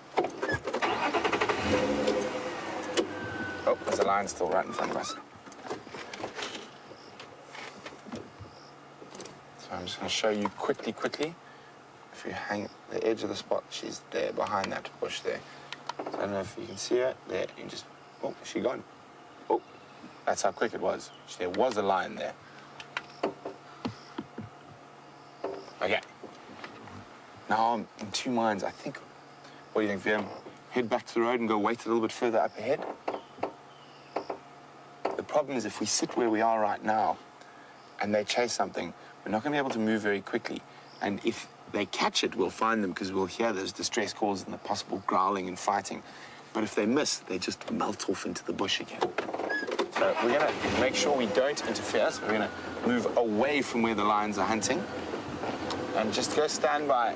Oh, there's a lion still right in front of us. So I'm just going to show you quickly. If you hang the edge of the spot, she's there behind that bush there. So I don't know if you can see her. There, you can just... Oh, she gone. Oh, that's how quick it was. There was a lion there. Okay. Now I'm in two minds. I think, what do you think, VM? Head back to the road and go wait a little bit further up ahead? The problem is if we sit where we are right now and they chase something, we're not going to be able to move very quickly. And if they catch it, we'll find them because we'll hear those distress calls and the possible growling and fighting. But if they miss, they just melt off into the bush again. So we're going to make sure we don't interfere. So we're going to move away from where the lions are hunting. And just go stand by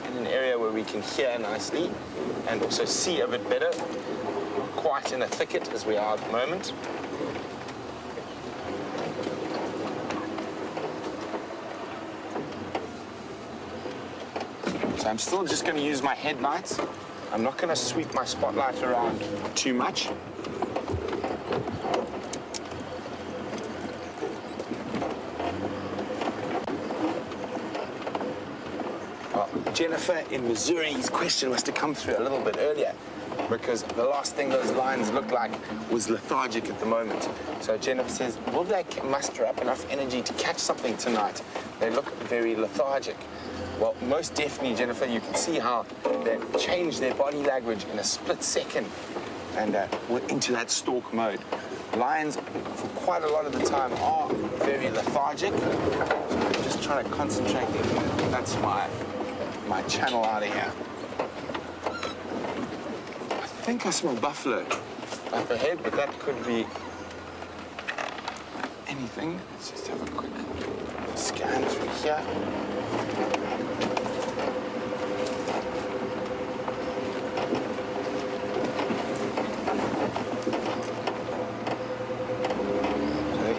in an area where we can hear nicely and also see a bit better. Not quite in a thicket as we are at the moment. So I'm still just going to use my headlights. I'm not going to sweep my spotlight around too much. Jennifer in Missouri's question was to come through a little bit earlier. because the last thing those lions looked like was lethargic at the moment. So Jennifer says, will they muster up enough energy to catch something tonight? They look very lethargic. Well, most definitely, Jennifer, you can see how they change their body language in a split second and we're into that stalk mode. Lions, for quite a lot of the time, are very lethargic. So I'm just trying to concentrate. That's my channel out of here. I think I smell buffalo up ahead, but that could be anything. Let's just have a quick scan through here.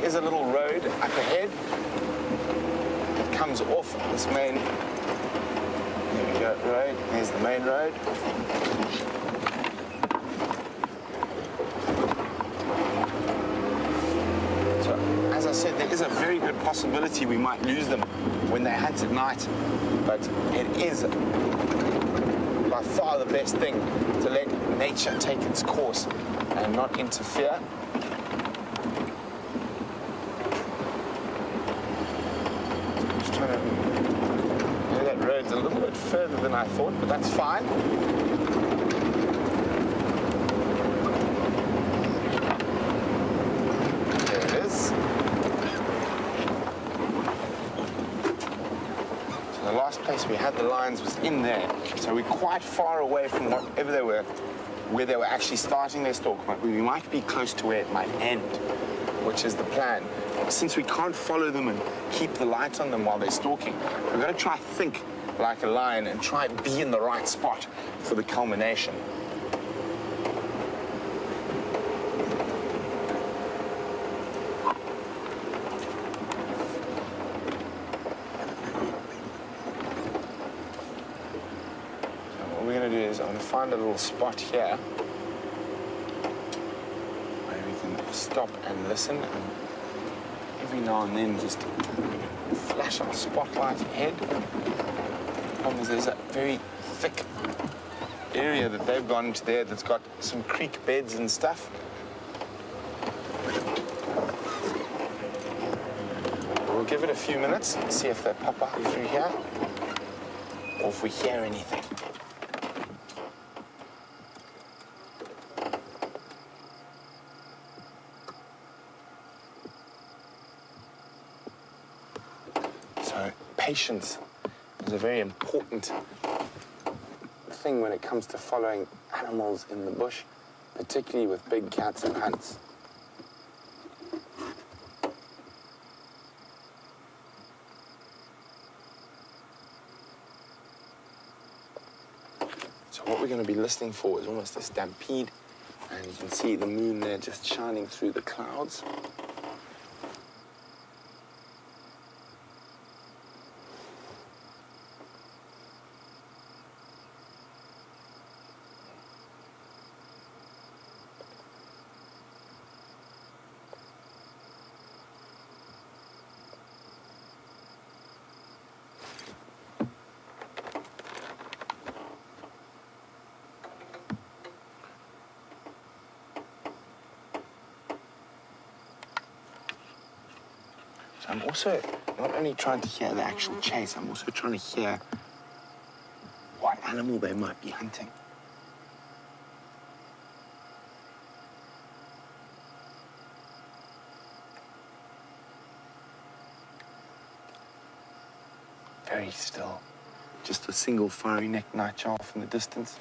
There's a little road up ahead that comes off this main, there we go, road. There's the main road. So, as I said, there is a very good possibility we might lose them when they hunt at night, but it is by far the best thing to let nature take its course and not interfere. That road's a little bit further than I thought, but that's fine. There it is. So the last place we had the lions was in there. So we're quite far away from whatever they were, where they were actually starting their stalk. But we might be close to where it might end, which is the plan. Since we can't follow them and keep the light on them while they're stalking, we've got to try think like a lion and try and be in the right spot for the culmination. So what we're going to do is I'm going to find a little spot here where we can stop and listen, and every now and then just flash our spotlight ahead. The problem is there's a very thick area that they've gone into there that's got some creek beds and stuff. We'll give it a few minutes and see if they pop up through here or if we hear anything. So patience is a very important thing when it comes to following animals in the bush, particularly with big cats and hunts. So what we're going to be listening for is almost a stampede, and you can see the moon there just shining through the clouds. So I'm also not only trying to hear the actual chase, I'm also trying to hear what animal they might be hunting. Very still. Just a single fiery-necked nightjar off in the distance.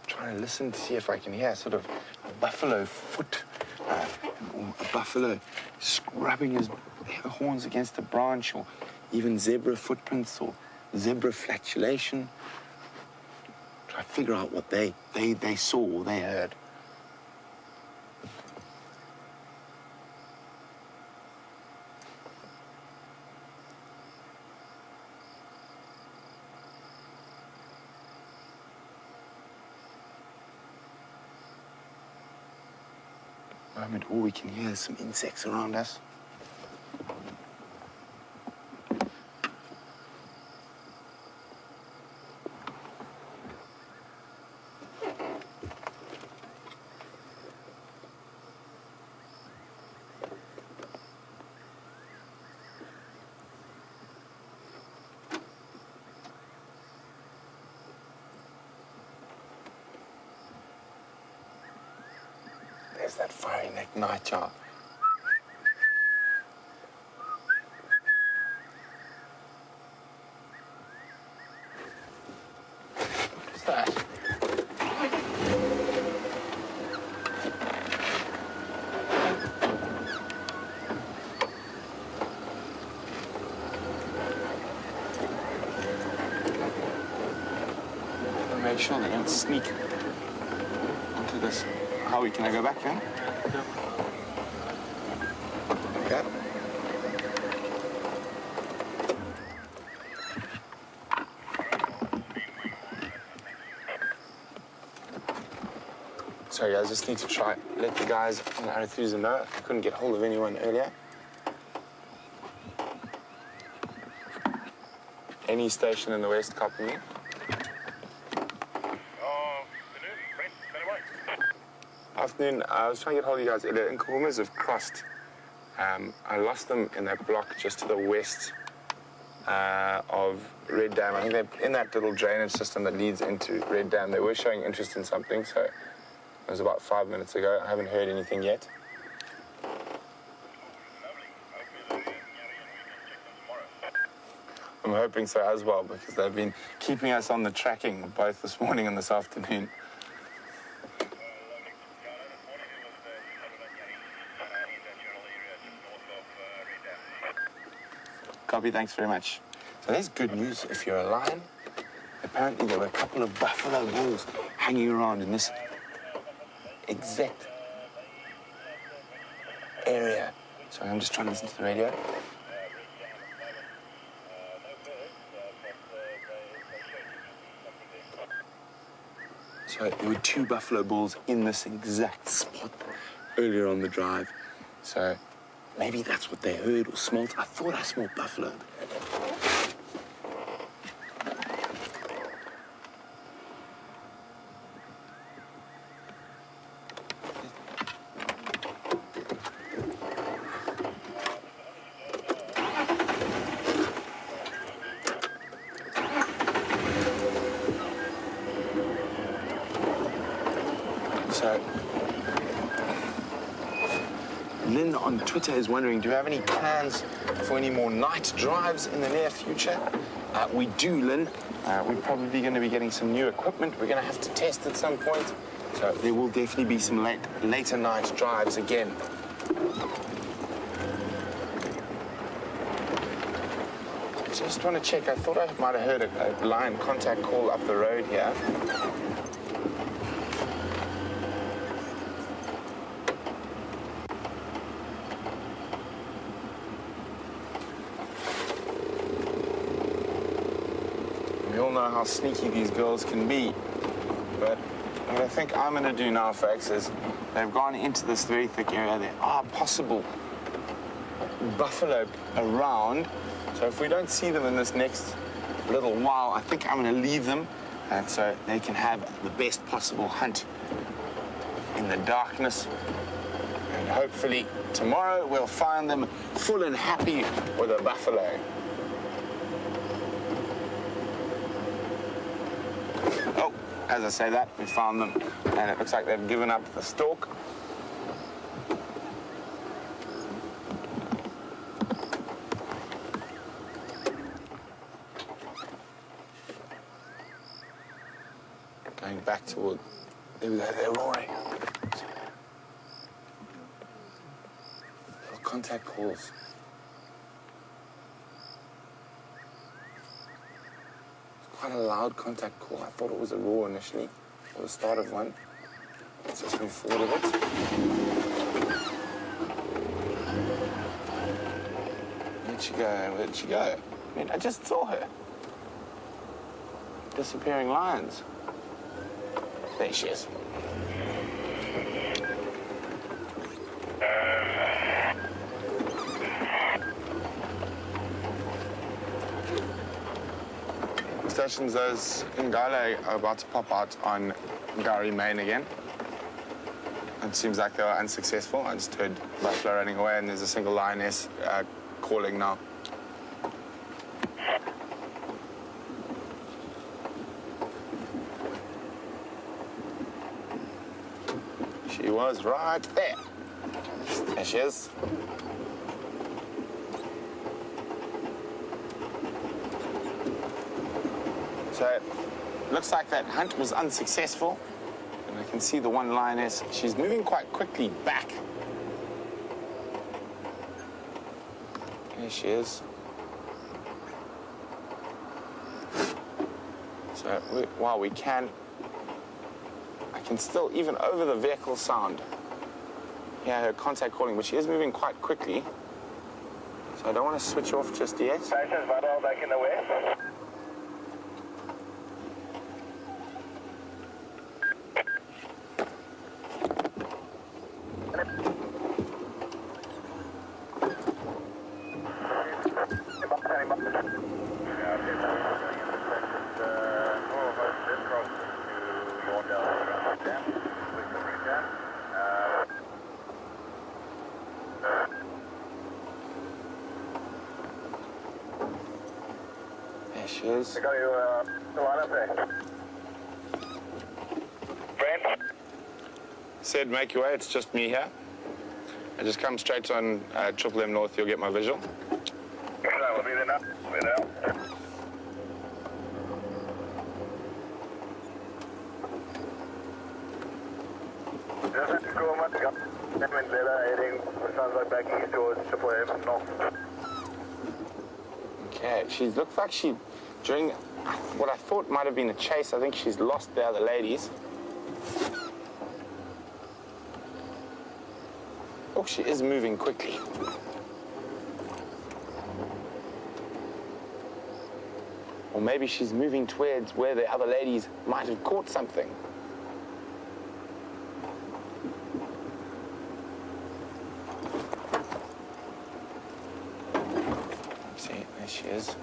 Trying to listen to see if I can hear sort of a buffalo foot, or a buffalo scrubbing his horns against a branch, or even zebra footprints or zebra flatulation. Try to figure out what they saw or they heard. moment, all we can hear is some insects around us. There's that fiery-necked nightjar. What's that? I'll make sure they don't sneak onto this. How can I go back then? Okay. Sorry, I just need to try let the guys on the Arethusa know. I couldn't get hold of anyone earlier. Any station in the West copy me? Afternoon. I was trying to get hold of you guys earlier. Nkuhumas have crossed. I lost them in that block just to the west of Red Dam. I think they're in that little drainage system that leads into Red Dam. They were showing interest in something, so it was about 5 minutes ago. I haven't heard anything yet. I'm hoping so as well, because they've been keeping us on the tracking both this morning and this afternoon. Copy, thanks very much. So there's good news if you're a lion. Apparently there were a couple of buffalo bulls hanging around in this exact area. Sorry, I'm just trying to listen to the radio. So there were 2 buffalo bulls in this exact spot earlier on the drive. So maybe that's what they heard or smelt. I thought I smelled buffalo. So Lynn on Twitter is wondering, do you have any plans for any more night drives in the near future? We do, Lynn. We're probably going to be getting some new equipment. We're going to have to test at some point. So there will definitely be some later night drives again. Just want to check. I thought I might have heard a lion contact call up the road here. We all know how sneaky these girls can be. But what I think I'm going to do now, folks, is they've gone into this very thick area. There are possible buffalo around. So if we don't see them in this next little while, I think I'm going to leave them so they can have the best possible hunt in the darkness. And hopefully tomorrow we'll find them full and happy with a buffalo. Oh, as I say that, we found them, and it looks like they've given up the stalk. Going back toward, there we go, they're roaring. Little contact calls. Quite a loud contact call. I thought it was a roar initially, or the start of one. Let's just move forward a bit. Where'd she go? Where'd she go? I mean, I just saw her. Disappearing lions. There she is. stations, those Ngale are about to pop out on Ngari Main again. It seems like they were unsuccessful. I just heard buffalo running away, and there's a single lioness calling now. She was right there. There she is. So, looks like that hunt was unsuccessful. And I can see the one lioness. She's moving quite quickly back. There she is. So, while we can, I can still, even over the vehicle sound, hear her contact calling, but she is moving quite quickly. So I don't want to switch off just yet. Stations Vadal back in the west. There she is. I got you the line up there. Brent? Said, make your way, it's just me here. I just come straight on Triple M North, you'll get my visual. We'll be there now. We're there. Just Nkuhumas, heading, sounds like back east towards Triple M North. Okay, she looks like she, during what I thought might have been a chase, I think she's lost the other ladies. Oh, she is moving quickly. Or maybe she's moving towards where the other ladies might have caught something. See, there she is.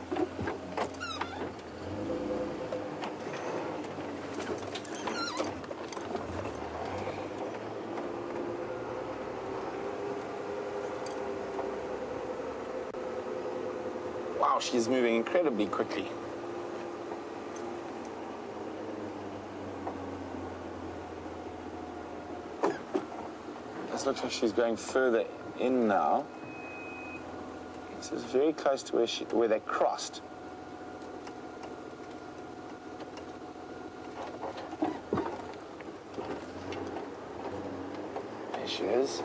Wow, she's moving incredibly quickly. This looks like she's going further in now. This is very close to where they crossed. There she is.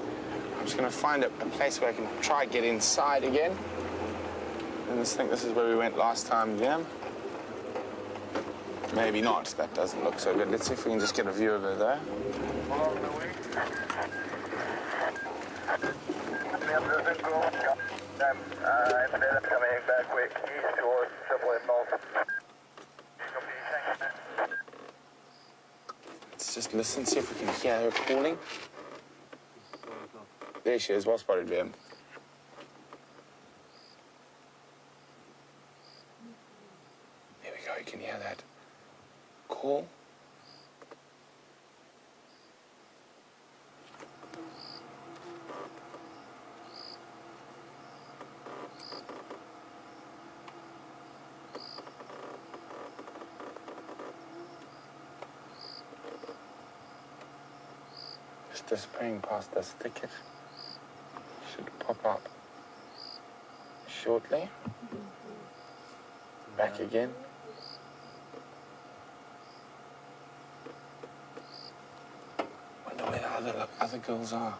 I'm just going to find a place where I can try get inside again. And I think this is where we went last time, yeah? Maybe not. That doesn't look so good. Let's see if we can just get a view of her there. Along the way. Coming back quick east towards Triple M North. Let's just listen, see if we can hear her calling. There she is. Well spotted, VM. There we go. You can hear that call. Just disappearing past this thicket. Should pop up shortly. Back again. Wonder where the other girls are.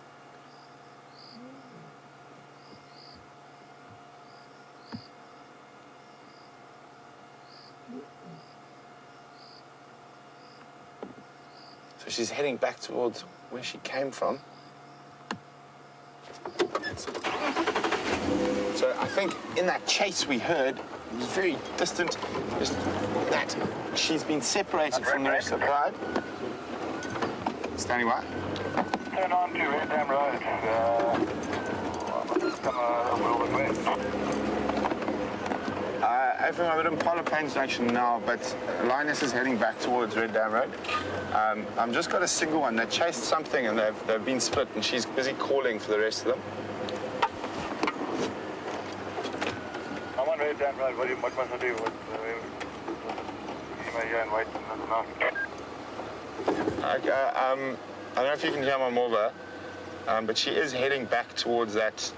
So she's heading back towards where she came from. So I think in that chase we heard, it was very distant, just that she's been separated from the rest of the crowd. Standing by. Turn on to Red Dam Road. Come a little bit west. Over I'm at Impala Plains Junction now, but Lioness is heading back towards Red Dam Road. I've just got a single one. They chased something and they've been split, and she's busy calling for the rest of them. I'm on Red Dam Road. What must I do? You may go and wait enough. Okay, I don't know if you can hear my Morva, but she is heading back towards that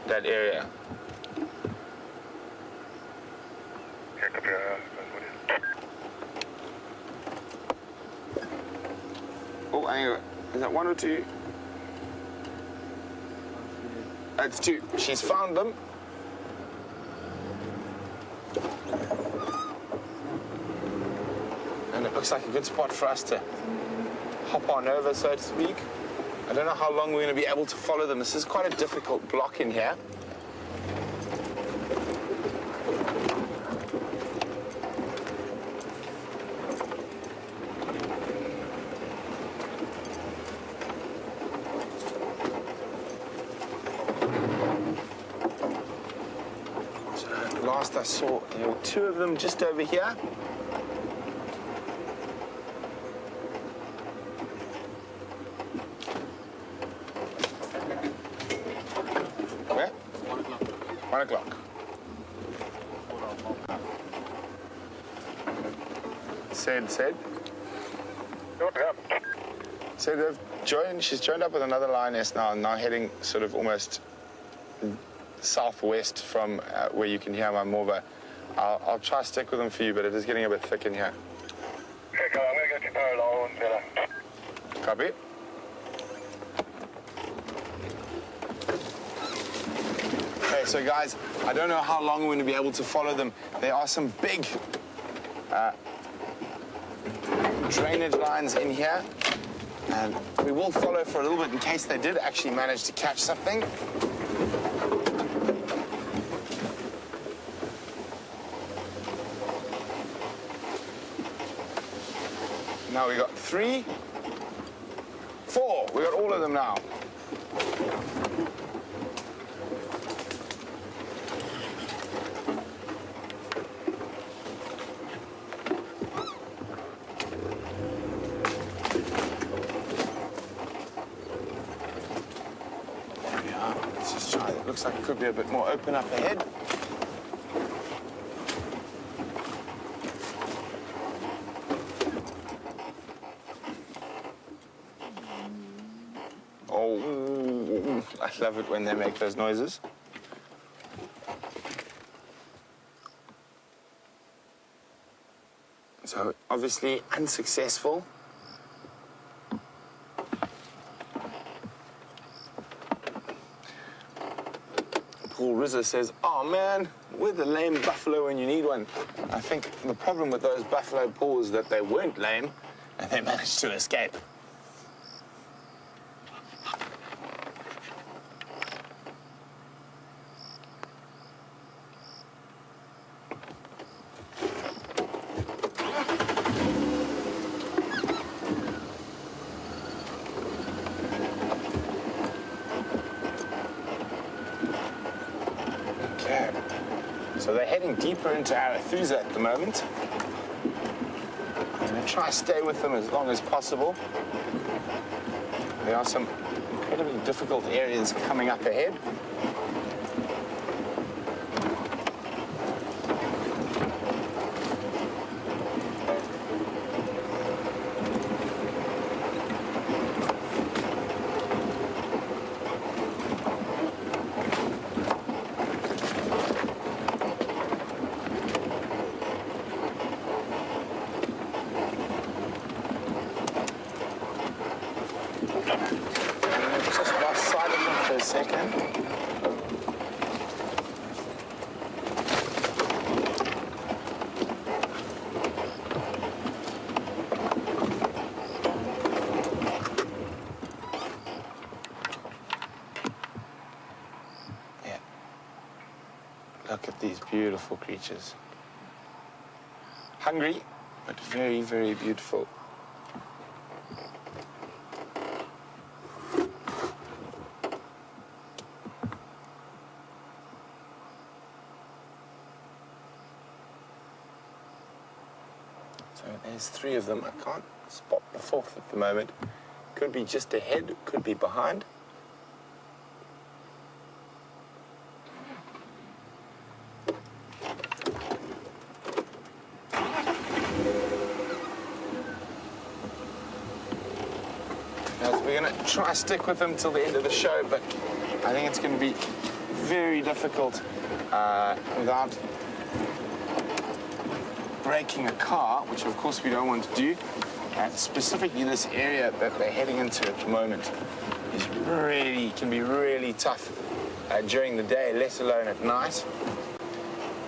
area. Oh, anyway, is that one or two? It's two. She's found them. And it looks like a good spot for us to hop on over, so to speak. I don't know how long we're going to be able to follow them. This is quite a difficult block in here. Last I saw, there were two of them just over here. Where? 1 o'clock. Said. So they've joined, she's joined up with another lioness now heading sort of almost southwest from where you can hear my Morva. I'll try to stick with them for you, but it is getting a bit thick in here. Okay, I'm going to go to parallel and better. Copy. Okay, so guys, I don't know how long we're going to be able to follow them. There are some big drainage lines in here, and we will follow for a little bit in case they did actually manage to catch something. Now we got 3, 4. We got all of them now. There we are. Let's just try. It looks like it could be a bit more open up ahead. I love it when they make those noises. So, obviously unsuccessful. Paul Rizzo says, oh man, we're the lame buffalo when you need one. I think the problem with those buffalo, Paul, is that they weren't lame and they managed to escape. So they're heading deeper into Arathusa at the moment. I'm going to try to stay with them as long as possible. There are some incredibly difficult areas coming up ahead. Look at these beautiful creatures. Hungry, but very, very beautiful. there's 3 of them. I can't spot the 4th at the moment. Could be just ahead, could be behind. We're going to try stick with them till the end of the show, but I think it's going to be very difficult without braking a car, which of course we don't want to do. Specifically this area that they're heading into at the moment can be really tough during the day, let alone at night.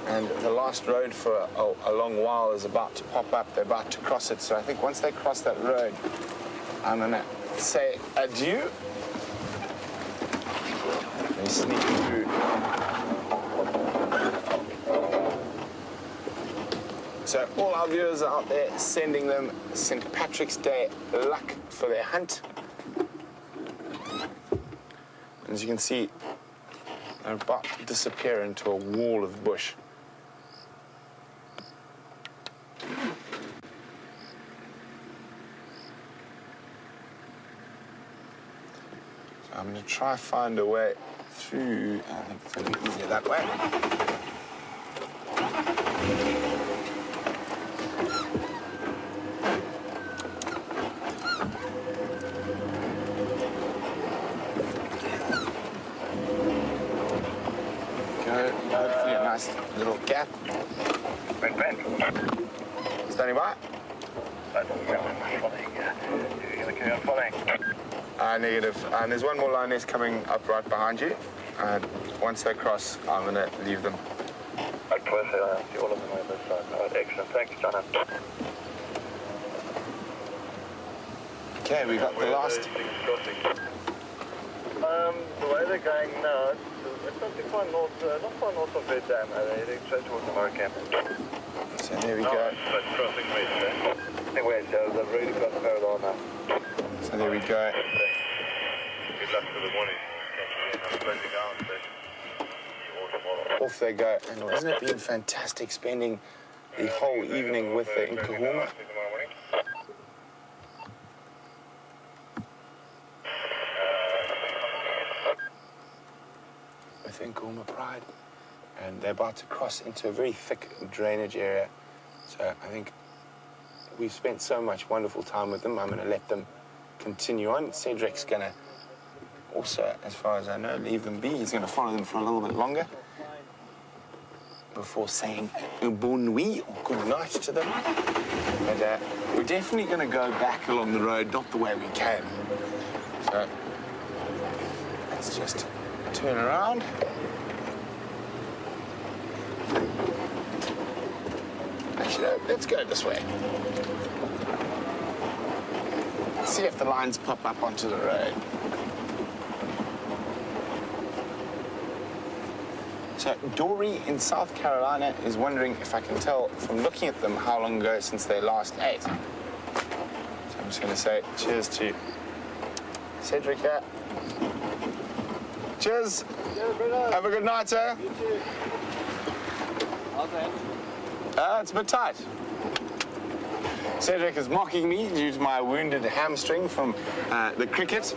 And the last road for a long while is about to pop up. They're about to cross it. So I think once they cross that road, I'm going to say adieu. They sneak through. So all our viewers are out there sending them St. Patrick's Day luck for their hunt. As you can see, they're about to disappear into a wall of bush. I'm going to try find a way through. I think it's going to be easier that way. Go through a nice little gap. Standing by. Negative. And there's one more lioness coming up right behind you. And once they cross, I'm going to leave them. I'd probably say I see all of them on this side. Excellent. Thanks, John. Okay, we got the last. The way they're going now, it's not too far north, not far north of Bed Dam. They're heading straight towards the Murray camp. So there we go. But crossing west there. I think west, they've really got the parallel now. So there we go. Good luck for the morning. Off they go. And hasn't it been fantastic spending the whole evening with the Nkuhumas? With Nkuhuma Pride. And they're about to cross into a very thick drainage area. So I think we've spent so much wonderful time with them. I'm going to let them continue on. Cedric's going to also, as far as I know, leave them be. He's going to follow them for a little bit longer before saying bon nuit or good night to them. But we're definitely going to go back along the road, not the way we came. So let's just turn around. Actually, no, let's go this way. See if the lines pop up onto the road. So Dory in South Carolina is wondering if I can tell from looking at them how long ago since they last ate. So I'm just going to say cheers to Cedric here. Cheers. Have a good night, sir. You too. How's that? It's a bit tight. Cedric is mocking me due to my wounded hamstring from the cricket.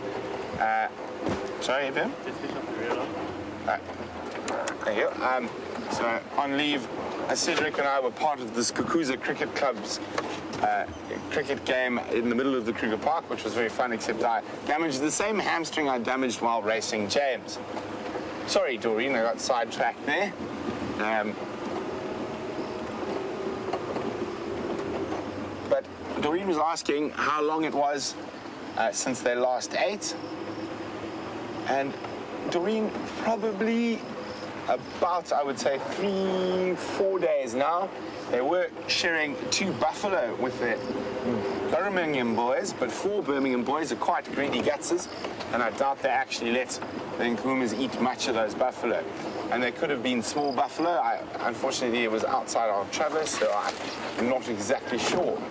Sorry, Evan? Just fish off the rear line. Thank you. So on leave, Cedric and I were part of this Nkuhumas Cricket Club's cricket game in the middle of the cricket park, which was very fun, except I damaged the same hamstring I damaged while racing James. Sorry, Doreen, I got sidetracked there. But Doreen was asking how long it was since they last ate. And Doreen, probably about, I would say, 3-4 days now. They were sharing 2 buffalo with the Birmingham boys, but 4 Birmingham boys are quite greedy gutses, and I doubt they actually let the Nkuhumas eat much of those buffalo. And they could have been small buffalo. Unfortunately, it was outside our traverse, so I'm not exactly sure.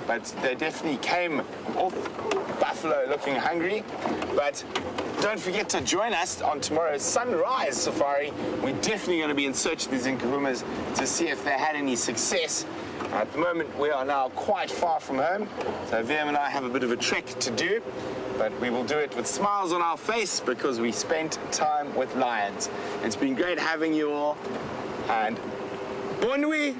But they definitely came off buffalo looking hungry. But don't forget to join us on tomorrow's sunrise safari. We're definitely going to be in search of these Nkuhumas to see if they had any success. At the moment, we are now quite far from home, so Vam and I have a bit of a trek to do, but we will do it with smiles on our face because we spent time with lions. It's been great having you all, and bon nuit!